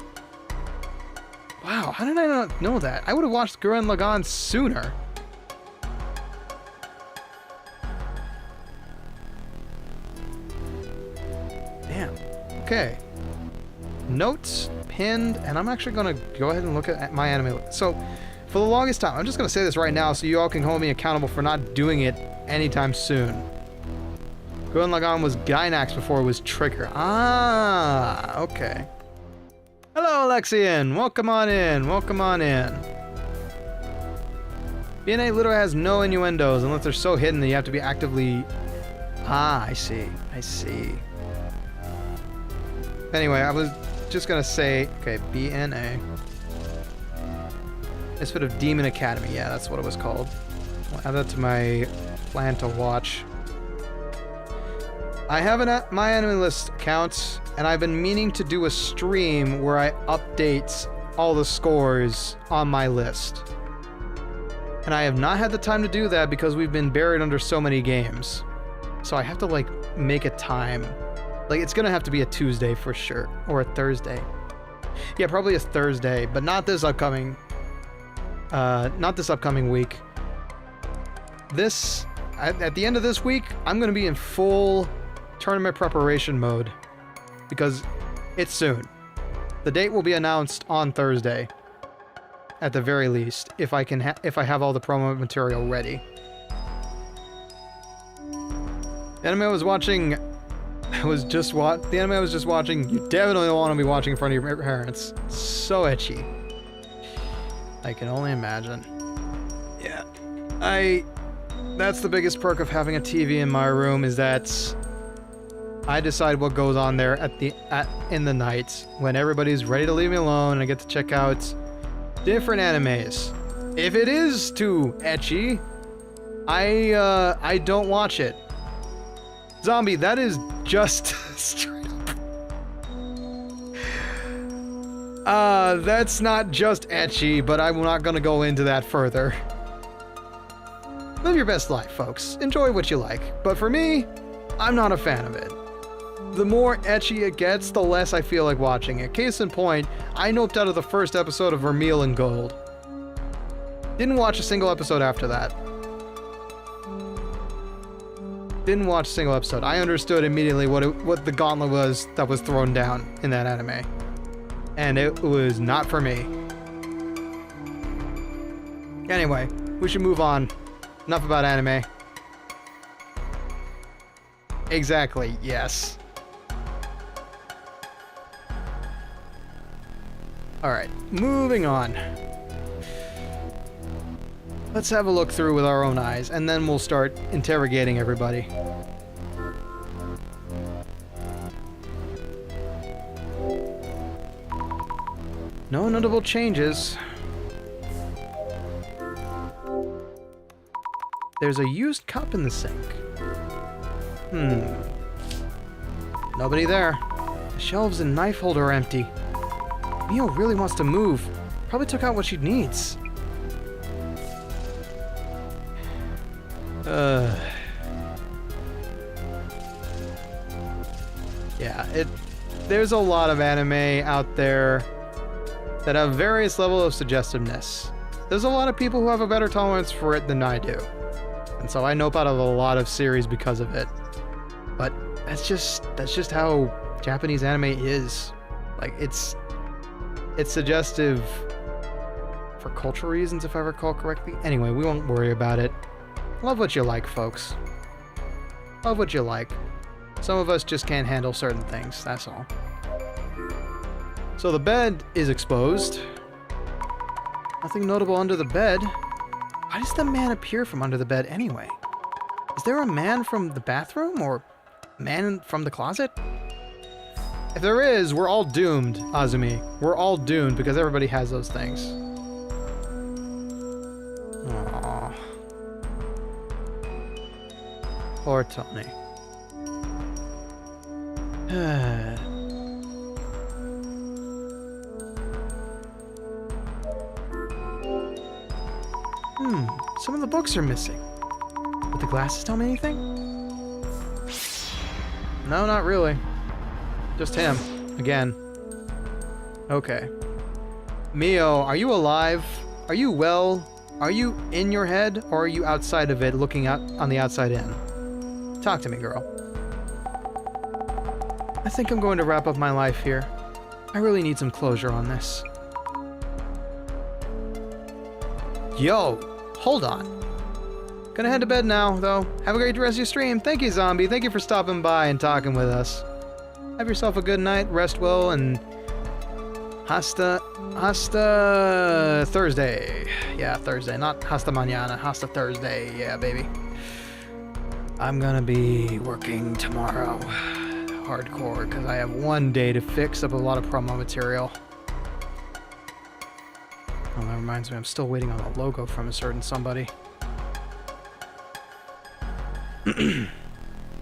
Wow, how did I not know that? I would have watched Gurren Lagann sooner. Damn. Okay. Notes, pinned, and I'm actually going to go ahead and look at my anime. So, for the longest time, I'm just going to say this right now so you all can hold me accountable for not doing it anytime soon. Gurren Lagann was Gainax before it was Trigger. Ah, okay. Hello, Alexian. Welcome on in. Welcome on in. BNA literally has no innuendos unless they're so hidden that you have to be actively... Ah, I see. I see. Anyway, I was just going to say... Okay, BNA. Misfit of Demon Academy. Yeah, that's what it was called. I'll add that to my plan to watch. I have an My Anime List account, and I've been meaning to do a stream where I update all the scores on my list. And I have not had the time to do that because we've been buried under so many games. So I have to, like, make a time. Like, it's gonna have to be a Tuesday for sure, or a Thursday. Yeah, probably a Thursday, but not this upcoming... not this upcoming week. This... At the end of this week, I'm gonna be in full... tournament preparation mode because it's soon. The date will be announced on Thursday at the very least if I can if I have all the promo material ready. The anime I was watching the anime I was just watching, you definitely don't want to be watching in front of your parents. So ecchi. I can only imagine. Yeah. That's the biggest perk of having a TV in my room is that I decide what goes on there in the night when everybody's ready to leave me alone and I get to check out different animes. If it is too ecchi, I don't watch it. Zombie, that is just straight up. That's not just ecchi, but I'm not gonna go into that further. Live your best life, folks. Enjoy what you like. But for me, I'm not a fan of it. The more ecchi it gets, the less I feel like watching it. Case in point, I noped out of the first episode of Vermeil and Gold. Didn't watch a single episode after that. Didn't watch a single episode. I understood immediately what the gauntlet was that was thrown down in that anime. And it was not for me. Anyway, we should move on. Enough about anime. Exactly, yes. Alright, moving on. Let's have a look through with our own eyes, and then we'll start interrogating everybody. No notable changes. There's a used cup in the sink. Nobody there. The shelves and knife holder are empty. Mio really wants to move. Probably took out what she needs. Yeah, there's a lot of anime out there that have various levels of suggestiveness. There's a lot of people who have a better tolerance for it than I do. And so I nope out of a lot of series because of it. But that's just how Japanese anime is. Like, it's suggestive for cultural reasons, if I recall correctly. Anyway, we won't worry about it. Love what you like, folks. Love what you like. Some of us just can't handle certain things, that's all. So the bed is exposed. Nothing notable under the bed. Why does the man appear from under the bed anyway? Is there a man from the bathroom, or man from the closet? If there is, we're all doomed, Azumi. We're all doomed because everybody has those things. Aww. Poor Tony. Some of the books are missing. But the glasses tell me anything? No, not really. Just him. Again. Okay. Mio, are you alive? Are you well? Are you in your head, or are you outside of it looking out on the outside in? Talk to me, girl. I think I'm going to wrap up my life here. I really need some closure on this. Yo, hold on. Gonna head to bed now, though. Have a great rest of your stream. Thank you, Zombie. Thank you for stopping by and talking with us. Have yourself a good night, rest well, and hasta Thursday. Yeah, Thursday, not hasta mañana, hasta Thursday. Yeah, baby. I'm gonna be working tomorrow. Hardcore, because I have one day to fix up a lot of promo material. Oh, that reminds me, I'm still waiting on a logo from a certain somebody.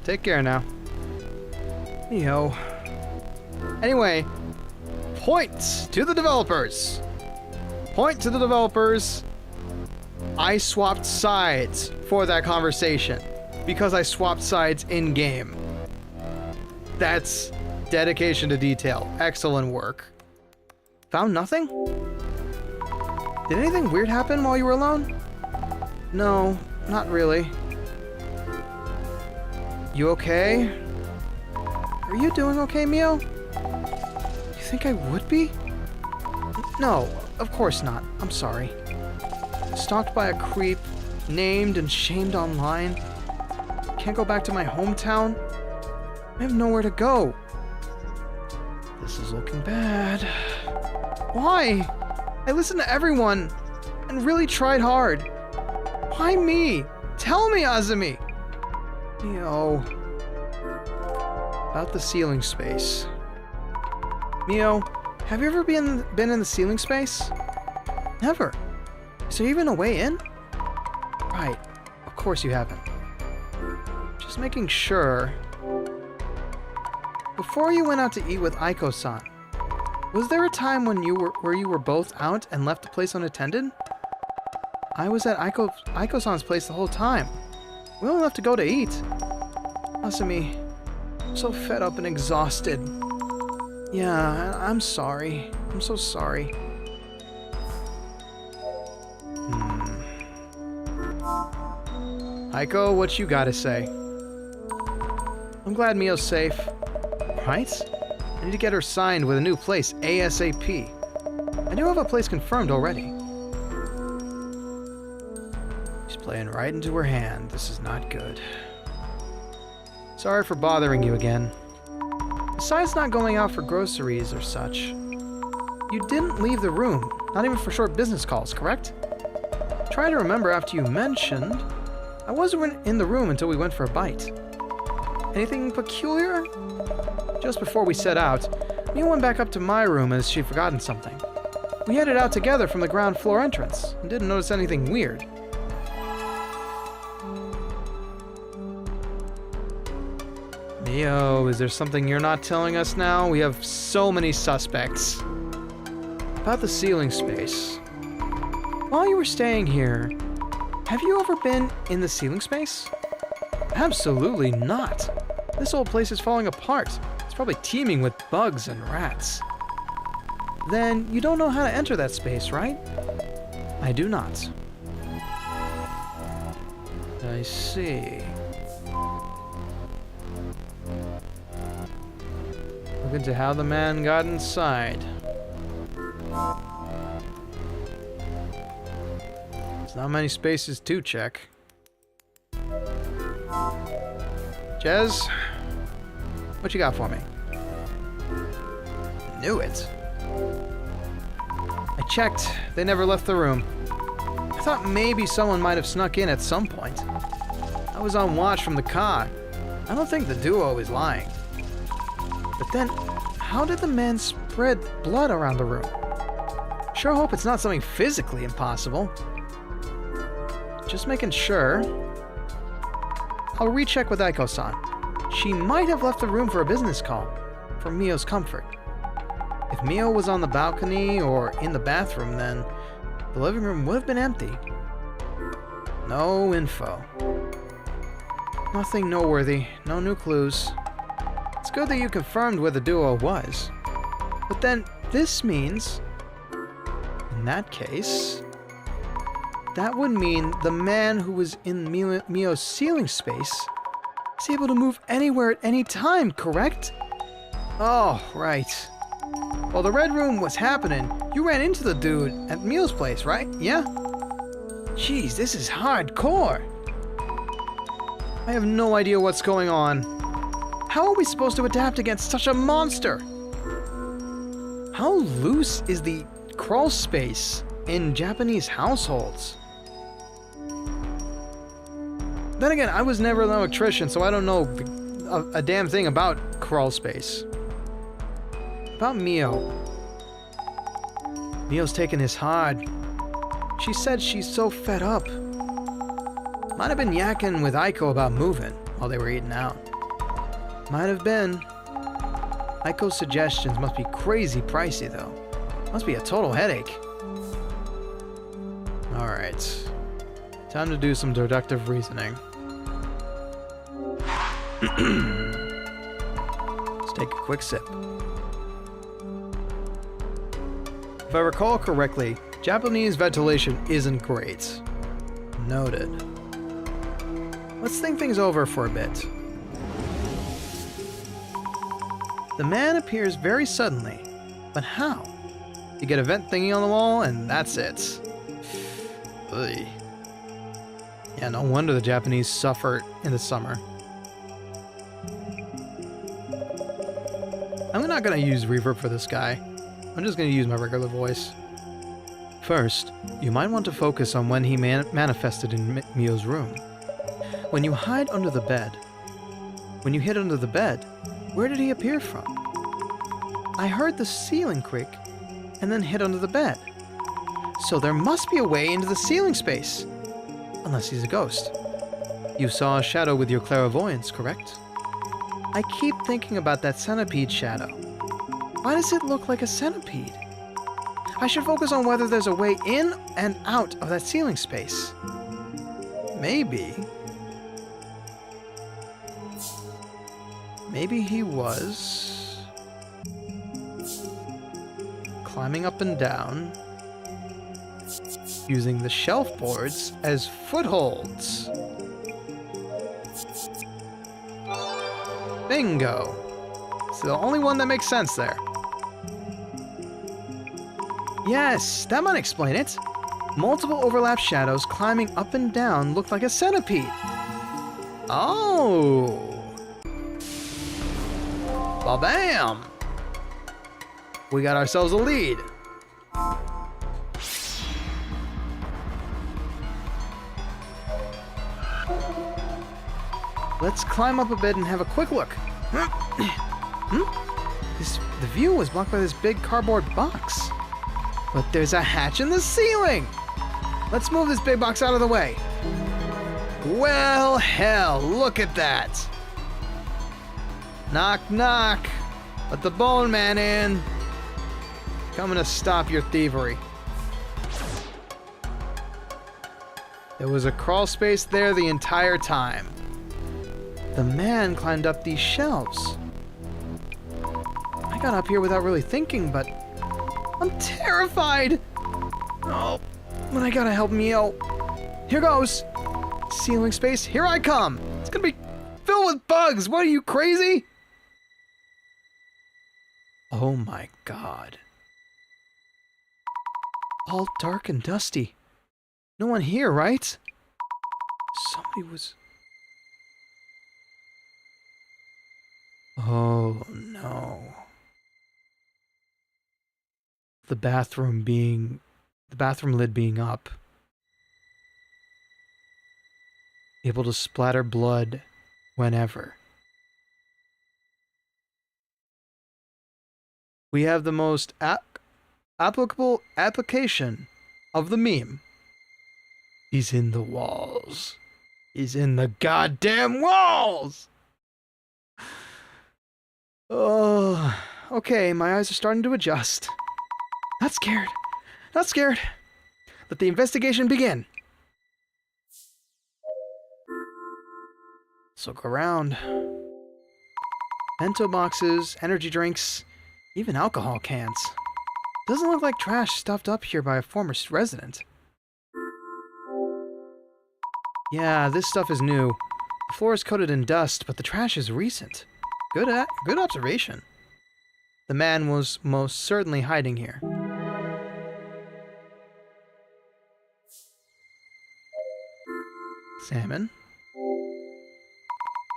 Take care now. Yo. Anyway, points to the developers. Point to the developers. I swapped sides for that conversation because I swapped sides in game. That's dedication to detail. Excellent work. Found nothing? Did anything weird happen while you were alone? No, not really. You okay? Are you doing okay, Mio? You think I would be? No, of course not. I'm sorry. Stalked by a creep, named and shamed online. Can't go back to my hometown. I have nowhere to go. This is looking bad. Why? I listened to everyone and really tried hard. Why me? Tell me, Azumi. Mio. About the ceiling space. Mio, have you ever been in the ceiling space? Never. Is there even a way in? Right. Of course you haven't. Just making sure. Before you went out to eat with Aiko-san, was there a time when you were both out and left the place unattended? I was at Aiko-san's place the whole time. We only left to go to eat. Asumi, I'm so fed up and exhausted. Yeah, I'm sorry. I'm so sorry. Aiko, what you gotta say? I'm glad Mio's safe. Right? I need to get her signed with a new place ASAP. I do have a place confirmed already. She's playing right into her hand. This is not good. Sorry for bothering you again. Besides not going out for groceries or such, you didn't leave the room, not even for short business calls, correct? Try to remember after you mentioned I wasn't in the room until we went for a bite. Anything peculiar? Just before we set out, Mia went back up to my room as she'd forgotten something. We headed out together from the ground floor entrance and didn't notice anything weird. Mio, is there something you're not telling us now? We have so many suspects. About the ceiling space. While you were staying here, have you ever been in the ceiling space? Absolutely not. This old place is falling apart. It's probably teeming with bugs and rats. Then you don't know how to enter that space, right? I do not. I see. Look into how the man got inside. There's not many spaces to check. Jez, what you got for me? Knew it. I checked. They never left the room. I thought maybe someone might have snuck in at some point. I was on watch from the car. I don't think the duo is lying. But then, how did the man spread blood around the room? Sure hope it's not something physically impossible. Just making sure. I'll recheck with Aiko-san. She might have left the room for a business call, for Mio's comfort. If Mio was on the balcony or in the bathroom, then the living room would have been empty. No info. Nothing noteworthy, no new clues. It's good that you confirmed where the duo was. But then, this means... in that case... that would mean the man who was in Mio's ceiling space is able to move anywhere at any time, correct? Oh, right. While the red room was happening, you ran into the dude at Mio's place, right? Yeah? Jeez, this is hardcore. I have no idea what's going on. How are we supposed to adapt against such a monster? How loose is the crawl space in Japanese households? Then again, I was never an electrician, so I don't know a damn thing about crawl space. About Mio. Mio's taking this hard. She said she's so fed up. Might have been yakking with Aiko about moving while they were eating out. Might have been. Aiko's suggestions must be crazy pricey, though. Must be a total headache. Alright. Time to do some deductive reasoning. Let's take a quick sip. If I recall correctly, Japanese ventilation isn't great. Noted. Let's think things over for a bit. The man appears very suddenly, but how? You get a vent thingy on the wall, and that's it. Ugh. Yeah, no wonder the Japanese suffer in the summer. I'm not gonna use reverb for this guy. I'm just gonna use my regular voice. First, you might want to focus on when he manifested in Mio's room. When you hide under the bed. When you hid under the bed, where did he appear from? I heard the ceiling creak, and then hid under the bed. So there must be a way into the ceiling space. Unless he's a ghost. You saw a shadow with your clairvoyance, correct? I keep thinking about that centipede shadow. Why does it look like a centipede? I should focus on whether there's a way in and out of that ceiling space. Maybe he was climbing up and down, using the shelf boards as footholds. Bingo! It's the only one that makes sense there. Yes, that might explain it. Multiple overlap shadows climbing up and down look like a centipede. Oh! Ba-bam! We got ourselves a lead. Let's climb up a bit and have a quick look. The view was blocked by this big cardboard box. But there's a hatch in the ceiling! Let's move this big box out of the way. Well, hell, look at that. Knock, knock. Let the Bone Man in. Coming to stop your thievery. There was a crawl space there the entire time. The man climbed up these shelves. I got up here without really thinking, but I'm terrified. Oh, but I gotta help Mio. Here goes. Ceiling space, here I come. It's gonna be filled with bugs. What, are you crazy? Oh my god. All dark and dusty. No one here, right? Somebody was... Oh no. The bathroom lid being up. Able to splatter blood whenever. we have the most applicable application of the meme. He's in the walls. He's in the goddamn walls! Oh, okay, my eyes are starting to adjust. Not scared. Not scared. Let the investigation begin. Let's look around. Bento boxes, energy drinks, even alcohol cans. Doesn't look like trash stuffed up here by a former resident. Yeah, this stuff is new. The floor is coated in dust, but the trash is recent. Good observation. The man was most certainly hiding here. Salmon.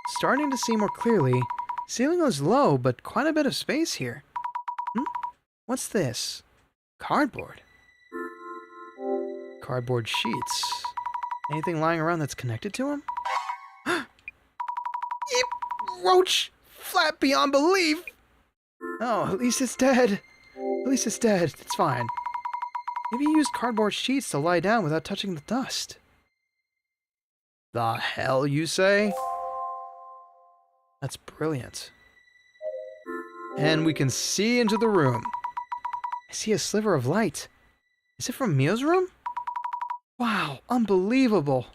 Starting to see more clearly. Ceiling was low, but quite a bit of space here. What's this? Cardboard. Cardboard sheets. Anything lying around that's connected to him? Yep, roach! Flat beyond belief! Oh, at least it's dead. At least it's dead. It's fine. Maybe he used cardboard sheets to lie down without touching the dust. The hell, you say? That's brilliant. And we can see into the room. I see a sliver of light. Is it from Mio's room? Wow, unbelievable.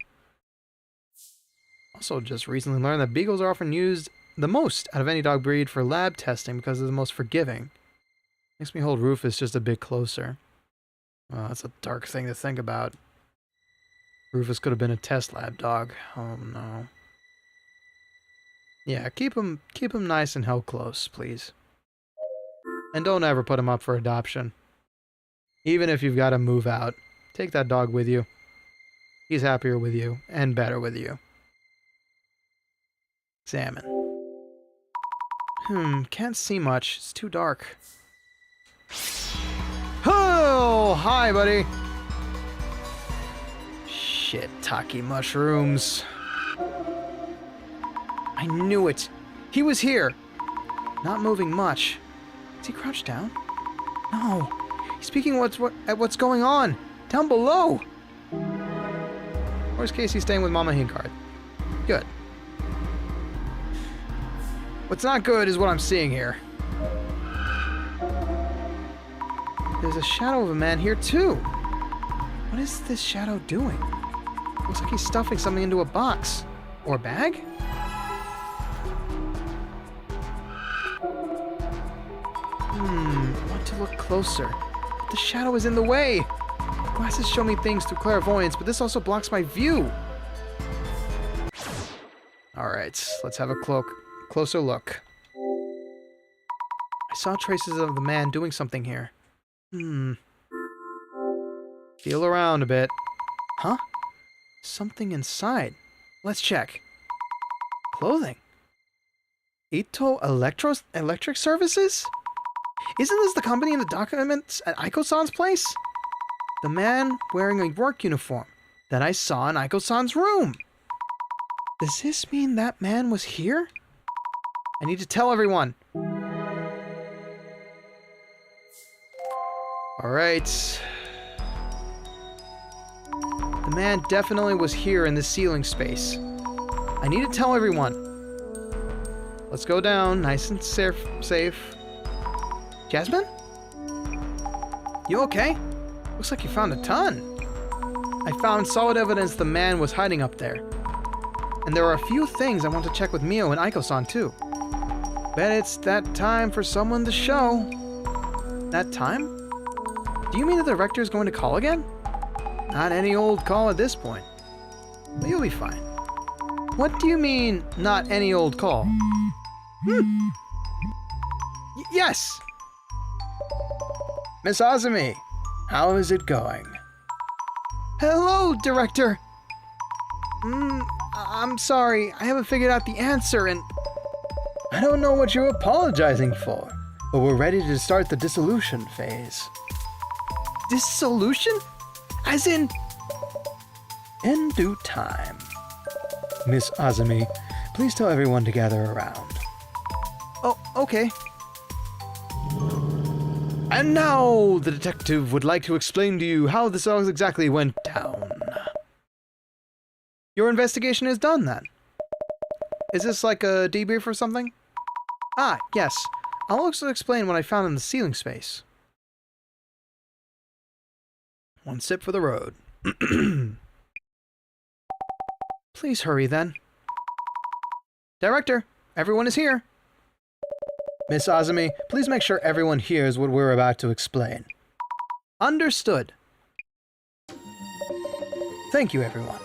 Also just recently learned that beagles are often used the most out of any dog breed for lab testing because they're the most forgiving. Makes me hold Rufus just a bit closer. Well, that's a dark thing to think about. Rufus could have been a test lab dog. Oh no. Yeah, keep him nice and held close, please. And don't ever put him up for adoption. Even if you've got to move out, take that dog with you. He's happier with you, and better with you. Examine. Can't see much. It's too dark. Oh, hi, buddy. Shiitake mushrooms. I knew it. He was here. Not moving much. Is he crouched down? No. He's peeking at what's going on. Down below. Worst case, he's staying with Mama Hinkard. Good. What's not good is what I'm seeing here. There's a shadow of a man here, too. What is this shadow doing? Looks like he's stuffing something into a box. Or bag? Want to look closer. But the shadow is in the way. Glasses show me things through clairvoyance, but this also blocks my view. Alright, let's have a closer look. I saw traces of the man doing something here. Feel around a bit. Huh? Something inside. Let's check. Clothing. Ito Electric Services? Isn't this the company in the documents at Aiko-san's place? The man wearing a work uniform that I saw in Aiko-san's room. Does this mean that man was here? I need to tell everyone. Alright. The man definitely was here in the ceiling space. I need to tell everyone. Let's go down, nice and safe. Jasmine? You okay? Looks like you found a ton. I found solid evidence the man was hiding up there. And there are a few things I want to check with Mio and Aiko-san too. Bet it's that time for someone to show. That time? Do you mean the director is going to call again? Not any old call at this point. But you'll be fine. What do you mean, not any old call? Yes! Miss Azumi, how is it going? Hello, Director! I'm sorry, I haven't figured out the answer and... I don't know what you're apologizing for, but we're ready to start the dissolution phase. Dissolution? As in due time. Miss Azumi, please tell everyone to gather around. Oh, okay. And now the detective would like to explain to you how this all exactly went down. Your investigation is done then. Is this like a debrief or something? Ah, yes. I'll also explain what I found in the ceiling space. One sip for the road. Please hurry then. Director, everyone is here. Miss Azumi, please make sure everyone hears what we're about to explain. Understood. Thank you, everyone.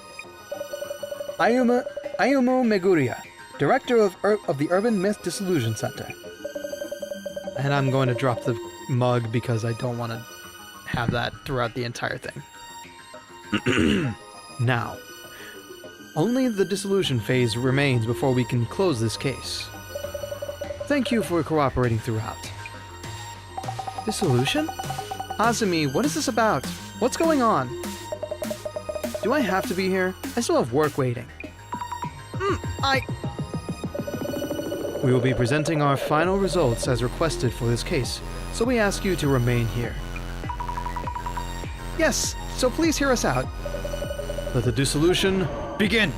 Ayumu Meguria, Director of the Urban Myth Dissolution Center. And I'm going to drop the mug because I don't want to have that throughout the entire thing. Now, only the dissolution phase remains before we can close this case. Thank you for cooperating throughout. Dissolution? Azumi, what is this about? What's going on? Do I have to be here? I still have work waiting. We will be presenting our final results as requested for this case, so we ask you to remain here. Yes, so please hear us out. Let the dissolution begin!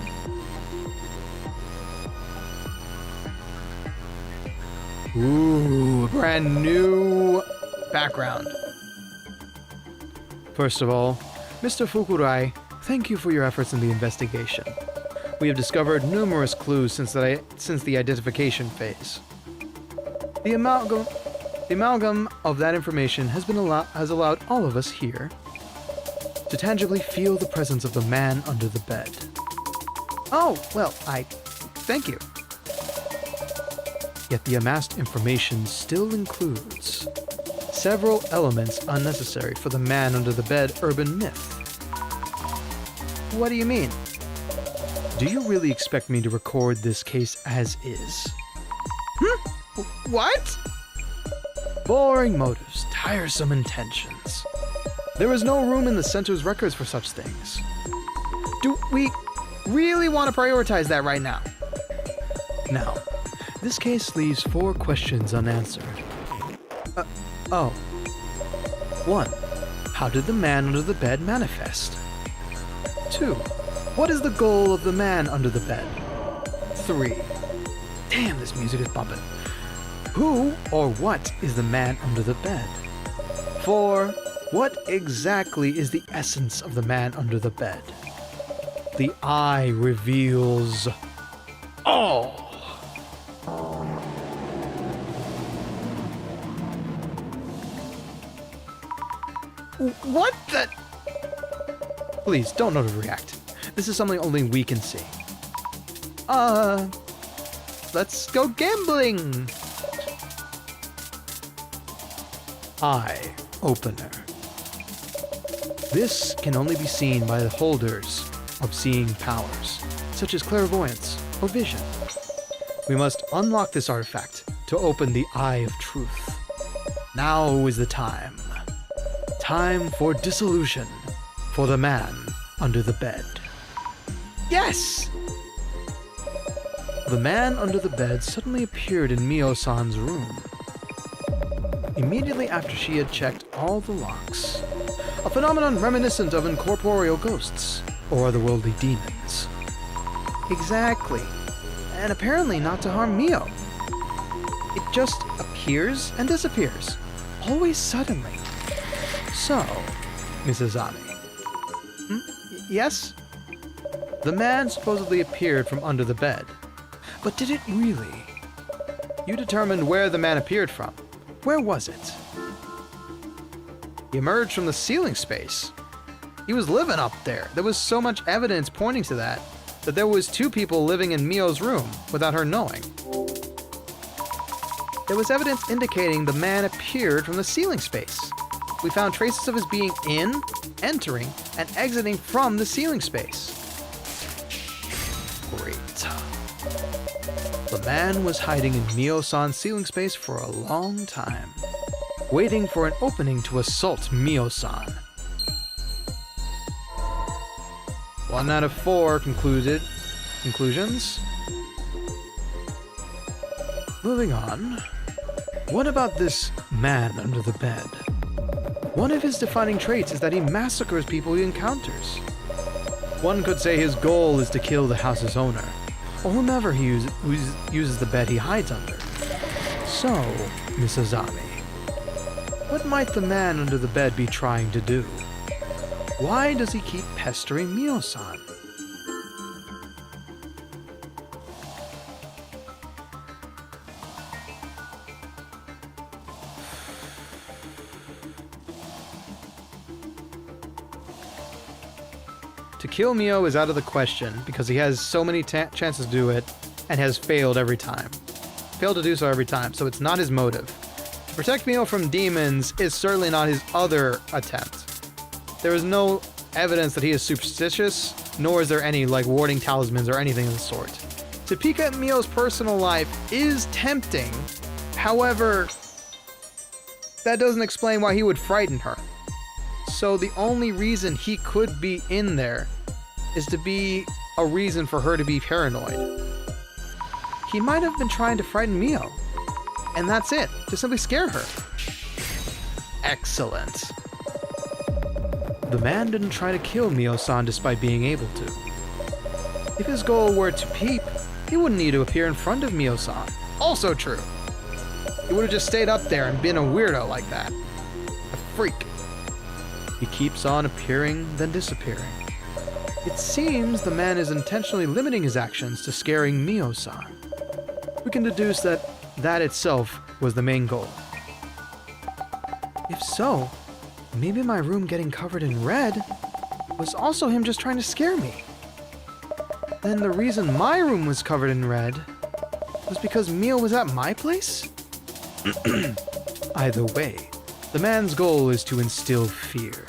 Ooh, brand new background. First of all, Mr. Fukurai, thank you for your efforts in the investigation. We have discovered numerous clues since the identification phase. The amalgam of that information has allowed all of us here to tangibly feel the presence of the man under the bed. Oh, well, thank you. Yet the amassed information still includes several elements unnecessary for the man under the bed urban myth. What do you mean? Do you really expect me to record this case as is? What? Boring motives, tiresome intentions. There is no room in the center's records for such things. Do we really want to prioritize that right now? Now, this case leaves 4 questions unanswered. 1. How did the man under the bed manifest? 2. What is the goal of the man under the bed? 3. Damn, this music is bumping. Who or what is the man under the bed? 4. What exactly is the essence of the man under the bed? The eye reveals all. What the? Please, don't overreact. This is something only we can see. Let's go gambling! Eye opener. This can only be seen by the holders of seeing powers, such as clairvoyance or vision. We must unlock this artifact to open the Eye of Truth. Now is the time. Time for dissolution for the man under the bed. Yes! The man under the bed suddenly appeared in Mio-san's room. Immediately after she had checked all the locks. A phenomenon reminiscent of incorporeal ghosts, or otherworldly demons. Exactly. And apparently not to harm Mio. It just appears and disappears. Always suddenly. So, Mrs. Ami. Yes? The man supposedly appeared from under the bed. But did it really? You determined where the man appeared from. Where was it? He emerged from the ceiling space. He was living up there. There was so much evidence pointing to that there was 2 people living in Mio's room without her knowing. There was evidence indicating the man appeared from the ceiling space. We found traces of his being in, entering, and exiting from the ceiling space. Great. The man was hiding in Mio-san's ceiling space for a long time, waiting for an opening to assault Mio-san. 1 out of 4 conclusions. Moving on. What about this man under the bed? One of his defining traits is that he massacres people he encounters. One could say his goal is to kill the house's owner, or whomever he uses the bed he hides under. So, Miss Azami, what might the man under the bed be trying to do? Why does he keep pestering Mio-san? To kill Mio is out of the question because he has so many chances to do it and has failed every time. Failed to do so every time, so it's not his motive. To protect Mio from demons is certainly not his other attempt. There is no evidence that he is superstitious, nor is there any warding talismans or anything of the sort. To peek at Mio's personal life is tempting, however, that doesn't explain why he would frighten her. So the only reason he could be in there is to be a reason for her to be paranoid. He might have been trying to frighten Mio, and that's it, to simply scare her. Excellent. The man didn't try to kill Mio-san despite being able to. If his goal were to peep, he wouldn't need to appear in front of Mio-san. Also true. He would have just stayed up there and been a weirdo like that. A freak. He keeps on appearing, then disappearing. It seems the man is intentionally limiting his actions to scaring Mio-san. We can deduce that that itself was the main goal. If so, maybe my room getting covered in red was also him just trying to scare me. Then the reason my room was covered in red was because Mio was at my place? Either way, the man's goal is to instill fear.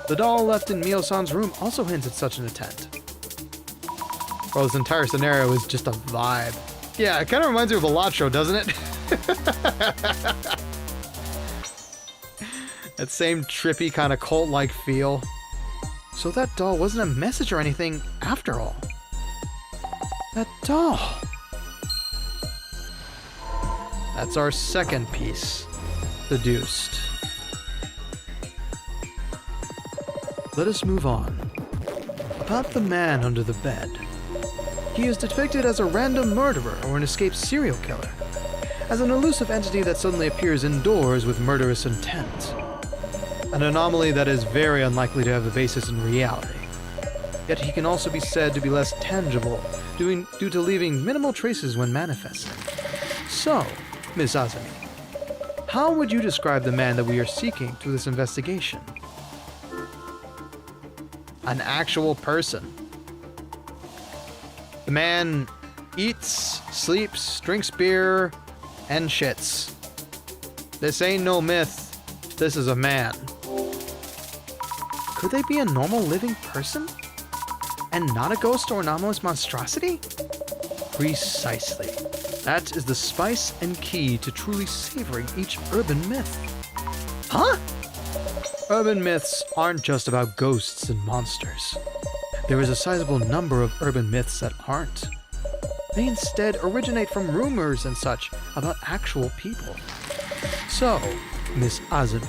The doll left in Mio-san's room also hints at such an intent. Bro, this entire scenario is just a vibe. Yeah, it kind of reminds me of a lot show, doesn't it? That same trippy kind of cult-like feel. So that doll wasn't a message or anything after all. That doll. That's our second piece. Deduced. Let us move on. About the man under the bed. He is depicted as a random murderer or an escaped serial killer, as an elusive entity that suddenly appears indoors with murderous intent. An anomaly that is very unlikely to have a basis in reality. Yet he can also be said to be less tangible, due to leaving minimal traces when manifesting. So, Miss Azami, how would you describe the man that we are seeking through this investigation? An actual person. The man eats, sleeps, drinks beer, and shits. This ain't no myth. This is a man. Could they be a normal living person? And not a ghost or anomalous monstrosity? Precisely. That is the spice and key to truly savoring each urban myth. Huh? Urban myths aren't just about ghosts and monsters. There is a sizable number of urban myths that aren't. They instead originate from rumors and such about actual people. So, Miss Azumi,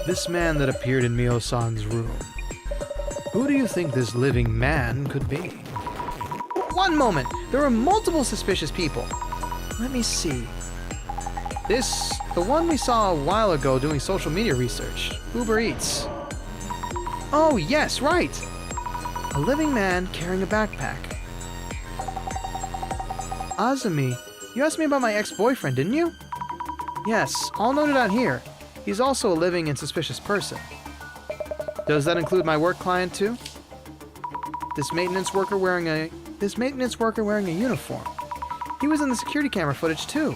this man that appeared in Mio-san's room, who do you think this living man could be? One moment! There are multiple suspicious people. Let me see. The one we saw a while ago doing social media research. Uber Eats. Oh, yes, right! A living man carrying a backpack. Azumi, you asked me about my ex-boyfriend, didn't you? Yes, all noted on here. He's also a living and suspicious person. Does that include my work client too? This maintenance worker wearing a uniform. He was in the security camera footage too.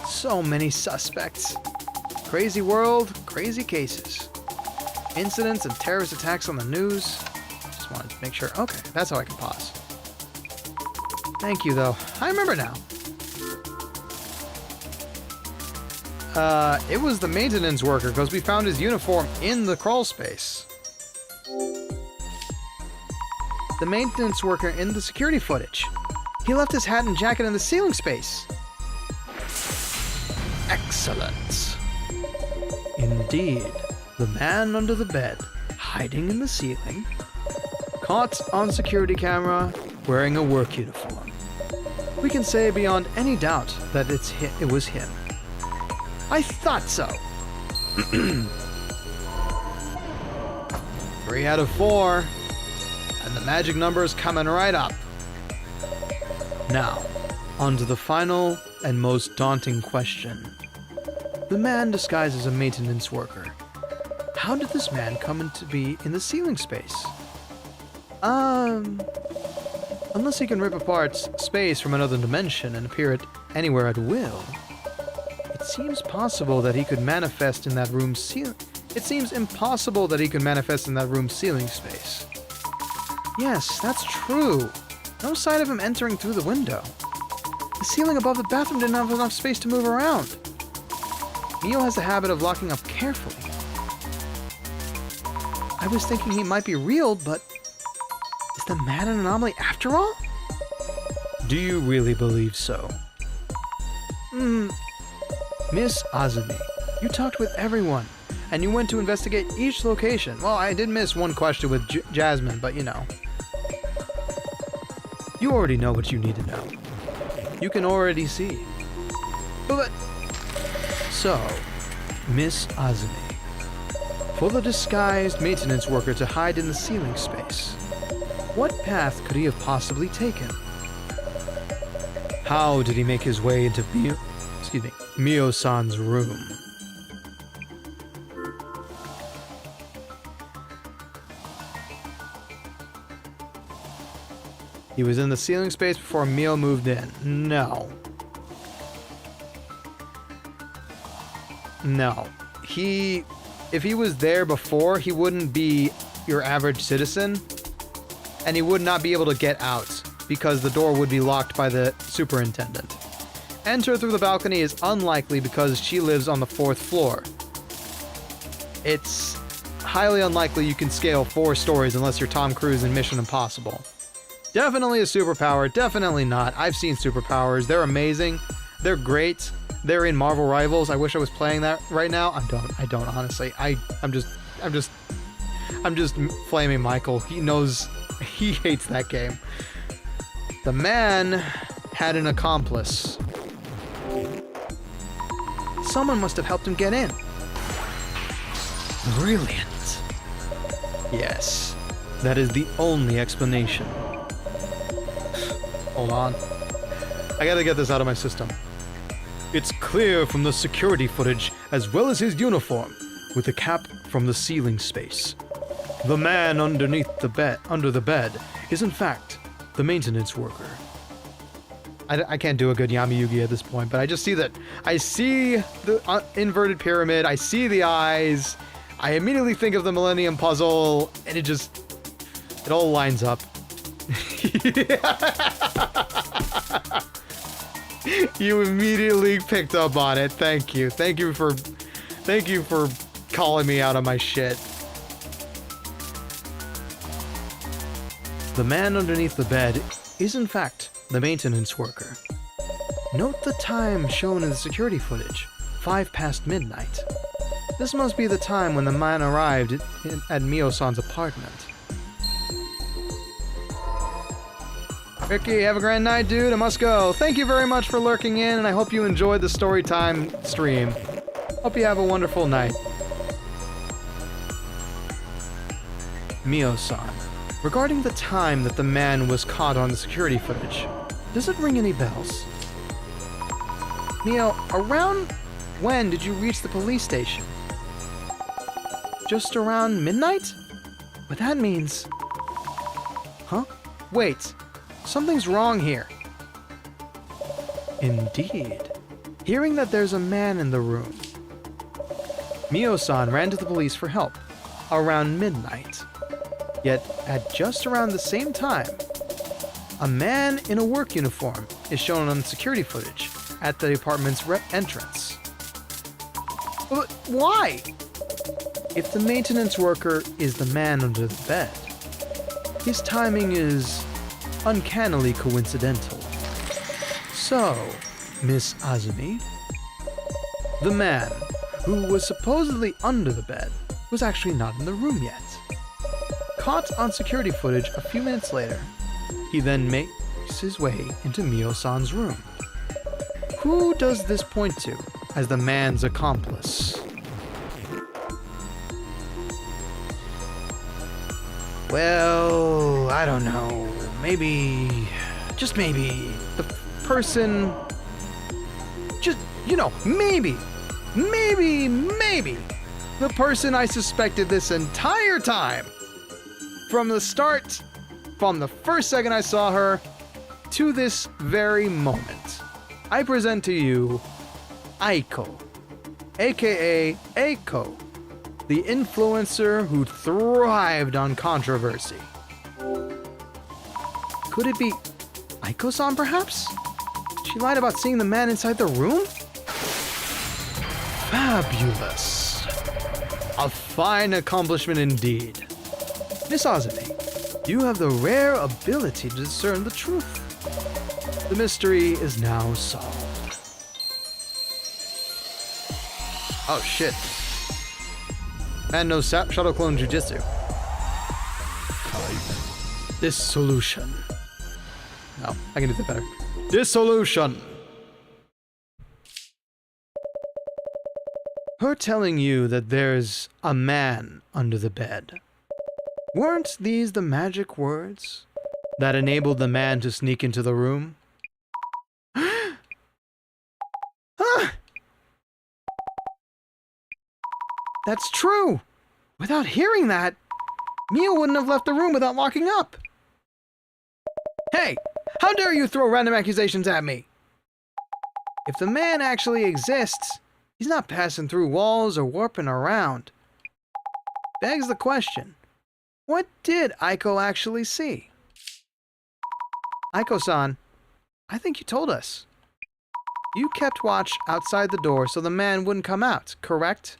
So many suspects. Crazy world, crazy cases. Incidents and terrorist attacks on the news. Just wanted to make sure. Okay, that's how I can pause. Thank you, though. I remember now. It was the maintenance worker, because we found his uniform in the crawl space. The maintenance worker in the security footage. He left his hat and jacket in the ceiling space. Excellent. Indeed, the man under the bed, hiding in the ceiling, caught on security camera, wearing a work uniform. We can say beyond any doubt that it was him. I thought so. 3 out of 4. And the magic number is coming right up. Now, on to the final and most daunting question. The man disguised as a maintenance worker. How did this man come into be in the ceiling space? Unless he can rip apart space from another dimension and appear at anywhere at will, it seems possible that he could manifest in that room's ceiling. It seems impossible that he could manifest in that room's ceiling space. Yes, that's true. No sign of him entering through the window. The ceiling above the bathroom didn't have enough space to move around. Mio has the habit of locking up carefully. I was thinking he might be real, but is the man an anomaly after all? Do you really believe so? Miss Azumi, you talked with everyone, and you went to investigate each location. Well, I did miss one question with Jasmine, but you know. You already know what you need to know. You can already see. But so, Miss Azumi, for the disguised maintenance worker to hide in the ceiling space, what path could he have possibly taken? How did he make his way into Mio-san's room? He was in the ceiling space before Mio moved in. No. No. If he was there before, he wouldn't be your average citizen, and he would not be able to get out because the door would be locked by the superintendent. Enter through the balcony is unlikely because she lives on the 4th floor. It's highly unlikely you can scale 4 stories unless you're Tom Cruise in Mission Impossible. Definitely a superpower, definitely not. I've seen superpowers. They're amazing. They're great. They're in Marvel Rivals. I wish I was playing that right now. I don't honestly. I'm just flaming Michael. He knows he hates that game. The man had an accomplice. Someone must have helped him get in. Brilliant. Yes, that is the only explanation. Hold on. I gotta get this out of my system. It's clear from the security footage, as well as his uniform, with the cap from the ceiling space. The man under the bed, is in fact the maintenance worker. I can't do a good Yami Yugi at this point, but I just see that. I see the inverted pyramid, I see the eyes, I immediately think of the Millennium Puzzle, and it all lines up. You immediately picked up on it. Thank you. Thank you for calling me out on my shit. The man underneath the bed is in fact the maintenance worker. Note the time shown in the security footage, 5 past midnight. This must be the time when the man arrived at Mio-san's apartment. Ricky, have a grand night, dude. I must go. Thank you very much for lurking in, and I hope you enjoyed the story time stream. Hope you have a wonderful night. Mio-san, regarding the time that the man was caught on the security footage, does it ring any bells? Mio, around when did you reach the police station? Just around midnight? But that means... Huh? Wait. Something's wrong here. Indeed. Hearing that there's a man in the room, Mio-san ran to the police for help around midnight. Yet, at just around the same time, a man in a work uniform is shown on the security footage at the apartment's entrance. But why? If the maintenance worker is the man under the bed, his timing is uncannily coincidental. So, Miss Azumi, The man, who was supposedly under the bed, was actually not in the room yet. Caught on security footage a few minutes later, he then makes his way into Mio-san's room. Who does this point to as the man's accomplice? Well, I don't know. Maybe, just maybe, the person, just, maybe, the person I suspected this entire time. From the start, from the first second I saw her, to this very moment, I present to you Aiko, aka Aiko, the influencer who thrived on controversy. Could it be Aiko-san, perhaps? She lied about seeing the man inside the room? Fabulous. A fine accomplishment indeed. Miss Azumi, you have the rare ability to discern the truth. The mystery is now solved. Oh shit. And no Shadow Clone Jujitsu. Dissolution. No, I can do that better. Dissolution! Her telling you that there's a man under the bed. Weren't these the magic words that enabled the man to sneak into the room? That's true! Without hearing that, Mio wouldn't have left the room without locking up. Hey! How dare you throw random accusations at me? If the man actually exists, he's not passing through walls or warping around. Begs the question, what did Aiko actually see? Aiko-san, I think you told us. You kept watch outside the door so the man wouldn't come out, correct?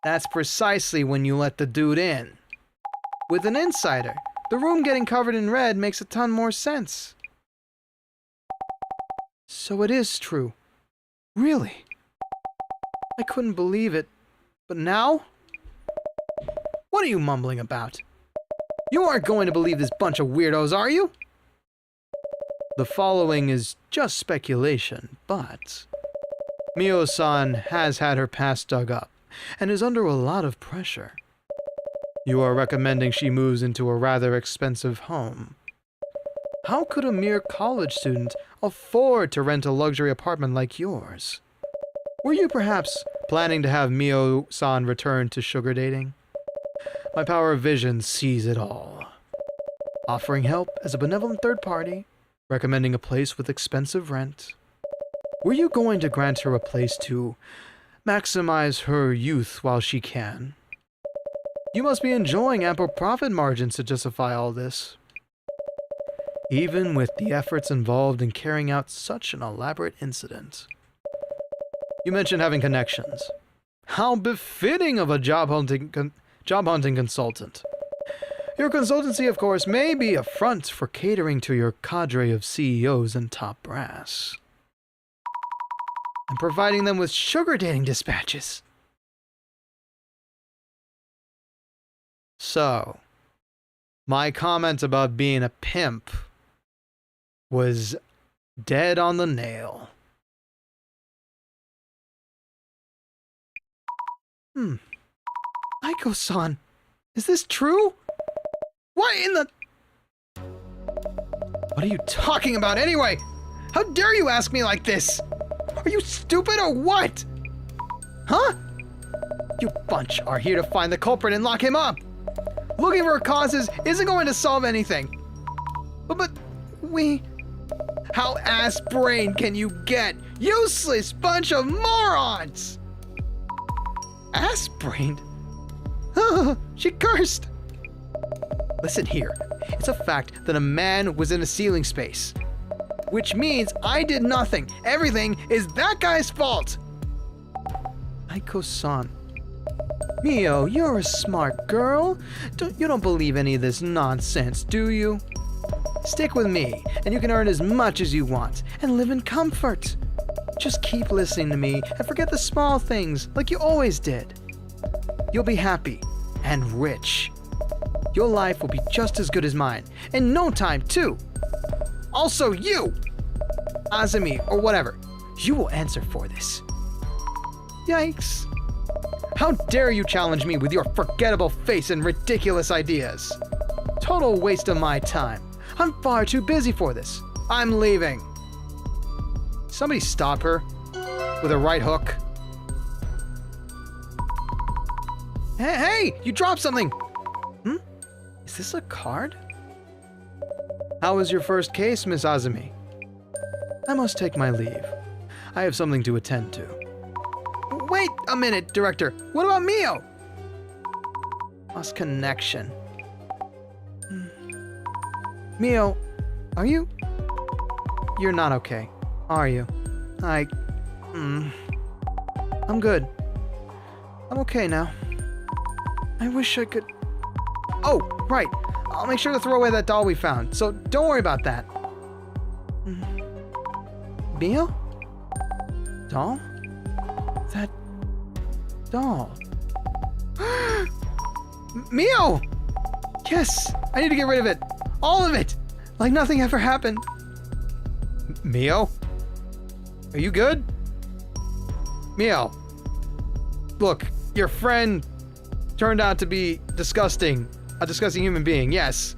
That's precisely when you let the dude in. With an insider, the room getting covered in red makes a ton more sense. So it is true. Really? I couldn't believe it. But now? What are you mumbling about? You aren't going to believe this bunch of weirdos, are you? The following is just speculation, but Mio-san has had her past dug up and is under a lot of pressure. You are recommending she moves into a rather expensive home. How could a mere college student afford to rent a luxury apartment like yours? Were you perhaps planning to have Mio-san return to sugar dating? My power of vision sees it all. Offering help as a benevolent third party, recommending a place with expensive rent. Were you going to grant her a place to maximize her youth while she can? You must be enjoying ample profit margins to justify all this. Even with the efforts involved in carrying out such an elaborate incident. You mentioned having connections. How befitting of a job hunting consultant. Your consultancy, of course, may be a front for catering to your cadre of CEOs and top brass. And providing them with sugar dating dispatches. So, my comment about being a pimp was dead on the nail. Aiko-san, is this true? What in the... What are you talking about anyway? How dare you ask me like this? Are you stupid or what? Huh? You bunch are here to find the culprit and lock him up. Looking for causes isn't going to solve anything. But we... How ass-brained can you get? Useless bunch of morons! Ass-brained? She cursed. Listen here. It's a fact that a man was in a ceiling space. Which means I did nothing. Everything is that guy's fault. Aiko-san. Mio, you're a smart girl. You don't believe any of this nonsense, do you? Stick with me, and you can earn as much as you want, and live in comfort. Just keep listening to me and forget the small things like you always did, you'll be happy and rich. Your life will be just as good as mine, in no time too. Also you, Azumi or whatever, you will answer for this. Yikes. How dare you challenge me with your forgettable face and ridiculous ideas? Total waste of my time. I'm far too busy for this. I'm leaving. Somebody stop her with a right hook. Hey, you dropped something. Is this a card? How was your first case, Miss Azumi? I must take my leave. I have something to attend to. Wait a minute, Director. What about Mio? Lost connection. Mio, are you? You're not okay, are you? I'm good. I'm okay now. I wish I could... Oh, right. I'll make sure to throw away that doll we found, so don't worry about that. Mio? Doll? That doll. Mio! Yes! I need to get rid of it. All of it! Like nothing ever happened. Mio? Are you good? Mio. Look, your friend turned out to be disgusting. A disgusting human being, yes.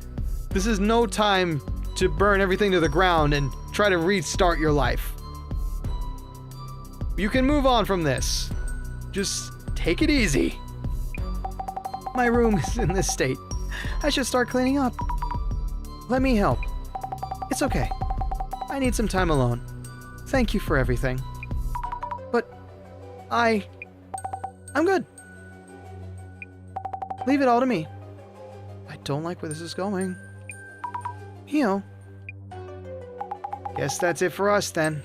This is no time to burn everything to the ground and try to restart your life. You can move on from this. Just take it easy. My room is in this state. I should start cleaning up. Let me help. It's okay. I need some time alone. Thank you for everything. But I'm good. Leave it all to me. I don't like where this is going. Guess that's it for us then.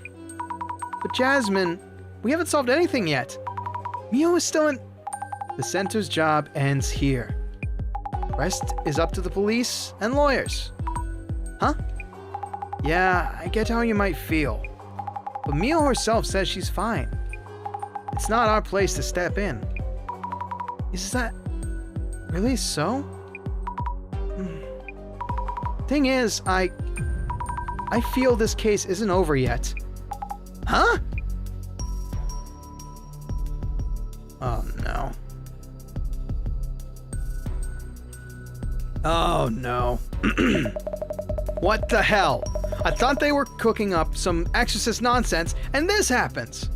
But Jasmine, we haven't solved anything yet. Mio is still in... The center's job ends here. Rest is up to the police and lawyers. Huh? Yeah, I get how you might feel. But Mio herself says she's fine. It's not our place to step in. Is that really so? Thing is, I feel this case isn't over yet. Huh? Oh no. Oh no. What the hell? I thought they were cooking up some exorcist nonsense, and this happens.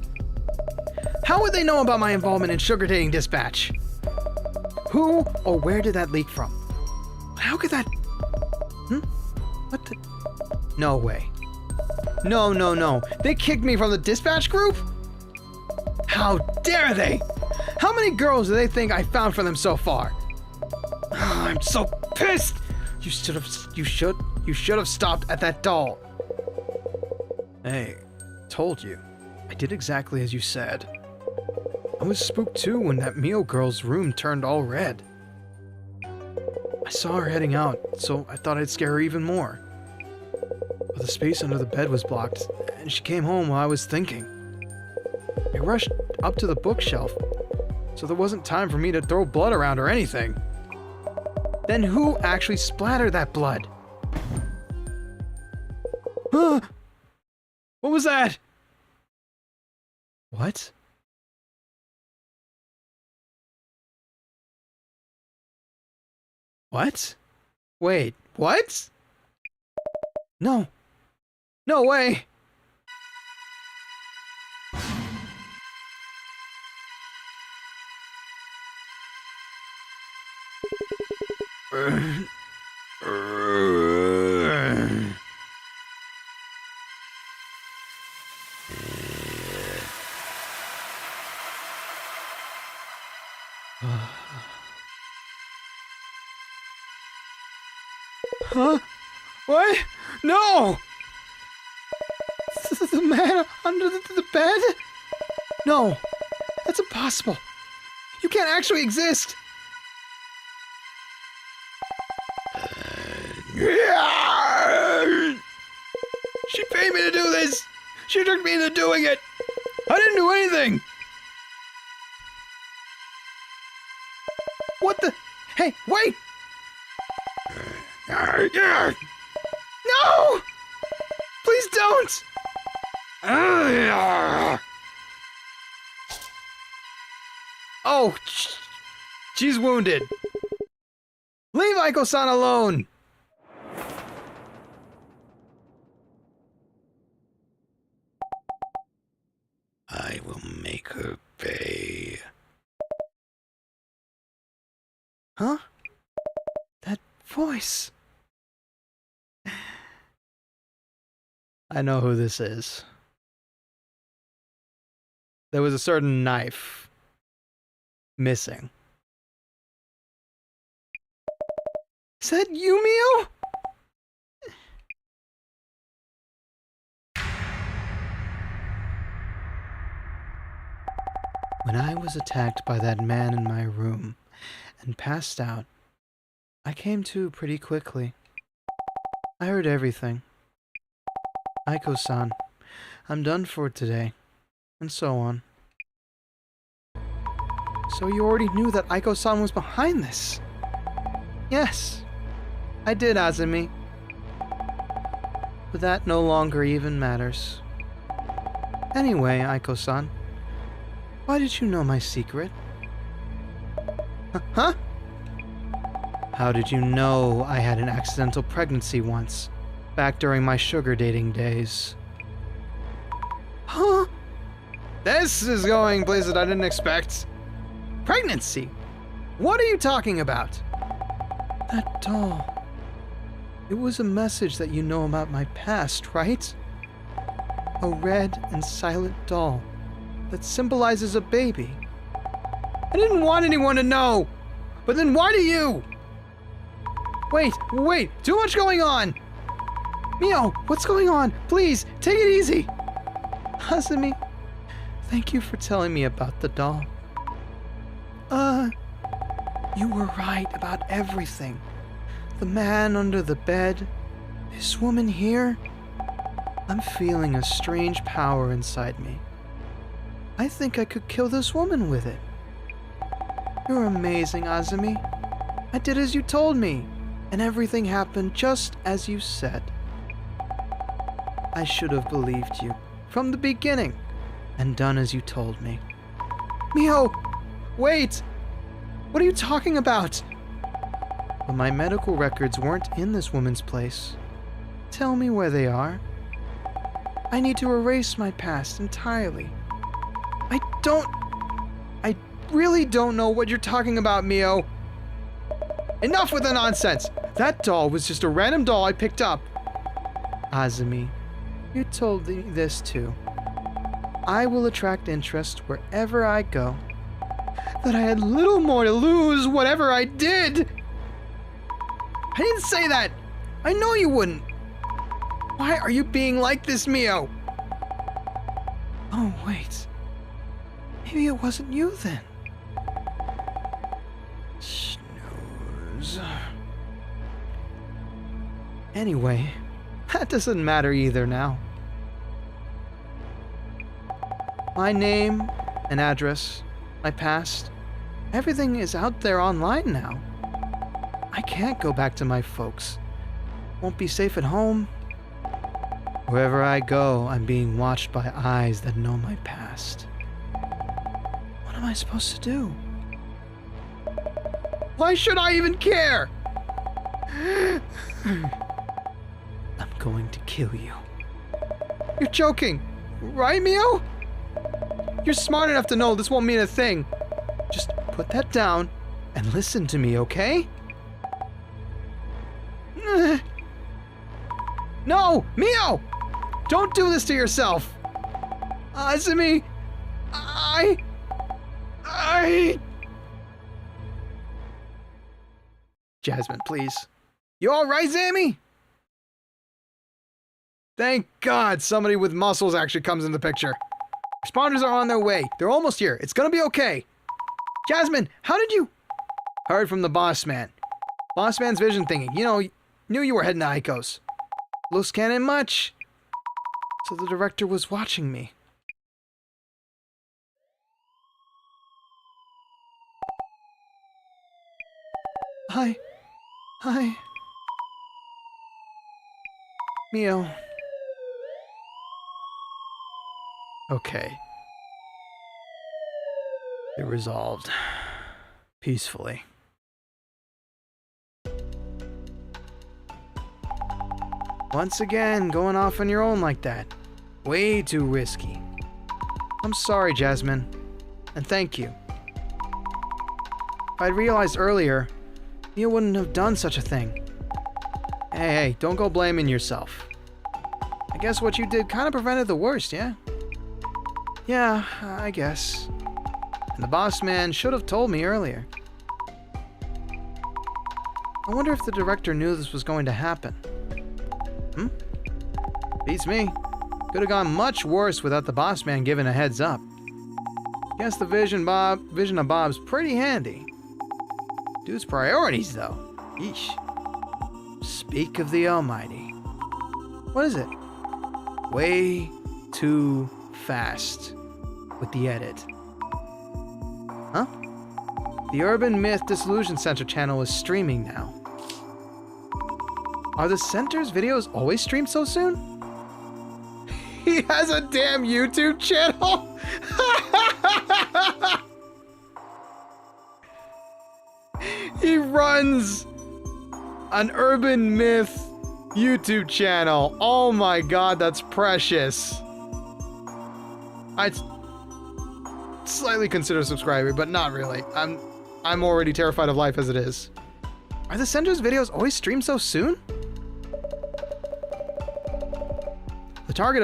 How would they know about my involvement in Sugar Dating Dispatch? Who or where did that leak from? How could that... What the... No way. No. They kicked me from the dispatch group? How dare they? How many girls do they think I found for them so far? Oh, I'm so pissed! You should have stopped at that doll. Hey, told you. I did exactly as you said. I was spooked too when that Mio girl's room turned all red. I saw her heading out, so I thought I'd scare her even more. But the space under the bed was blocked, and she came home while I was thinking. I rushed up to the bookshelf, so there wasn't time for me to throw blood around or anything. Then who actually splattered that blood? What was that? What? What? Wait, what? No. No way! Huh? What? No! The man under the bed? No, that's impossible. You can't actually exist. She paid me to do this. She tricked me into doing it. do anything! What the? Hey, wait! No! Please don't! Oh, she's wounded. Leave Aiko-san alone! I will make her pay. Huh? That voice. I know who this is. There was a certain knife missing. Is that you, Mio? When I was attacked by that man in my room and passed out, I came to pretty quickly. I heard everything. Aiko-san, I'm done for today, and so on. So you already knew that Aiko-san was behind this? Yes, I did, Azumi. But that no longer even matters. Anyway, Aiko-san, why did you know my secret? Huh? How did you know I had an accidental pregnancy once, back during my sugar dating days? Huh? This is going places I didn't expect. Pregnancy? What are you talking about? That doll. It was a message that you know about my past, right? A red and silent doll that symbolizes a baby. I didn't want anyone to know! But then why do you? Wait, too much going on! Mio, what's going on? Please, take it easy! Azumi, thank you for telling me about the doll. You were right about everything. The man under the bed, this woman here. I'm feeling a strange power inside me. I think I could kill this woman with it. You're amazing, Azumi. I did as you told me, and everything happened just as you said. I should have believed you from the beginning and done as you told me. Mio, wait! What are you talking about? But my medical records weren't in this woman's place. Tell me where they are. I need to erase my past entirely. I really don't know what you're talking about, Mio. Enough with the nonsense! That doll was just a random doll I picked up. Azumi, you told me this too. I will attract interest wherever I go. That I had little more to lose whatever I did. I didn't say that. I know you wouldn't. Why are you being like this, Mio? Oh, wait. Maybe it wasn't you then. Snooze. Anyway, that doesn't matter either now. My name and address, my past, everything is out there online now. I can't go back to my folks. Won't be safe at home. Wherever I go, I'm being watched by eyes that know my past. What am I supposed to do? Why should I even care? I'm going to kill you. You're joking, right, Mio? You're smart enough to know this won't mean a thing. Just put that down and listen to me, okay? No! Mio! Don't do this to yourself! Azumi! I... Jasmine, please. You alright, Zammy? Thank God somebody with muscles actually comes in the picture. Responders are on their way. They're almost here. It's gonna be okay. Jasmine, how did you... Heard from the boss man. Boss man's vision thingy. You know, knew you were heading to Aiko's. Loose cannon much. So the director was watching me. Hi. Mio. Okay. It resolved. Peacefully. Once again, going off on your own like that. Way too risky. I'm sorry, Jasmine. And thank you. If I'd realized earlier, you wouldn't have done such a thing. Hey, don't go blaming yourself. I guess what you did kind of prevented the worst, yeah? Yeah, I guess. And the boss man should have told me earlier. I wonder if the director knew this was going to happen. Beats me. Could have gone much worse without the boss man giving a heads up. Guess the vision of Bob's pretty handy. Dude's priorities, though. Yeesh. Speak of the Almighty. What is it? Way too fast with the edit. Huh? The Urban Myth Dissolution Center channel is streaming now. Are the center's videos always streamed so soon? He has a damn YouTube channel? He runs an Urban Myth YouTube channel. Oh my god, that's precious. I'd slightly consider subscribing, but not really. I'm already terrified of life as it is. Are the center's videos always streamed so soon? The target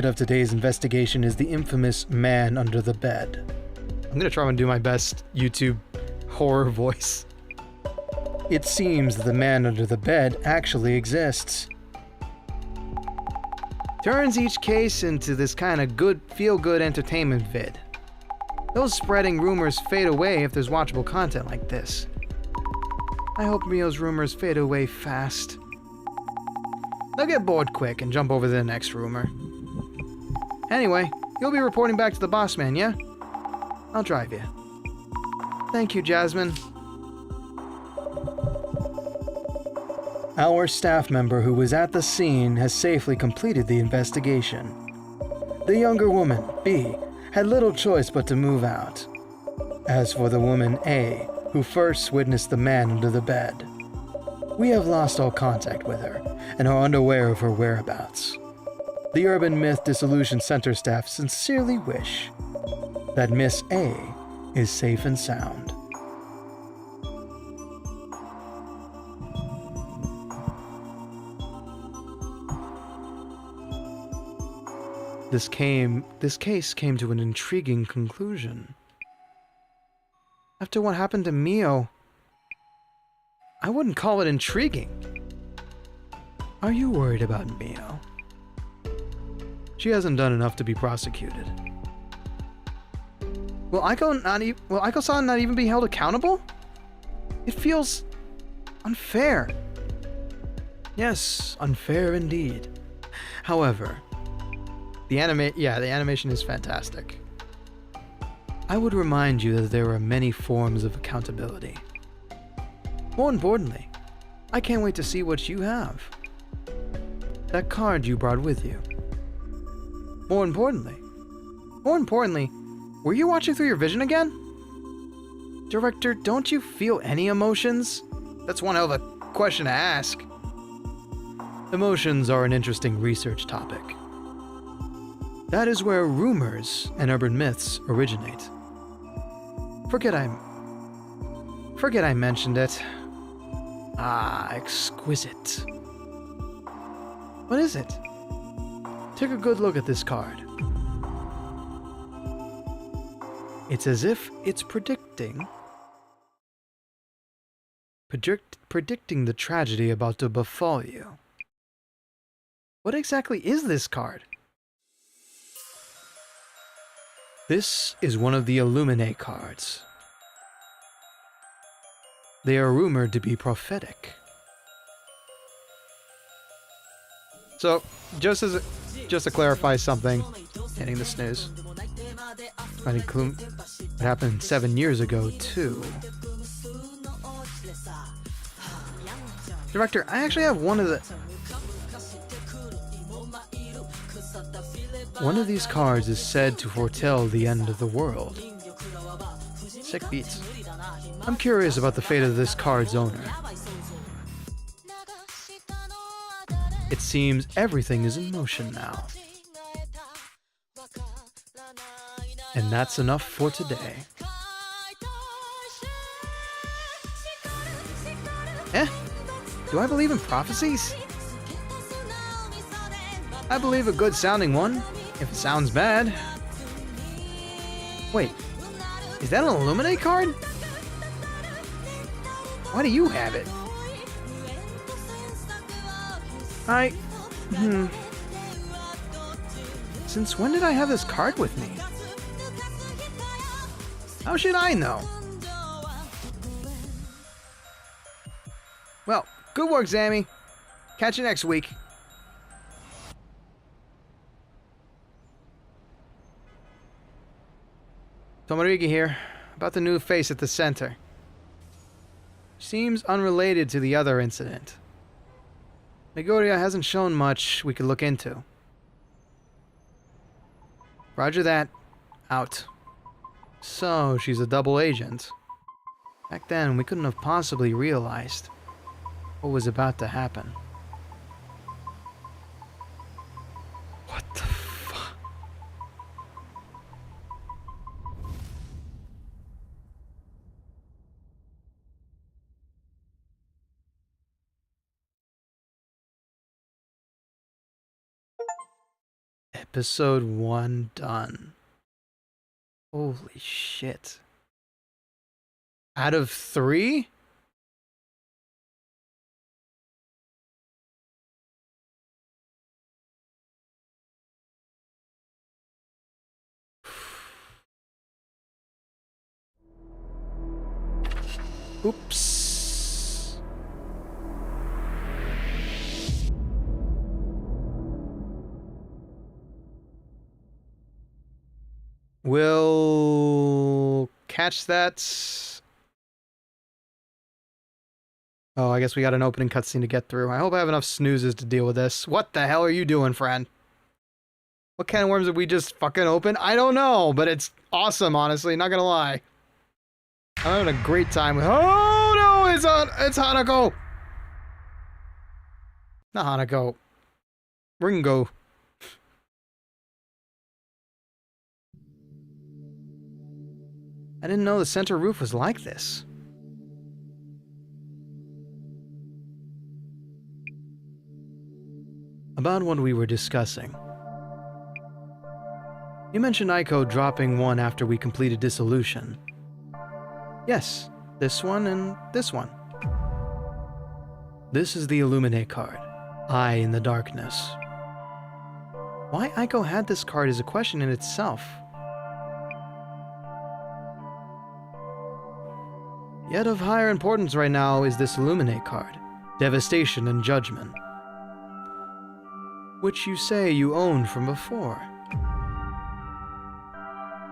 of today's investigation is the infamous man under the bed. I'm gonna try and do my best YouTube horror voice. It seems the man under the bed actually exists. Turns each case into this kind of good, feel-good entertainment vid. Those spreading rumors fade away if there's watchable content like this. I hope Mio's rumors fade away fast. They'll get bored quick and jump over to the next rumor. Anyway, you'll be reporting back to the boss man, yeah? I'll drive you. Thank you, Jasmine. Our staff member who was at the scene has safely completed the investigation. The younger woman, B, had little choice but to move out. As for the woman, A, who first witnessed the man under the bed, we have lost all contact with her and are unaware of her whereabouts. The Urban Myth Dissolution Center staff sincerely wish that Miss A is safe and sound. This case came to an intriguing conclusion. After what happened to Mio, I wouldn't call it intriguing. Are you worried about Mio? She hasn't done enough to be prosecuted. Will Aiko-san not even be held accountable? It feels unfair. Yes, unfair indeed. However, the animation is fantastic. I would remind you that there are many forms of accountability. More importantly, I can't wait to see what you have. That card you brought with you. More importantly, were you watching through your vision again? Director, don't you feel any emotions? That's one hell of a question to ask. Emotions are an interesting research topic. That is where rumors and urban myths originate. Forget I mentioned it. Ah, exquisite. What is it? Take a good look at this card. It's as if it's predicting the tragedy about to befall you. What exactly is this card? This is one of the Illuminate cards. They are rumored to be prophetic. So, just to clarify something, hitting the snooze. It happened 7 years ago, too. Director, I actually have one of these cards is said to foretell the end of the world. Sick beats. I'm curious about the fate of this card's owner. It seems everything is in motion now. And that's enough for today. Do I believe in prophecies? I believe a good sounding one, if it sounds bad. Wait, is that an Illuminate card? Why do you have it? Since when did I have this card with me? How should I know? Well, good work, Zammy. Catch you next week. TboniDraws here, about the new face at the center. Seems unrelated to the other incident. Megoria hasn't shown much we could look into. Roger that. Out. So, she's a double agent. Back then, we couldn't have possibly realized what was about to happen. What the fuck? Episode 1 done. Holy shit. Out of 3? Oops. We'll catch that. Oh, I guess we got an opening cutscene to get through. I hope I have enough snoozes to deal with this. What the hell are you doing, friend? What can of worms did we just fucking open? I don't know, but it's awesome, honestly. Not gonna lie. I'm having a great time with. Oh no, it's Hanako. Not Hanako. Ringo. I didn't know the center roof was like this. About what we were discussing. You mentioned Aiko dropping one after we completed Dissolution. Yes, this one and this one. This is the Illuminate card, Eye in the Darkness. Why Aiko had this card is a question in itself. Yet of higher importance right now is this Illuminate card, Devastation and Judgment, which you say you owned from before.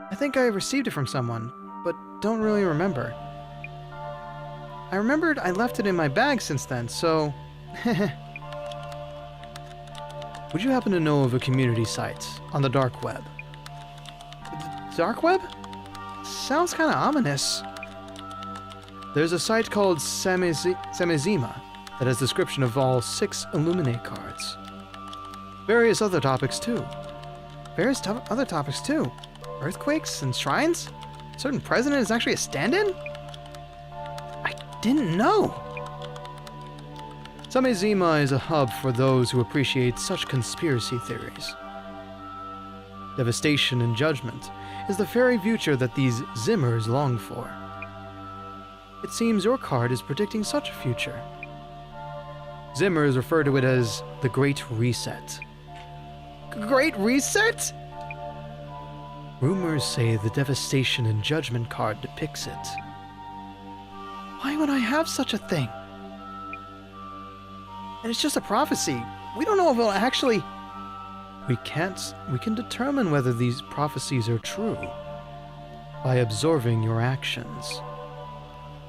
I think I received it from someone, but don't really remember. I remembered I left it in my bag since then, so... Would you happen to know of a community site on the dark web? The dark web? Sounds kinda ominous. There's a site called Samezima that has a description of all 6 Illuminate cards. Various other topics too. Other topics too. Earthquakes and shrines? A certain president is actually a stand-in? I didn't know. Samezima is a hub for those who appreciate such conspiracy theories. Devastation and Judgment is the very future that these Zimmers long for. It seems your card is predicting such a future. Zimmers refer to it as the Great Reset. Great Reset? Rumors say the Devastation and Judgment card depicts it. Why would I have such a thing? And it's just a prophecy. We don't know if it'll actually... We can determine whether these prophecies are true. by absorbing your actions.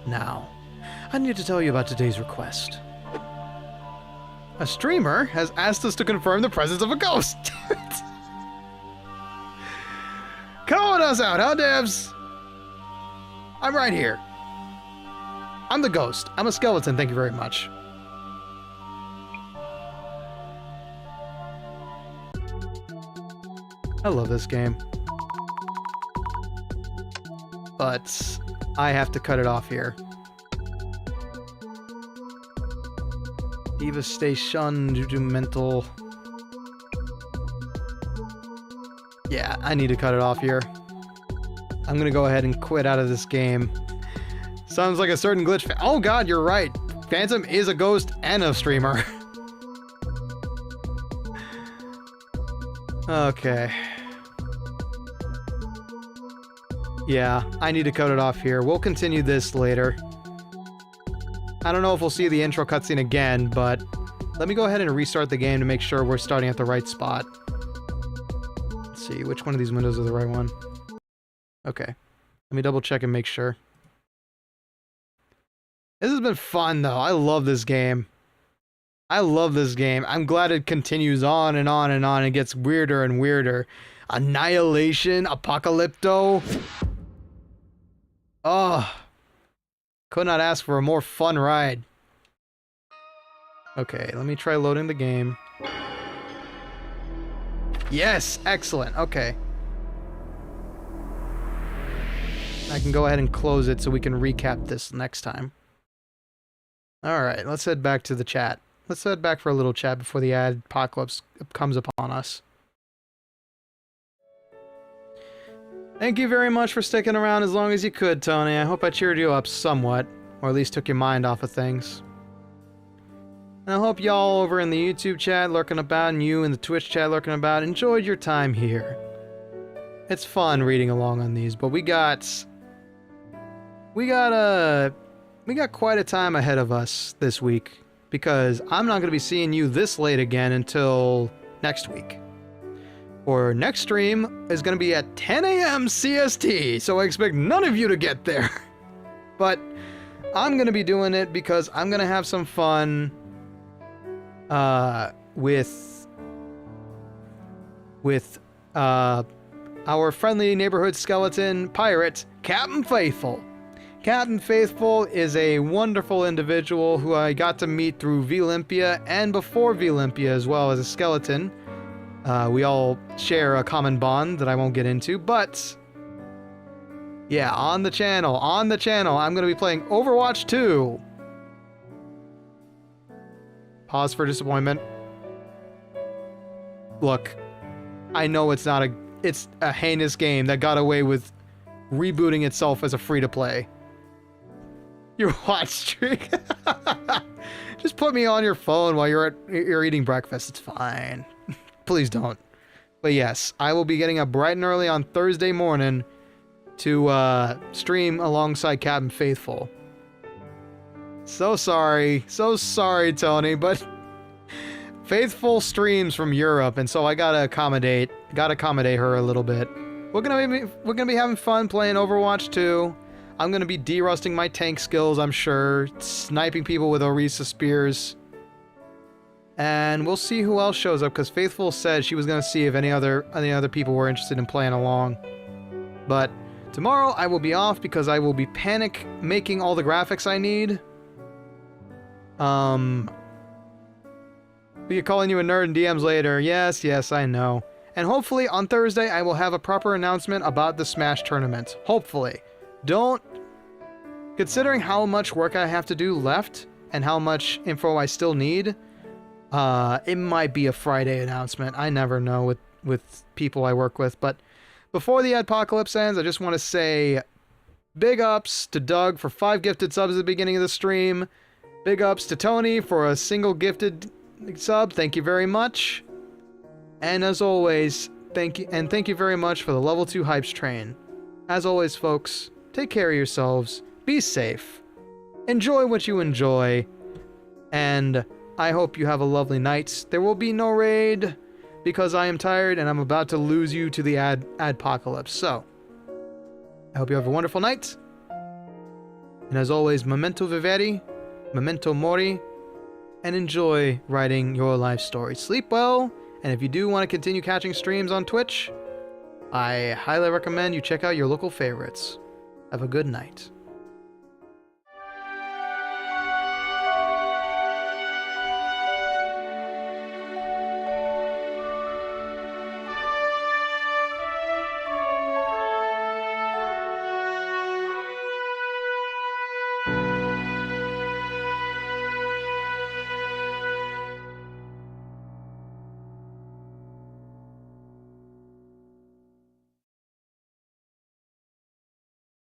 Now, I need to tell you about today's request. A streamer has asked us to confirm the presence of a ghost. Calling us out, huh, devs? I'm right here. I'm the ghost. I'm a skeleton, thank you very much. I love this game. But I have to cut it off here. Devastation due to mental... Yeah, I need to cut it off here. I'm gonna go ahead and quit out of this game. Sounds like a certain glitch. Oh god, you're right. Phantom is a ghost and a streamer. Okay. Yeah, I need to cut it off here. We'll continue this later. I don't know if we'll see the intro cutscene again, but let me go ahead and restart the game to make sure we're starting at the right spot. Let's see, which one of these windows is the right one? Okay. Let me double check and make sure. This has been fun, though. I love this game. I love this game. I'm glad it continues on and on and on. It gets weirder and weirder. Annihilation, Apocalypto. Oh. Could not ask for a more fun ride. Okay, let me try loading the game. Yes! Excellent. Okay. I can go ahead and close it so we can recap this next time. Alright, let's head back to the chat. Let's head back for a little chat before the apocalypse comes upon us. Thank you very much for sticking around as long as you could, Tony. I hope I cheered you up somewhat, or at least took your mind off of things. And I hope y'all over in the YouTube chat lurking about and you in the Twitch chat lurking about enjoyed your time here. It's fun reading along on these, but we got quite a time ahead of us this week, because I'm not going to be seeing you this late again until next week. Our next stream is going to be at 10 a.m. CST, so I expect none of you to get there. But I'm going to be doing it because I'm going to have some fun with our friendly neighborhood skeleton pirate, Captain Faithful. Captain Faithful is a wonderful individual who I got to meet through Vylimpia and before Vylimpia as well as a skeleton. We all share a common bond that I won't get into, but yeah, on the channel, I'm going to be playing Overwatch 2. Pause for disappointment. Look, I know it's a heinous game that got away with rebooting itself as a free-to-play. Your watch streak. Just put me on your phone while you're eating breakfast. It's fine. Please don't. But yes, I will be getting up bright and early on Thursday morning to stream alongside Captain Faithful. So sorry, Tony, but Faithful streams from Europe, and so I gotta accommodate her a little bit. We're gonna be having fun playing Overwatch 2. I'm gonna be derusting my tank skills, I'm sure, sniping people with Orisa spears. And we'll see who else shows up, because Faithful said she was going to see if any other people were interested in playing along. But tomorrow I will be off because I will be panic making all the graphics I need. Be calling you a nerd in DMs later. Yes, I know. And hopefully on Thursday I will have a proper announcement about the Smash tournament. Hopefully. Considering how much work I have to do left and how much info I still need, it might be a Friday announcement. I never know with people I work with. But before the apocalypse ends, I just want to say big ups to Doug for 5 gifted subs at the beginning of the stream. Big ups to Tony for a single gifted sub. Thank you very much. And as always, thank you very much for the level 2 hypes train. As always, folks, take care of yourselves. Be safe. Enjoy what you enjoy. And I hope you have a lovely night. There will be no raid because I am tired and I'm about to lose you to the adpocalypse. So, I hope you have a wonderful night. And as always, memento vivere, memento mori, and enjoy writing your life story. Sleep well, and if you do want to continue catching streams on Twitch, I highly recommend you check out your local favorites. Have a good night.